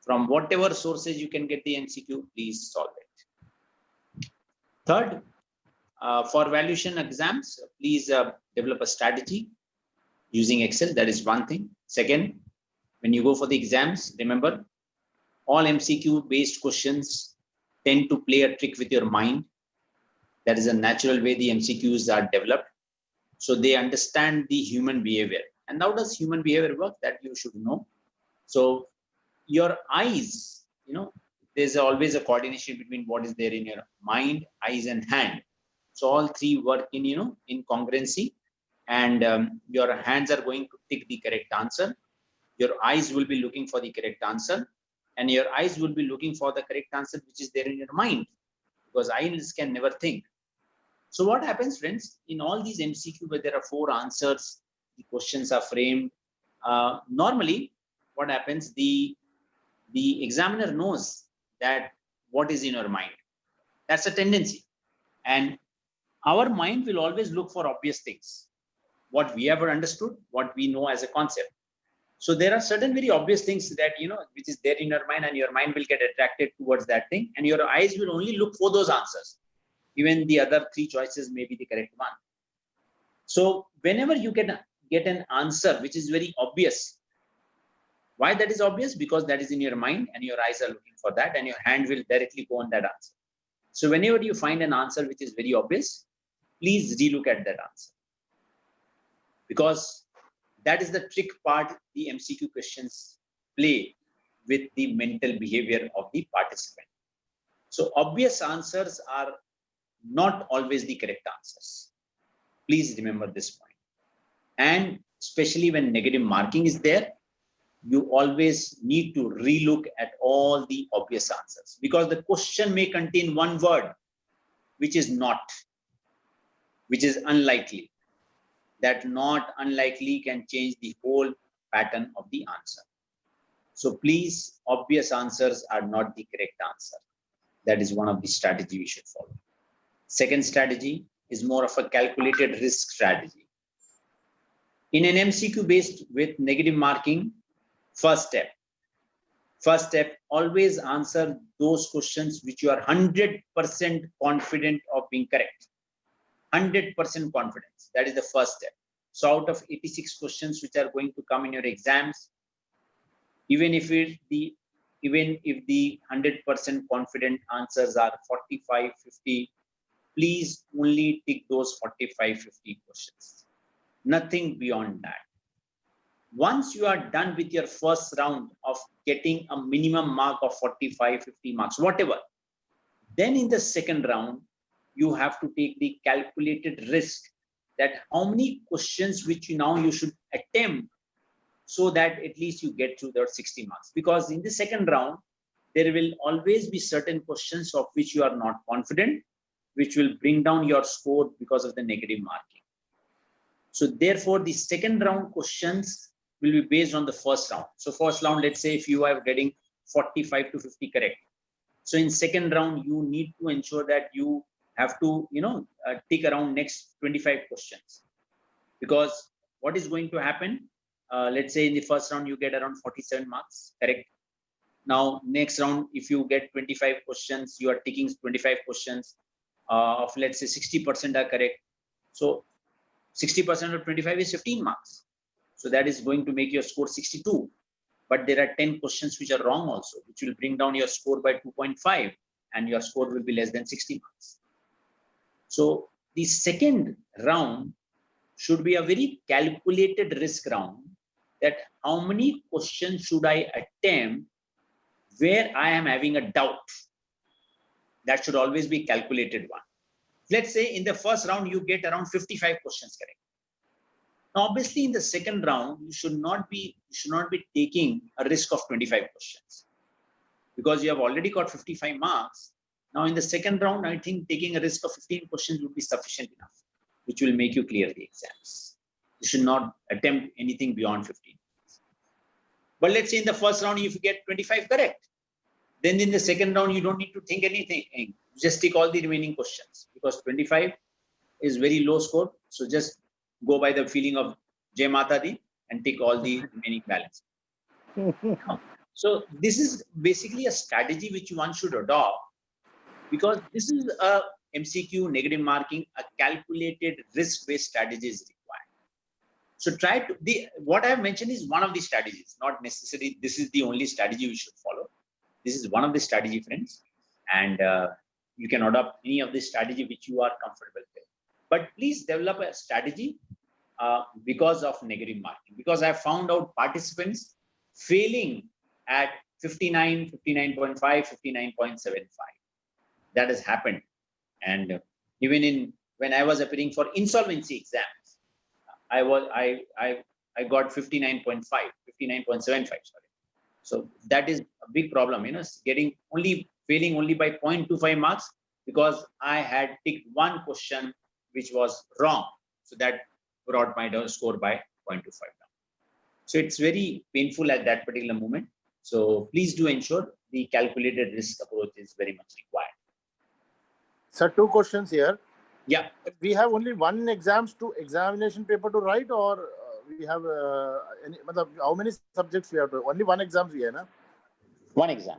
From whatever sources you can get the MCQ, please solve it. Third, for valuation exams, please develop a strategy using Excel. That is one thing. Second, when you go for the exams, remember, all MCQ based questions tend to play a trick with your mind. That is a natural way the MCQs are developed. So they understand the human behavior. And how does human behavior work? That you should know. So your eyes, there's always a coordination between what is there in your mind, eyes, and hand. So all three work in, in congruency, and your hands are going to tick the correct answer. Your eyes will be looking for the correct answer, and your eyes will be looking for the correct answer which is there in your mind, because eyes can never think. So what happens, friends, in all these MCQ where there are 4 answers, the questions are framed. Normally, what happens, the examiner knows that what is in your mind. That's a tendency. And our mind will always look for obvious things, what we ever understood, what we know as a concept. So there are certain very obvious things that, which is there in your mind, and your mind will get attracted towards that thing, and your eyes will only look for those answers. Even the other 3 choices may be the correct one. So whenever you can get an answer which is very obvious, why that is obvious? Because that is in your mind and your eyes are looking for that, and your hand will directly go on that answer. So whenever you find an answer which is very obvious, please relook at that answer, because that is the trick part the MCQ questions play with the mental behavior of the participant. So obvious answers are not always the correct answers. Please remember this point. And especially when negative marking is there, you always need to relook at all the obvious answers, because the question may contain one word which is not, which is unlikely. that not unlikely can change the whole pattern of the answer. So please, obvious answers are not the correct answer. That is one of the strategy we should follow. Second strategy is more of a calculated risk strategy. In an MCQ based with negative marking, first step, always answer those questions which you are 100% confident of being correct. 100% confidence. That is the first step. So out of 86 questions which are going to come in your exams, even if the 100% confident answers are 45, 50, please only tick those 45, 50 questions. Nothing beyond that. Once you are done with your first round of getting a minimum mark of 45, 50 marks, whatever, then in the second round, you have to take the calculated risk that how many questions which you should attempt so that at least you get through the 60 marks. Because in the second round, there will always be certain questions of which you are not confident, which will bring down your score because of the negative marking. So therefore, the second round questions will be based on the first round. So first round, let's say if you are getting 45 to 50 correct. So in second round, you need to ensure that you have to, tick around next 25 questions. Because what is going to happen? Let's say in the first round, you get around 47 marks, correct? Now, next round, if you get 25 questions, you are ticking 25 questions of, let's say 60% are correct. So 60% of 25 is 15 marks. So that is going to make your score 62. But there are 10 questions which are wrong also, which will bring down your score by 2.5 and your score will be less than 60 marks. So the second round should be a very calculated risk round, that how many questions should I attempt where I am having a doubt. That should always be calculated one. Let's say in the first round, you get around 55 questions correct. Now, obviously in the second round, you should not be taking a risk of 25 questions because you have already got 55 marks. Now in the second round, I think taking a risk of 15 questions would be sufficient enough, which will make you clear the exams. You should not attempt anything beyond 15. But let's say in the first round, if you get 25 correct, then in the second round, you don't need to think anything. You just tick all the remaining questions because 25 is very low score. So just go by the feeling of Jai Mata Di and tick all the remaining balance. So this is basically a strategy which one should adopt because this is a MCQ negative marking, a calculated risk-based strategy is required. So try to, what I have mentioned is one of the strategies, not necessarily this is the only strategy we should follow. This is one of the strategy, friends, and you can adopt any of the strategy which you are comfortable with. But please develop a strategy because of negative marking. Because I found out participants failing at 59, 59.5, 59.75. That has happened. And even when I was appearing for insolvency exams, I got 59.5, 59.75, sorry. So that is a big problem, failing only by 0.25 marks because I had ticked one question which was wrong. So that brought my score by 0.25 down. So it's very painful at that particular moment. So please do ensure the calculated risk approach is very much required. Sir, two questions here. Yeah. We have only one examination paper to write, or we have how many subjects we have to? Only one exam we have, na? One exam.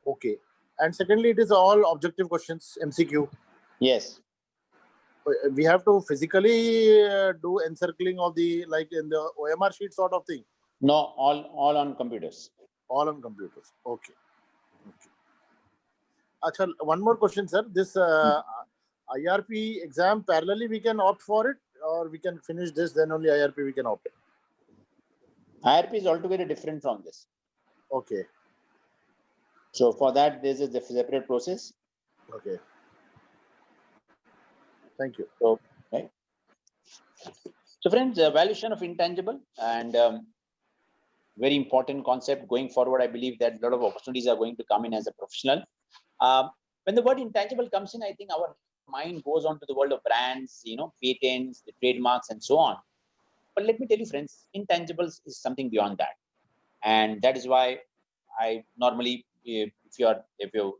Okay. And secondly, it is all objective questions, MCQ. Yes. We have to physically do encircling of the, like in the OMR sheet sort of thing. No, all on computers. All on computers. Okay. Achha, one more question, sir. This IRP exam parallelly we can opt for it, or we can finish this, then only IRP we can opt. IRP is altogether different from this. Okay. So for that, there is a separate process. Okay. Thank you. So, right. So friends, valuation of intangible and very important concept going forward. I believe that a lot of opportunities are going to come in as a professional. When the word intangible comes in, I think our mind goes on to the world of brands, patents, the trademarks, and so on. But let me tell you, friends, intangibles is something beyond that, and that is why I normally, if you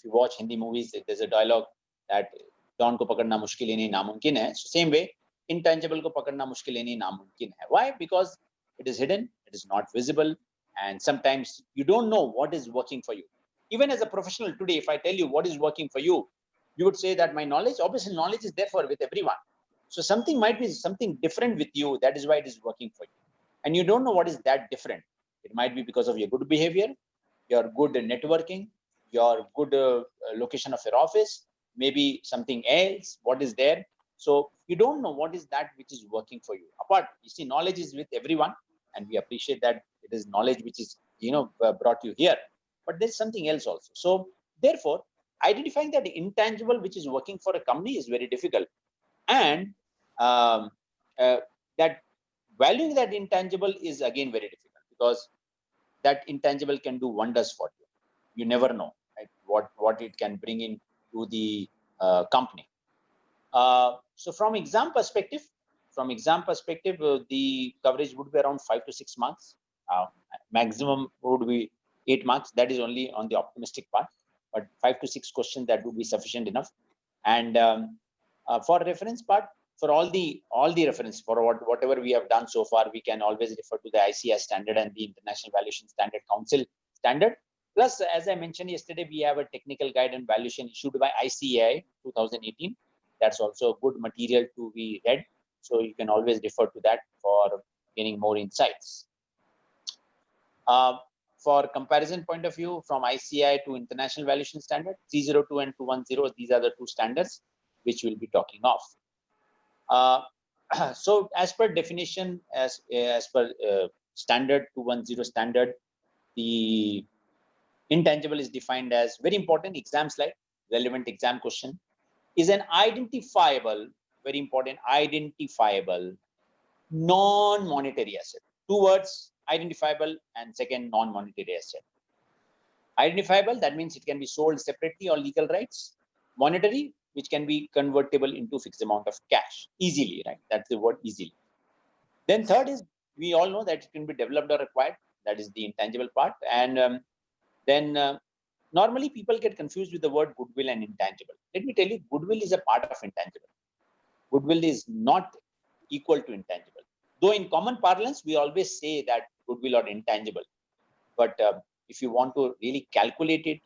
watch Hindi movies, there's a dialogue that Don ko pakadna mushkil hi nahi namumkin hai. So same way, intangible ko pakadna mushkil hi nahi namumkin hai. Why? Because it is hidden, it is not visible, and sometimes you don't know what is working for you. Even as a professional today, if I tell you what is working for you, you would say that my knowledge, obviously knowledge is there with everyone. So something might be something different with you. That is why it is working for you. And you don't know what is that different. It might be because of your good behavior, your good networking, your good location of your office, maybe something else, what is there. So you don't know what is that which is working for you. Apart, you see, knowledge is with everyone, and we appreciate that it is knowledge which is, brought you here. But there's something else also. So therefore, identifying that intangible which is working for a company is very difficult. And that valuing that intangible is again very difficult, because that intangible can do wonders for you. You never know, right, what it can bring in to the company. So from exam perspective, the coverage would be around 5 to 6 marks. Maximum would be 8 marks. That is only on the optimistic part, but 5 to 6 questions, that would be sufficient enough. And for reference part, for all the reference for whatever we have done so far, we can always refer to the ICI standard and the International Valuation Standard Council standard. Plus, as I mentioned yesterday, we have a technical guide and valuation issued by ICAI 2018. That's also good material to be read. So you can always refer to that for getting more insights. For comparison point of view, from ICAI to International Valuation Standard, 302 and 210, these are the two standards which we'll be talking of. So as per definition, as per standard 210 standard, the intangible is defined as, very important exam slide, relevant exam question, is an identifiable, very important, identifiable non-monetary asset. Two words, identifiable, and second, non-monetary asset. Identifiable, that means it can be sold separately or legal rights. Monetary, which can be convertible into fixed amount of cash easily, right? That's the word, easily. Then third is, we all know that it can be developed or acquired. That is the intangible part. And then normally people get confused with the word goodwill and intangible. Let me tell you, goodwill is a part of intangible. Goodwill is not equal to intangible. Though in common parlance, we always say that goodwill or intangible. But if you want to really calculate it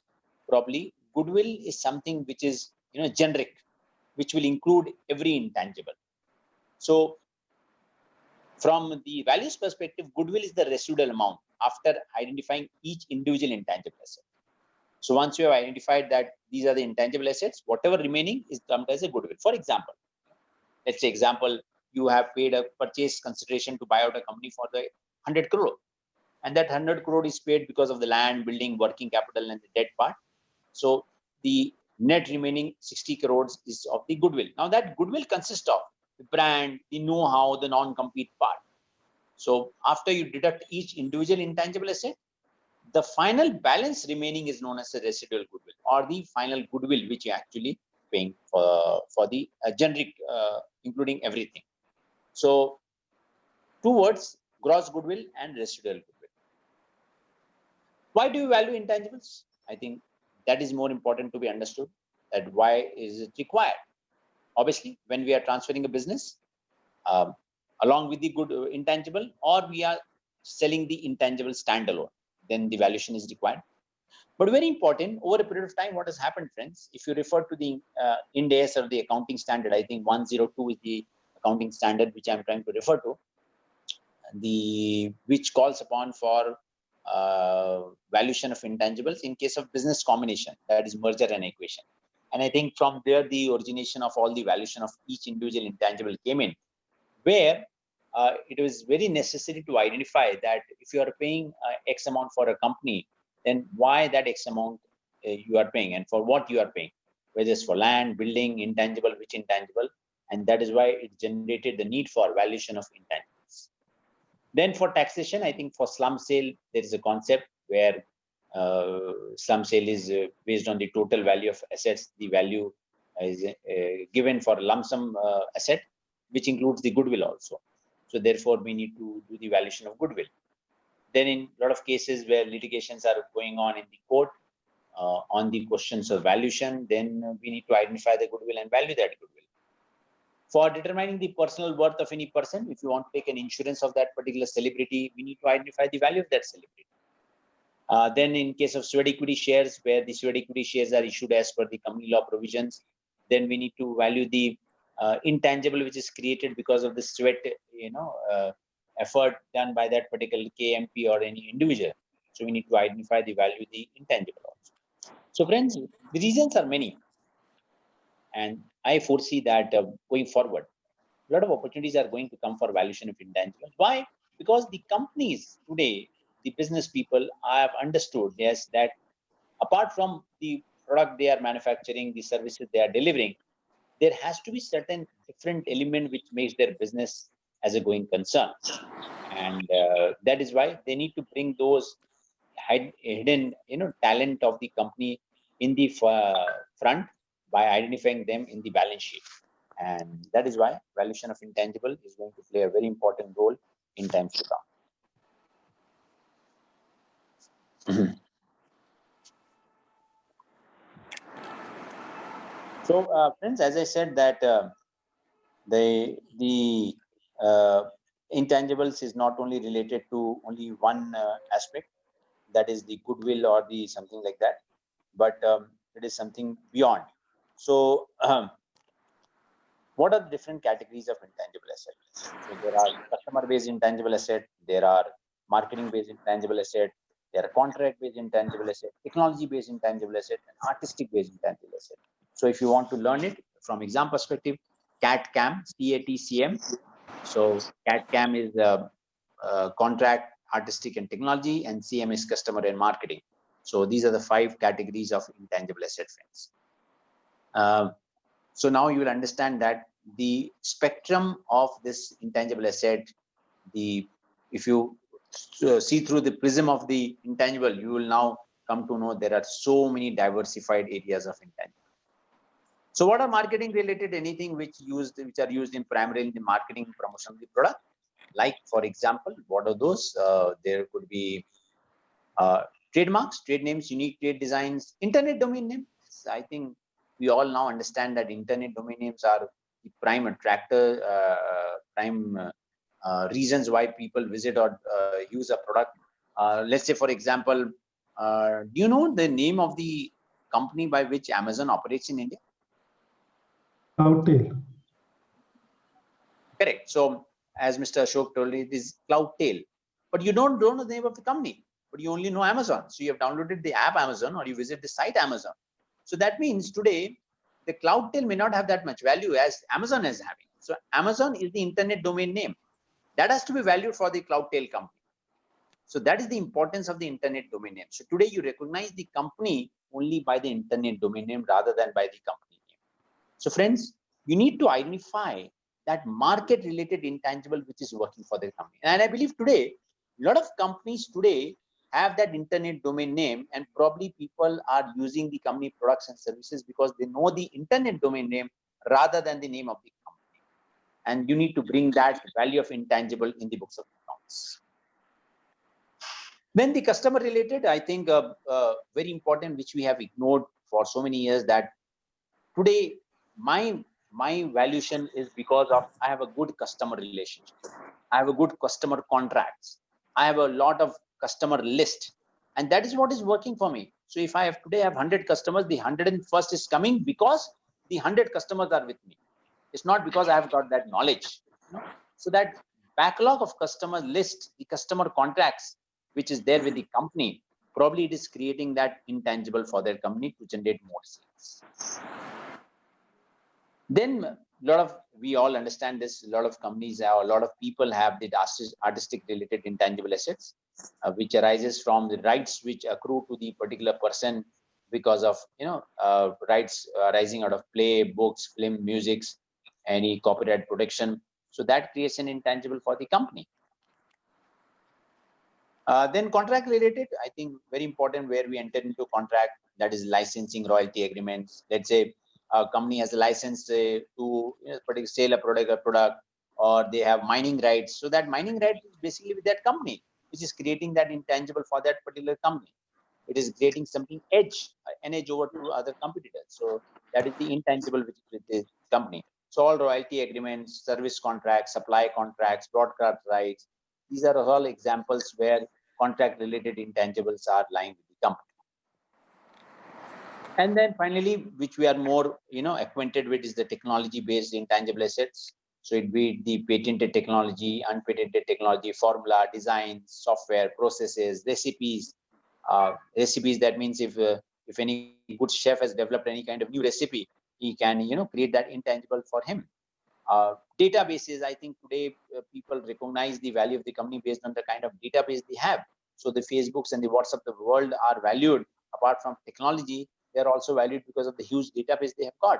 properly, goodwill is something which is, generic, which will include every intangible. So from the values perspective, goodwill is the residual amount after identifying each individual intangible asset. So once you have identified that these are the intangible assets, whatever remaining is termed as a goodwill. For example, let's say you have paid a purchase consideration to buy out a company for the 100 crore. And that 100 crore is paid because of the land, building, working capital, and the debt part. So the net remaining 60 crores is of the goodwill. Now that goodwill consists of the brand, the know-how, the non-compete part. So after you deduct each individual intangible asset, the final balance remaining is known as the residual goodwill, or the final goodwill which you're actually paying for the generic, including everything. So two words, gross goodwill and residual goodwill. Why do you value intangibles? I think that is more important to be understood, that why is it required? Obviously, when we are transferring a business along with the good intangible, or we are selling the intangible standalone, then the valuation is required. But very important, over a period of time, what has happened, friends, if you refer to the Ind AS or the accounting standard, I think 102 is the accounting standard which I'm trying to refer to, which calls upon for valuation of intangibles in case of business combination, that is merger and acquisition. And I think from there, the origination of all the valuation of each individual intangible came in, where it was very necessary to identify that if you are paying X amount for a company, then why that X amount you are paying, and for what you are paying, whether it's for land, building, intangible, which intangible. And that is why it generated the need for valuation of intangibles. Then for taxation, I think for slum sale, there is a concept where slum sale is based on the total value of assets, the value is given for lump sum asset, which includes the goodwill also. So therefore, we need to do the valuation of goodwill. Then in a lot of cases where litigations are going on in the court on the questions of valuation, then we need to identify the goodwill and value that goodwill. For determining the personal worth of any person, if you want to take an insurance of that particular celebrity, we need to identify the value of that celebrity. Then in case of sweat equity shares, where the sweat equity shares are issued as per the company law provisions, then we need to value the intangible which is created because of the sweat, effort done by that particular KMP or any individual. So we need to identify the value of the intangible also. So friends, the reasons are many. And I foresee that going forward, a lot of opportunities are going to come for valuation of intangibles. Why? Because the companies today, the business people have understood, yes, that apart from the product they are manufacturing, the services they are delivering, there has to be certain different element which makes their business as a going concern. And that is why they need to bring those hidden, talent of the company in the front by identifying them in the balance sheet. And that is why valuation of intangible is going to play a very important role in times to come. So, friends, as I said that the intangibles is not only related to only one aspect, that is the goodwill or the something like that, but it is something beyond. So, what are the different categories of intangible assets? So there are customer-based intangible asset, there are marketing-based intangible asset, there are contract-based intangible asset, technology-based intangible asset, and artistic-based intangible asset. So if you want to learn it from exam perspective, CAT-CAM, CAT-CM. So CAT-CAM is contract, artistic, and technology, and CM is customer and marketing. So these are the 5 categories of intangible asset, friends. So now you will understand that the spectrum of this intangible asset, if you see through the prism of the intangible, you will now come to know there are so many diversified areas of intangible. So what are marketing related? Anything which are used in primarily in the marketing promotion of the product. Like for example, what are those? There could be trademarks, trade names, unique trade designs, internet domain names. I think we all now understand that internet domain names are the prime attractor, prime reasons why people visit or use a product. Let's say, for example, do you know the name of the company by which Amazon operates in India? Cloudtail. Correct. So, as Mr. Ashok told you, it is Cloudtail, but you don't know the name of the company, but you only know Amazon. So you have downloaded the app Amazon or you visit the site Amazon. So that means today the Cloudtail may not have that much value as Amazon is having. So Amazon is the internet domain name that has to be valued for the Cloudtail company. So that is the importance of the internet domain name. So today you recognize the company only by the internet domain name rather than by the company name. So friends, you need to identify that market related intangible which is working for their company. And I believe today, a lot of companies today have that internet domain name, and probably people are using the company products and services because they know the internet domain name rather than the name of the company. And you need to bring that value of intangible in the books of accounts. Then the customer related, I think very important, which we have ignored for so many years, that today my valuation is because of I have a good customer relationship. I have a good customer contracts. I have a lot of customer list, and that is what is working for me. So if I have today 100 customers, the 101st is coming because the 100 customers are with me. It's not because I have got that knowledge. So that backlog of customer list, the customer contracts, which is there with the company, probably it is creating that intangible for their company to generate more sales. Then we all understand this, a lot of companies have, a lot of people have the artistic related intangible assets, which arises from the rights which accrue to the particular person because of, rights arising out of play, books, film, musics, any copyright protection. So that creates an intangible for the company. Then contract related, I think very important, where we enter into contract, that is licensing, royalty agreements. Let's say a company has a license to sell a product, or they have mining rights. So that mining right is basically with that company, which is creating that intangible for that particular company. It is creating something an edge over to other competitors. So that is the intangible which is with the company. So all royalty agreements, service contracts, supply contracts, broadcast rights, these are all examples where contract related intangibles are lying with the company. And then finally, which we are more acquainted with, is the technology based intangible assets. So it be the patented technology, unpatented technology, formula, designs, software, processes, recipes. Recipes, that means if any good chef has developed any kind of new recipe, he can create that intangible for him. Databases, I think today people recognize the value of the company based on the kind of database they have. So the Facebooks and the WhatsApp of the world are valued. Apart from technology, they are also valued because of the huge database they have got.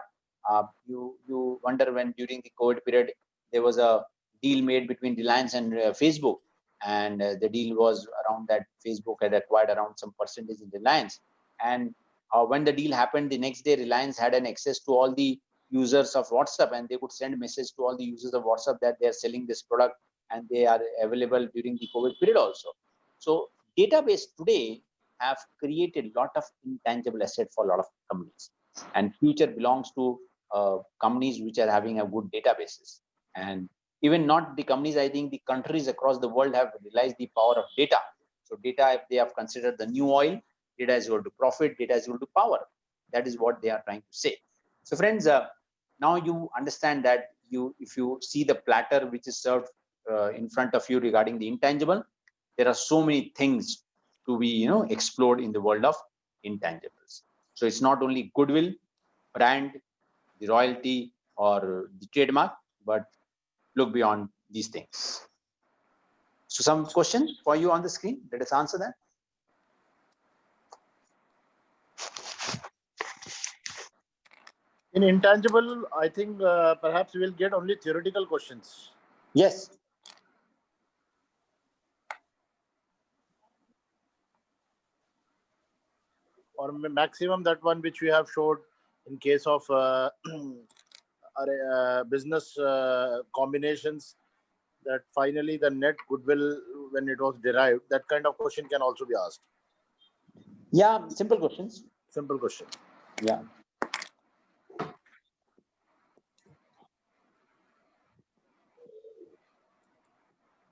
You wonder, when during the COVID period there was a deal made between Reliance and Facebook, and the deal was around that Facebook had acquired around some percentage in Reliance. And when the deal happened, the next day Reliance had an access to all the users of WhatsApp, and they could send message to all the users of WhatsApp that they are selling this product and they are available during the COVID period also. So database today have created a lot of intangible asset for a lot of companies, and future belongs to companies which are having a good databases. And even not the companies, I think the countries across the world have realized the power of data. So data, if they have considered the new oil, data is equal to profit, data is equal to power. That is what they are trying to say. So friends, now you understand that if you see the platter which is served in front of you regarding the intangible, there are so many things to be explored in the world of intangibles. So it's not only goodwill, brand, the royalty, or the trademark, but look beyond these things. So some question for you on the screen. Let us answer that. In intangible, I think perhaps we will get only theoretical questions. Yes. Or maximum that one which we have showed in case of business combinations, that finally the net goodwill when it was derived, that kind of question can also be asked. Yeah, simple questions. Simple question. Yeah.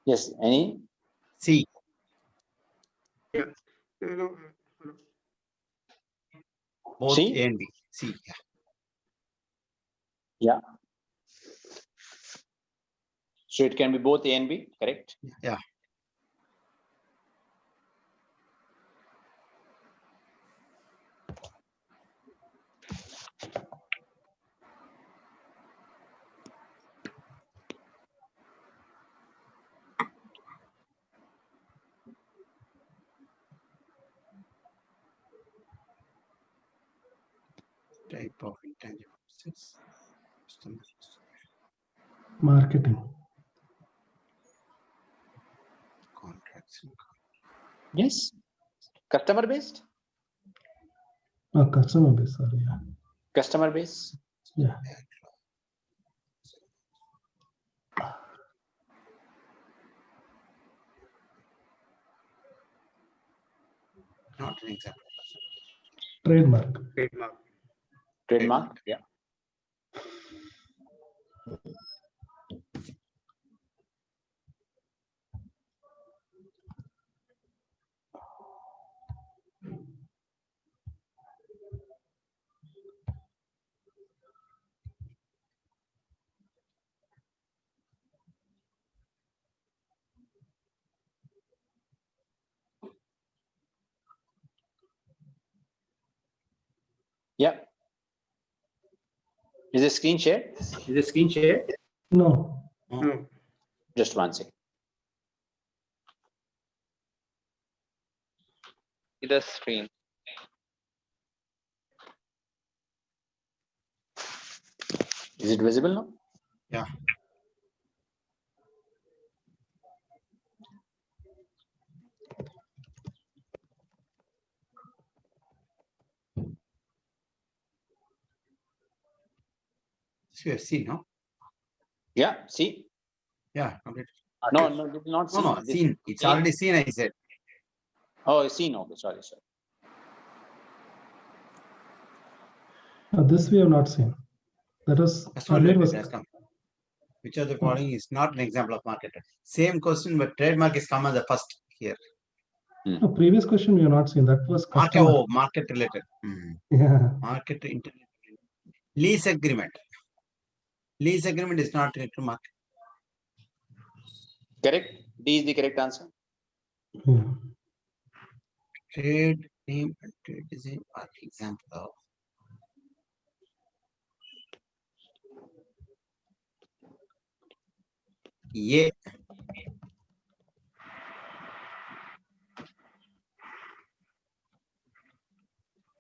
Yes, any? C. Yeah. Both C? A and B. C. Yeah. So it can be both A and B, correct? Yeah. Type of intangible assets. Marketing. Contracts. Yes. Customer based? Customer base, sorry. Yeah. Customer base? Yeah. Not an example. Trademark. Trademark. Trademark? Yeah. Yeah. Is the screen shared? No. No. Just one second. See the screen. Is it visible now? Yeah. So you have seen, no? Yeah, see. Yeah, complete. No, no, did not see. No, no, seen. It's already seen, I said. Oh, seen. Okay, sorry. This we have not seen. That was That's not earlier related. was That's come. Which of the following is not an example of market? Same question, but trademark is come as the first here. the previous question we have not seen. That was Market, customer. oh, market related. Yeah. Market internet. Lease agreement. Lease agreement is not related to market. Correct. D is the correct answer. Yeah. Trade name and trade design are example of. Yeah.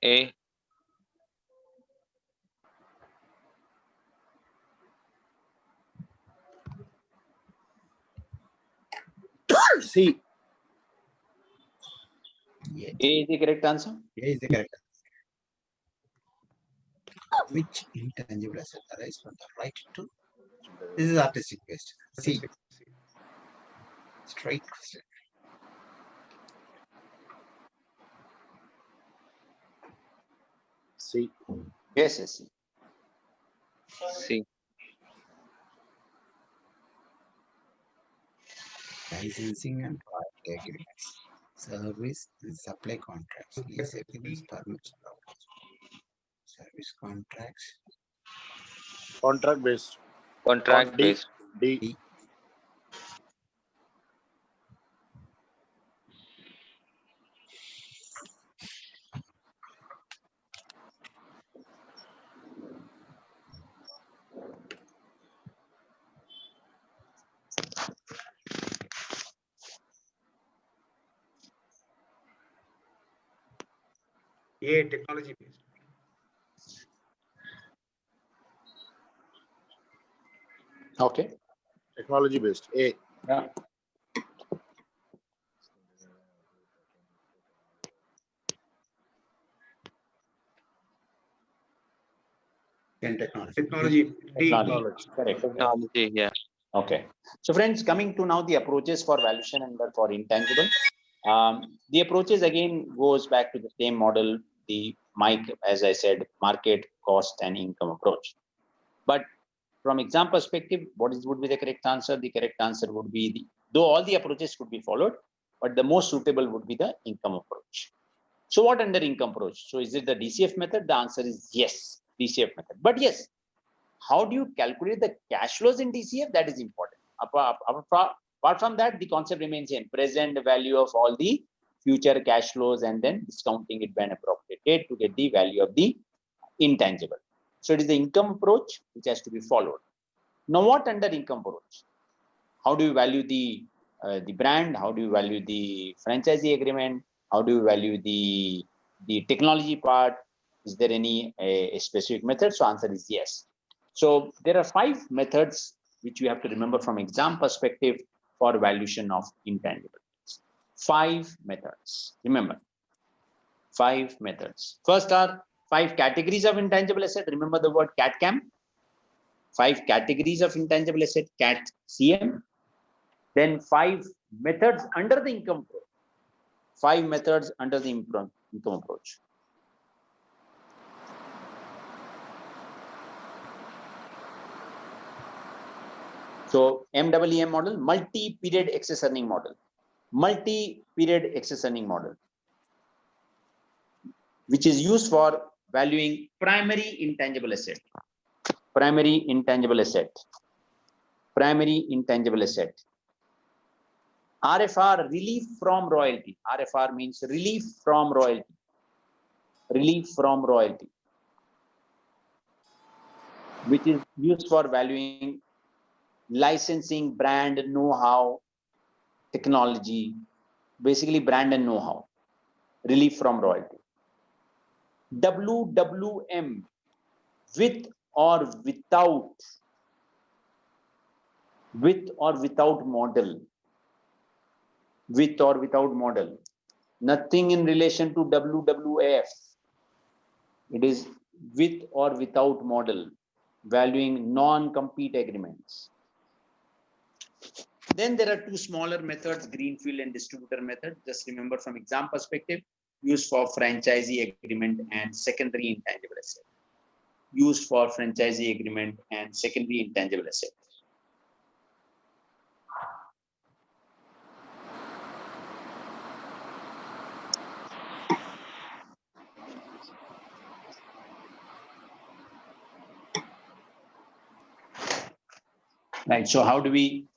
A. C. Yeah. A is the correct answer. A is the correct answer. Which intangible asset arise from the right to? This is artistic based. C. Straight question. C. Yes, yes. C. Licensing and royalty agreements. Service and supply contracts. Lease agreements, permits. Service contracts. Contract based. Contract D. based. D. D. A, technology based. Okay. Technology based. A. Yeah. And technology. Technology. D. Technology. Correct. Technology. Yeah. Okay. So friends, coming to now the approaches for valuation and for intangible. The approaches again goes back to the same model, the as I said, market, cost, and income approach. But from exam perspective, would be the correct answer? The correct answer would be though all the approaches could be followed, but the most suitable would be the income approach. So what under income approach? So is it the DCF method? The answer is yes, DCF method. But yes, how do you calculate the cash flows in DCF? That is important. Apart from that, the concept remains same. Present value of all the future cash flows and then discounting it when appropriate date to get the value of the intangible. So it is the income approach which has to be followed. Now, what under income approach? How do you value the brand? How do you value the franchisee agreement? How do you value the technology part? Is there any a specific method? So answer is yes. So there are 5 methods which you have to remember from exam perspective for valuation of intangibles. 5 methods. Remember, 5 methods. First are 5 categories of intangible asset. Remember the word CAT-CAM. 5 categories of intangible asset, CAT-CM. Then 5 methods under the income approach. 5 methods under the income approach. So MWM model, multi-period excess earning model. Multi-period excess earning model, which is used for valuing primary intangible asset. Primary intangible asset. Primary intangible asset. RFR, relief from royalty. RFR means relief from royalty. Relief from royalty, which is used for valuing licensing, brand, know-how, technology, basically brand and know-how. Relief from royalty. WWM, with or without model. With or without model. Nothing in relation to WWF. It is with or without model. valuing non-compete agreements. Then there are two smaller methods, greenfield and distributor method. Just remember from exam perspective, used for franchisee agreement and secondary intangible asset. Used for franchisee agreement and secondary intangible asset. Right. So how do we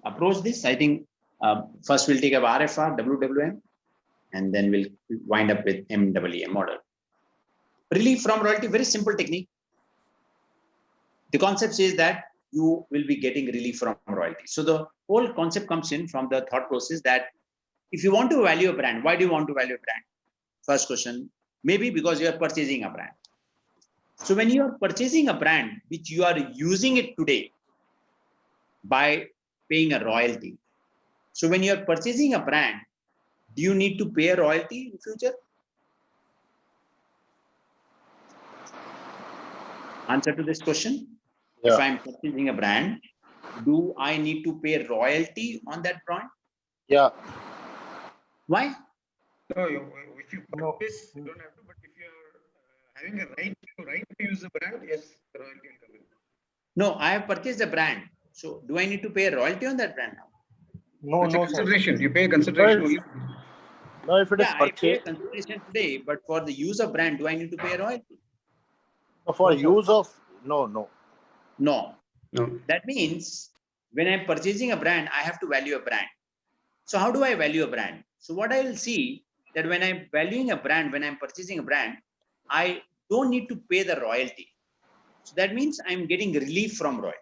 approach this? I think first we'll take up RFR, WWM, and then we'll wind up with MWM model. Relief from royalty, very simple technique. The concept says that you will be getting relief from royalty. So the whole concept comes in from the thought process that if you want to value a brand, why do you want to value a brand? First question, maybe because you are purchasing a brand. So when you are purchasing a brand, which you are using it today by paying a royalty. So when you are purchasing a brand, do you need to pay a royalty in future? Answer to this question. Yeah. If I'm purchasing a brand, do I need to pay royalty on that brand? Yeah. Why? No, if you purchase, you don't have to, but if you're having a right to use the brand, yes, the royalty will come in. No, I have purchased a brand. So do I need to pay a royalty on that brand now? No, It's a no, consideration. You pay consideration only. Now, if it is Yeah, I pay purchased consideration today, but for the use of brand, do I need to pay a royalty? for use of no. No. No. That means when I'm purchasing a brand, I have to value a brand. So how do I value a brand? So what I will see that when I'm valuing a brand, when I'm purchasing a brand, I don't need to pay the royalty. So that means I'm getting relief from royalty.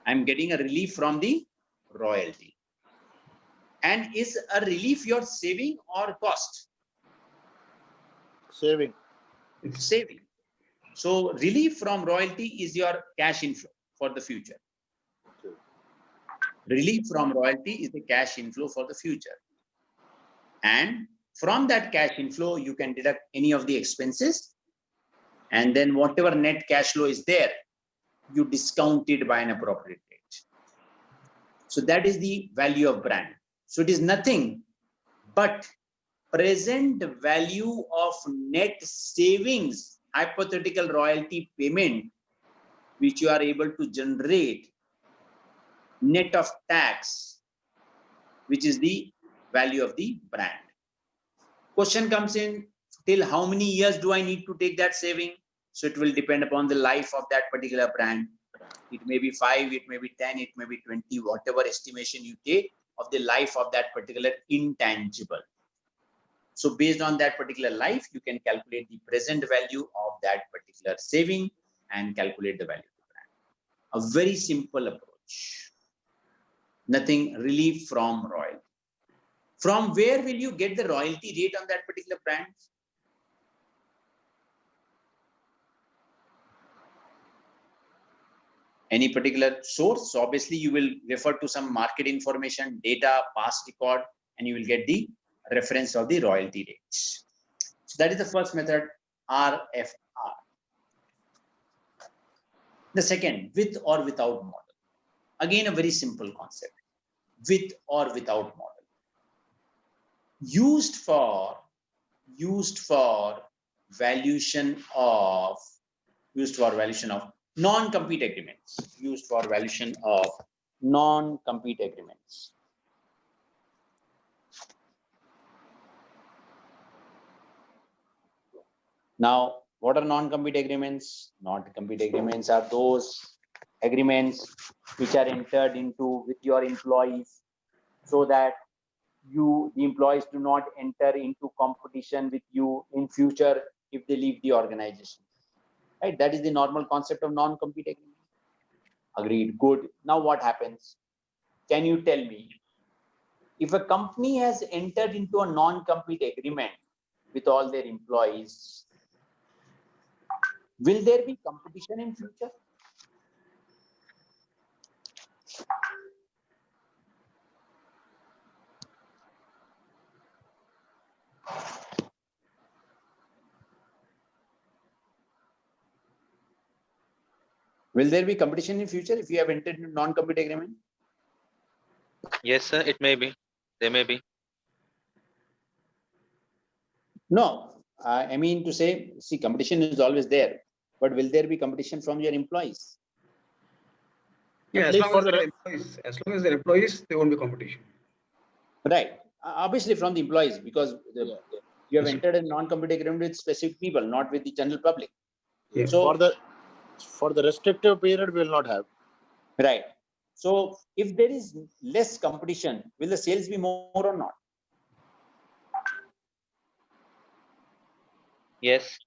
I'm getting a relief from the royalty. And is a relief your saving or cost? Saving. Saving. So relief from royalty is your cash inflow for the future. Relief from royalty is the cash inflow for the future. And from that cash inflow, you can deduct any of the expenses. And then whatever net cash flow is there, you discount it by an appropriate rate. So that is the value of brand. So it is nothing but present value of net savings, hypothetical royalty payment, which you are able to generate net of tax, which is the value of the brand. Question comes in, till how many years do I need to take that saving? So it will depend upon the life of that particular brand. It may be 5, it may be 10, it may be 20, whatever estimation you take of the life of that particular intangible. So based on that particular life, you can calculate the present value of that particular saving and calculate the value of the brand. A very simple approach. Nothing relief from royalty. From where will you get the royalty rate on that particular brand? Any particular source? So obviously you will refer to some market information, data, past record, and you will get the reference of the royalty rates. So that is the first method, RFR. The second, with or without model. Again, a very simple concept, with or without model. Used for valuation of non-compete agreements. Used for valuation of non-compete agreements. Now, what are non-compete agreements? Non-compete agreements are those agreements which are entered into with your employees so that the employees do not enter into competition with you in future if they leave the organization. Right? That is the normal concept of non-compete agreement. Agreed. Good. Now what happens? Can you tell me, if a company has entered into a non-compete agreement with all their employees, will there be competition in future? Will there be competition in future if you have entered into non-compete agreement? Yes, sir. It may be. There may be. No, I mean to say, see, competition is always there, but will there be competition from your employees? Yeah, At as least long for as the they're employees, there won't be competition. Right. Obviously from the employees, because you have entered a non-compete agreement with specific people, not with the general public. Yeah. So for the restrictive period, we will not have. right. So if there is less competition, will the sales be more or not? Yes.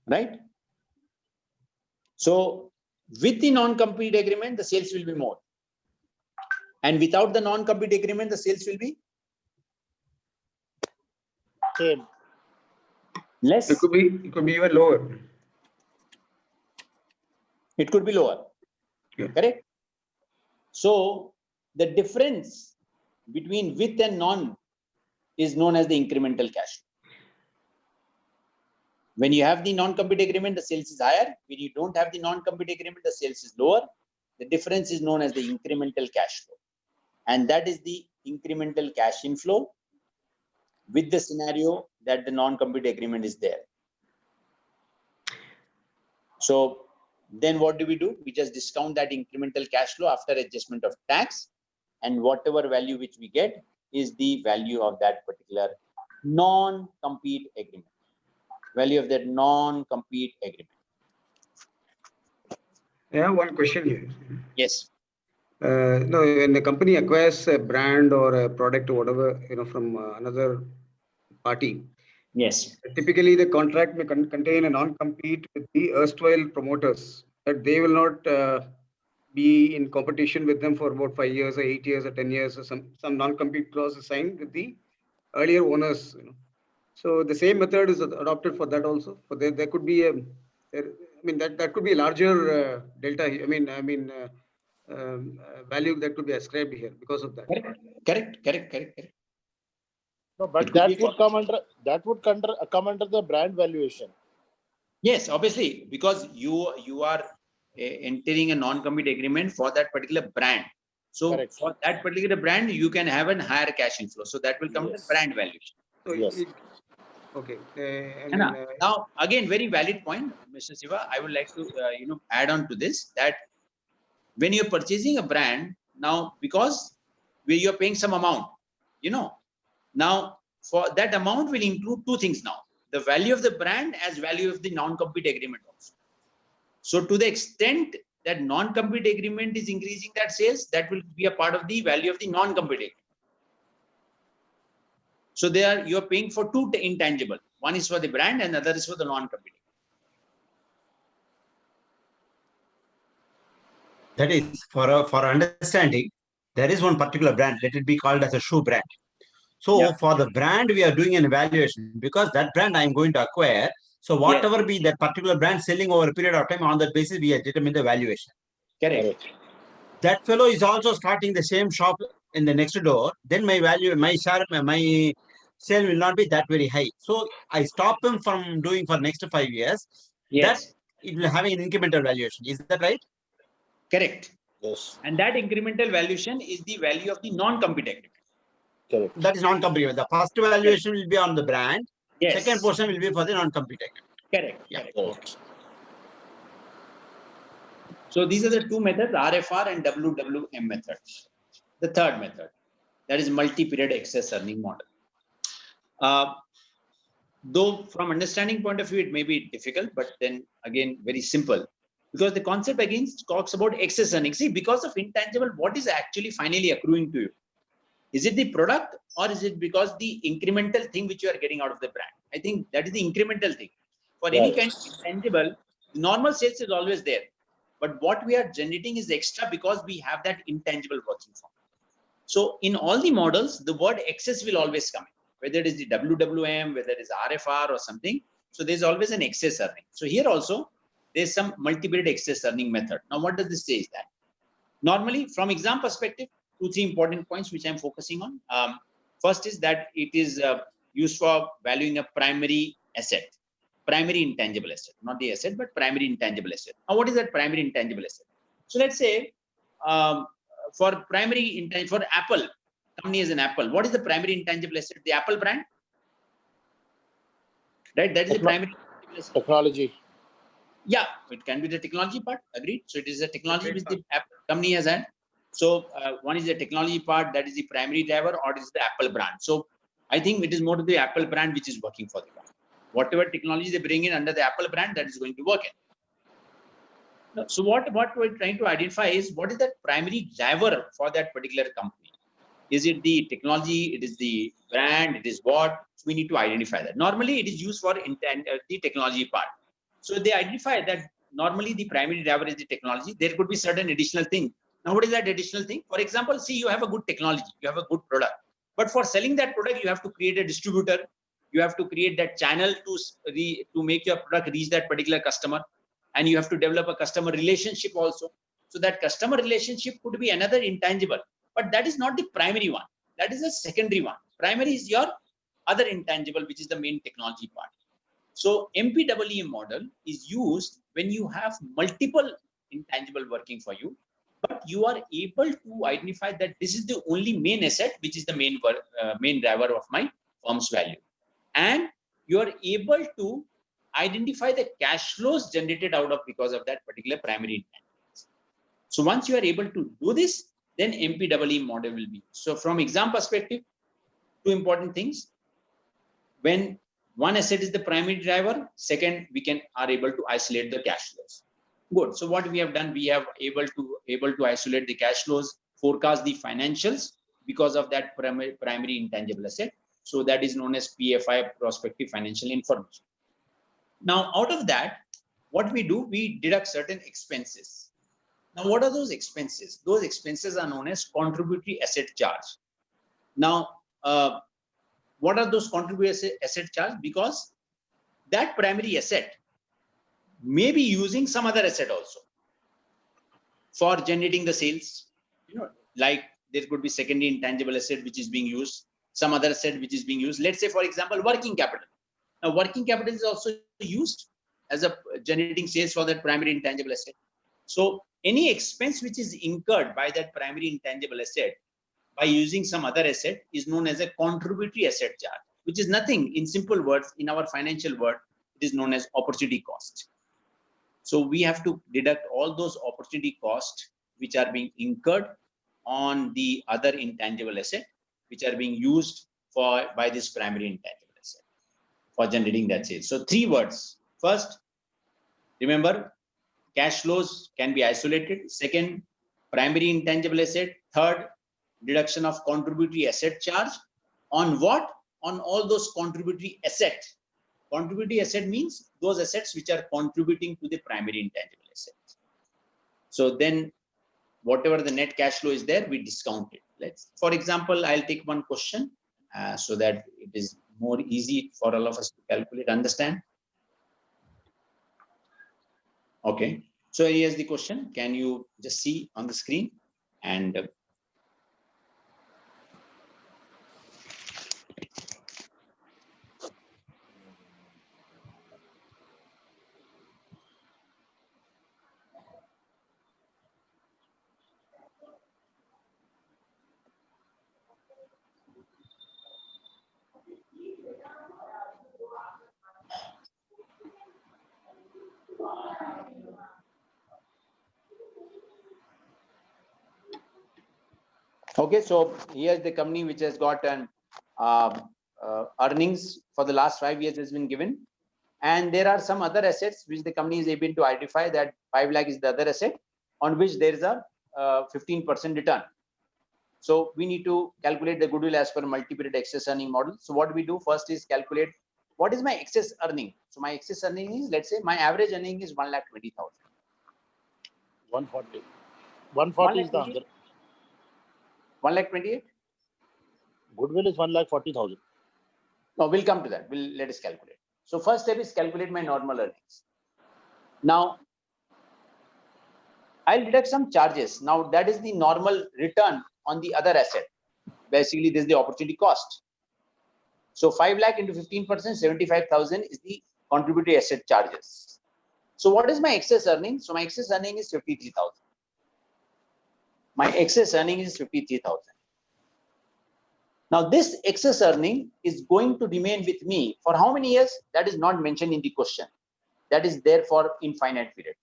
Right. So with the non-compete agreement, the sales will be more. And without the non-compete agreement, the sales will be Same. less. It could be even lower. It could be lower. Yeah. Correct. So the difference between with and non is known as the incremental cash. When you have the non-compete agreement, the sales is higher. When you don't have the non-compete agreement, the sales is lower. The difference is known as the incremental cash flow. And that is the incremental cash inflow with the scenario that the non-compete agreement is there. So then what do? We just discount that incremental cash flow after adjustment of tax, and whatever value which we get is the value of that particular non-compete agreement. Value of that non-compete agreement. I have one question here. Yes. No, when the company acquires a brand or a product or whatever, from another party. Yes. Typically, the contract may contain a non-compete with the erstwhile promoters, that they will not be in competition with them for about 5 years or 8 years or 10 years, or some non-compete clause is signed with the earlier owners. So the same method is adopted for that also. For there could be that could be a larger delta. Value that could be ascribed here because of that. Correct. No, but that would come under the brand valuation. Yes, obviously, because you are entering a non-compete agreement for that particular brand. So Correct. for that particular brand, you can have a higher cash inflow. So that will come to brand valuation. So Yes. Okay. Now, again, very valid point, Mr. Siva. I would like to add on to this, that when you're purchasing a brand now, because you're paying some amount, now for that amount will include two things now: the value of the brand as value of the non-compete agreement also. So to the extent that non-compete agreement is increasing that sales, that will be a part of the value of the non-compete agreement. So you're paying for two intangible. One is for the brand and the other is for the non-compete. That is for understanding. There is one particular brand. Let it be called as a shoe brand. So for the brand, we are doing an evaluation because that brand I am going to acquire. So whatever be that particular brand selling over a period of time, on that basis, we have determined the valuation. Correct. That fellow is also starting the same shop in the next door. Then my sale will not be that very high. So I stop him from doing for next 5 years. Yes. That it will have an incremental valuation. Is that right? Correct. Yes. And that incremental valuation is the value of the non-compete agreement. Correct. That is non-compete. The first valuation will be on the brand. Yes. Second portion will be for the non-compete agreement. Correct. Yeah. Correct. So these are the two methods, RFR and WWM methods. The third method, that is multi-period excess earning model. Though from understanding point of view, it may be difficult, but then again, very simple. Because the concept again talks about excess earning. See, because of intangible, what is actually finally accruing to you? Is it the product or is it because the incremental thing which you are getting out of the brand? I think that is the incremental thing. For any kind of intangible, normal sales is always there. But what we are generating is extra because we have that intangible working from. So in all the models, the word excess will always come in, whether it is the WWM, whether it is RFR or something. So there's always an excess earning. So here also, there's some multi-period excess earning method. Now, what does this say is that? Normally, from exam perspective, 2-3 important points which I'm focusing on. First is that it is used for valuing a primary asset. primary intangible asset, not the asset, but primary intangible asset. Now, what is that primary intangible asset? So let's say for for Apple, company is an Apple. What is the primary intangible asset? The Apple brand, right? That is the primary intangible asset. Technology. Yeah, it can be the technology part. Agreed. So it is a technology which the Apple company has had. So one is the technology part, that is the primary driver, or it is the Apple brand. So I think it is more to the Apple brand which is working for the company. Whatever technology they bring in under the Apple brand, that is going to work in. So what we're trying to identify is what is that primary driver for that particular company? Is it the technology? It is the brand? It is what? So we need to identify that. Normally, it is used for the technology part. So they identify that normally the primary driver is the technology. There could be certain additional thing. Now, what is that additional thing? For example, see, you have a good technology, you have a good product, but for selling that product, you have to create a distributor. You have to create that channel to make your product reach that particular customer, and you have to develop a customer relationship also. So that customer relationship could be another intangible, but that is not the primary one. That is a secondary one. Primary is your other intangible, which is the main technology part. So MPEE model is used when you have multiple intangible working for you, but you are able to identify that this is the only main asset, which is the main driver of my firm's value. And you are able to identify the cash flows generated out of because of that particular primary intangibles. So once you are able to do this, then MPEE model will be. So from exam perspective, two important things. When one asset is the primary driver, second, we are able to isolate the cash flows. Good. So what we have done, we have able to isolate the cash flows, forecast the financials because of that primary intangible asset. So that is known as PFI, prospective financial information. Now, out of that, what we do, we deduct certain expenses. Now, what are those expenses? Those expenses are known as contributory asset charge. Now, what are those contributory asset charge? Because that primary asset may be using some other asset also for generating the sales. Like there could be secondary intangible asset which is being used, some other asset which is being used. Let's say, for example, working capital. Now, working capital is also used as a generating sales for that primary intangible asset. So any expense which is incurred by that primary intangible asset by using some other asset is known as a contributory asset charge, which is nothing, in simple words, in our financial word, it is known as opportunity cost. So we have to deduct all those opportunity costs which are being incurred on the other intangible asset, which are being used by this primary intangible asset for generating that sales. So three words. First, remember, cash flows can be isolated. Second, primary intangible asset. Third, deduction of contributory asset charge. On what? On all those contributory asset. Contributory asset means those assets which are contributing to the primary intangible asset. So then whatever the net cash flow is there, we discount it. For example, I'll take one question so that it is more easy for all of us to calculate, understand. Okay. So here's the question. Can you just see on the screen? And okay, so here's the company which has got an earnings for the last 5 years has been given. And there are some other assets which the company is able to identify that 5 lakh is the other asset on which there is a 15% return. So we need to calculate the goodwill as per multi-period excess earning model. So what we do first is calculate what is my excess earning. So my excess earning is, let's say my average earning is 1,20,000. 140. 140 is the answer. 1,28,000. Goodwill is 1,40,000. No, we'll come to that. Let us calculate. So first step is calculate my normal earnings. Now, I'll deduct some charges. Now that is the normal return on the other asset. Basically, this is the opportunity cost. So 5 lakh into 15%, 75,000 is the contributory asset charges. So what is my excess earning? So my excess earning is 53,000. My excess earning is 53,000. Now this excess earning is going to remain with me for how many years? That is not mentioned in the question. That is there for infinite period.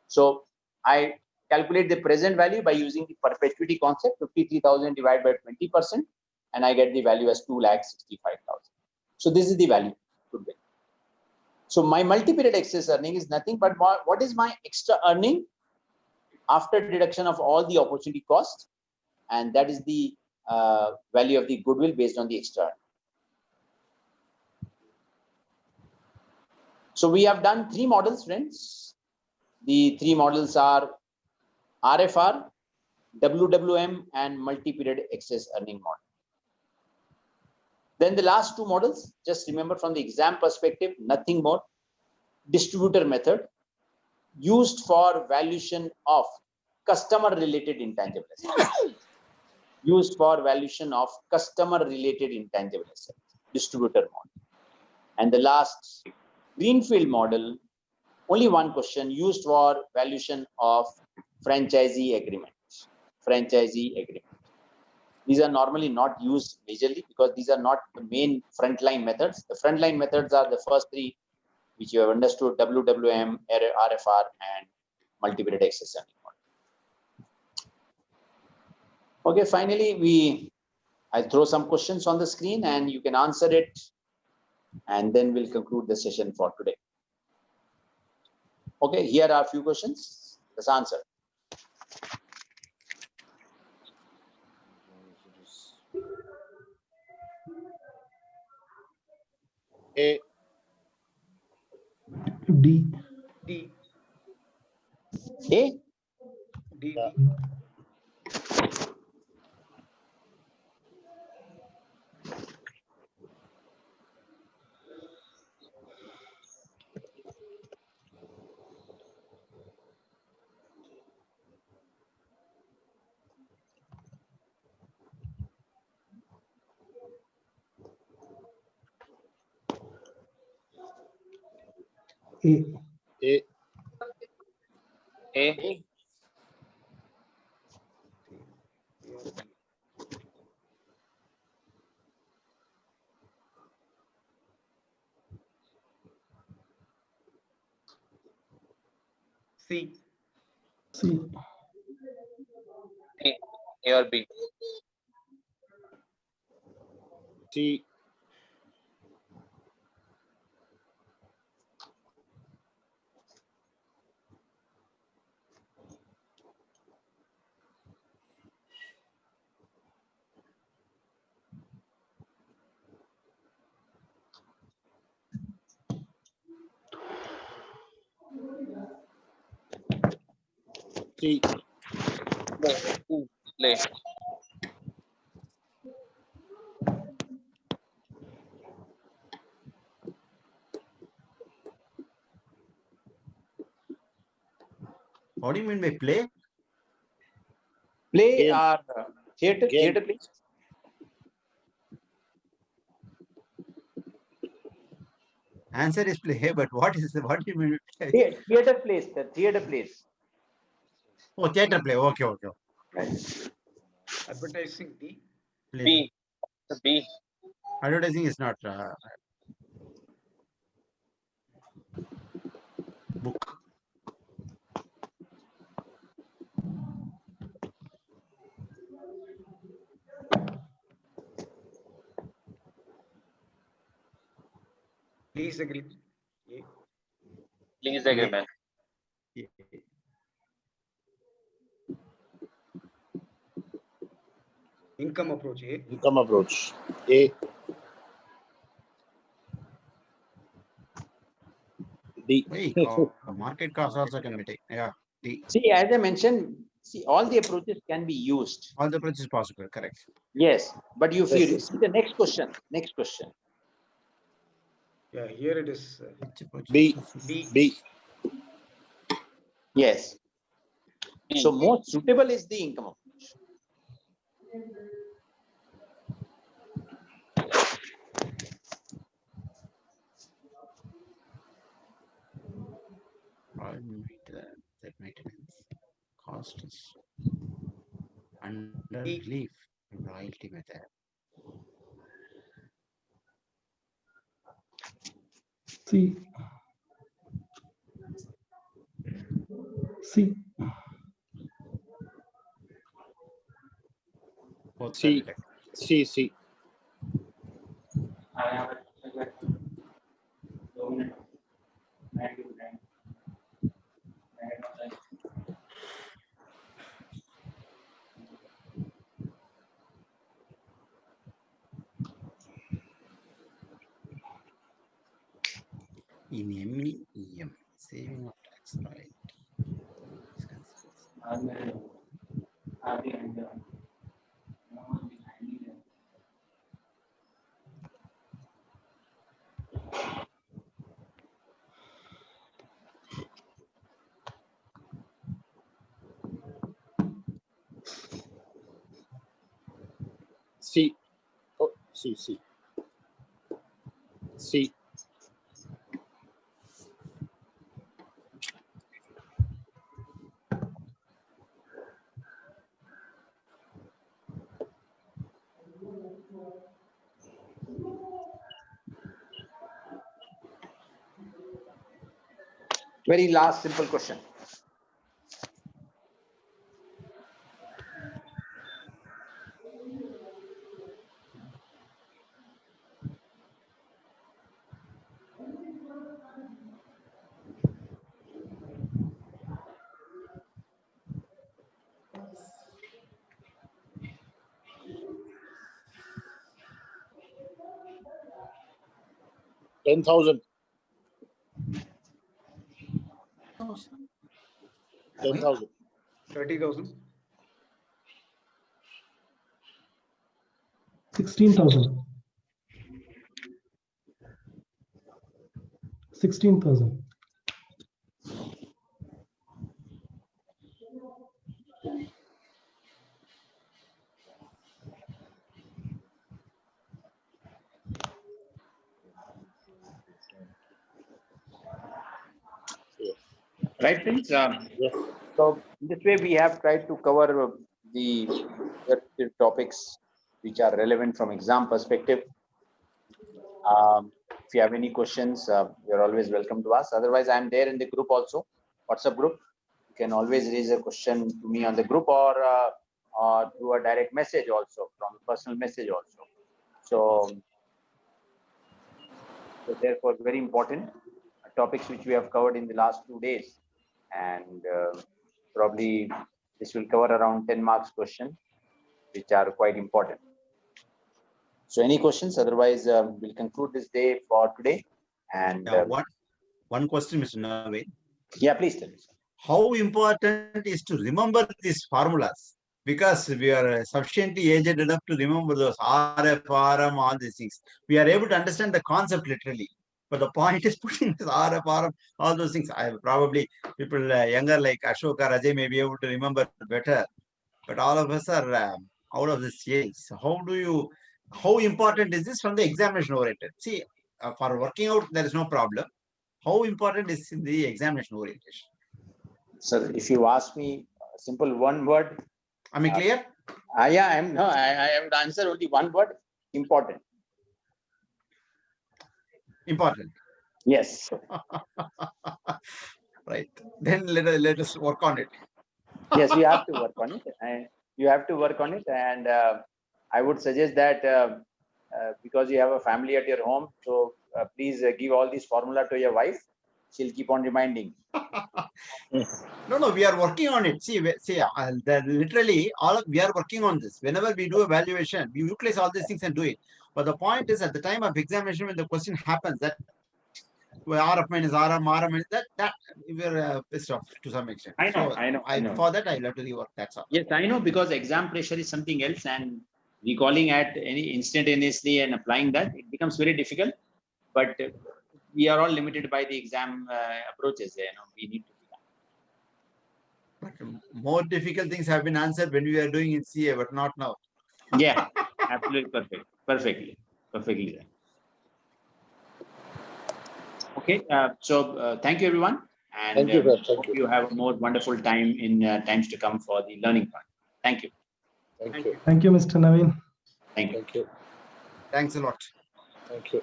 So I calculate the present value by using the perpetuity concept, 53,000 divided by 20%, and I get the value as 2,65,000. So this is the value. So my multi-period excess earning is nothing but what is my extra earning after deduction of all the opportunity costs, and that is the value of the goodwill based on the extra earning. So we have done 3 models, friends. The 3 models are RFR, WWM, and multi-period excess earning model. Then the last 2 models, just remember from the exam perspective, nothing more. Distributor method used for valuation of customer related intangible assets. Used for valuation of customer related intangible assets, distributor model. And the last greenfield model, only one question, used for valuation of franchisee agreements. Franchisee agreement. These are normally not used majorly because these are not the main frontline methods. The frontline methods are the first 3, which you have understood: WWM, RFR, and multi-period excess earning model. Okay, finally, I'll throw some questions on the screen and you can answer it, and then we'll conclude the session for today. Okay, here are a few questions. Let's answer. A. D. D. A. D. Yeah. A. A. A. C. C. A or B. C. C. Play. What do you mean by play? Play Game. or theater, Game. theater play. Answer is play, but what do you mean by play? Theater plays, the theater plays. Oh, theater play. Okay, okay. Right. Advertising D. Play. B. B. Advertising is not book. Lease agreement. A. Lease agreement. Yeah. Income approach. A. Income approach. A. D. Hey, market cost also can be taken. Yeah. D. See, as I mentioned, see, all the approaches can be used. All the approach is possible. Correct. Yes, but you Yes, see the next question. Next question. Yeah, here it is. Which approach? B. B. B. Yes. B. So most suitable is the income approach. That maintenance cost is under relief royalty method. See. See. C. C. In MEEM, saving of tax royalty. C. Oh, C. C. C. Very last simple question. $10,000. 30,000. 16,000. 16,000. Right, friends? Yes. So in this way, we have tried to cover the topics which are relevant from exam perspective. If you have any questions, you're always welcome to ask. Otherwise, I'm there in the group also, WhatsApp group. You can always raise a question to me on the group or through a direct message also, from personal message also. So therefore, very important topics which we have covered in the last 2 days. And probably this will cover around 10 marks question, which are quite important. So any questions? Otherwise, we'll conclude this day for today. And one question, Mr. Naveen. Yeah, please tell me. How important is to remember these formulas? Because we are sufficiently aged enough to remember those RF, RM, all these things. We are able to understand the concept literally. But the point is putting this RF, RM, all those things. I probably people younger like Ashoka, Rajay may be able to remember better. But all of us are out of this age. So how important is this from the examination oriented? See, for working out, there is no problem. How important is in the examination orientation? Sir, if you ask me simple one word. Am I clear? Yeah, I would answer only one word: important. Important. Yes. Right. Then let us work on it. Yes, we have to work on it. And you have to work on it. And I would suggest that because you have a family at your home, so please give all these formula to your wife. She'll keep on reminding. No, we are working on it. See, literally, we are working on this. Whenever we do a valuation, we utilize all these things and do it. But the point is, at the time of examination, when the question happens, that RF minus RM, minus that we are pissed off to some extent. I know. For that, I'll have to rework. That's all. Yes, I know, because exam pressure is something else, and recalling at any instantaneously and applying that, it becomes very difficult. But we are all limited by the exam approaches. We need to do that. But more difficult things have been answered when we are doing in CA, but not now. Yeah, absolutely perfect. Perfectly. Okay. So thank you, everyone. And Thank you, sir. Thank hope you. you have a more wonderful time in times to come for the learning part. Thank you. Thank you. Thank you, Mr. Naveen. Thank you. Thank you. Thanks a lot. Thank you.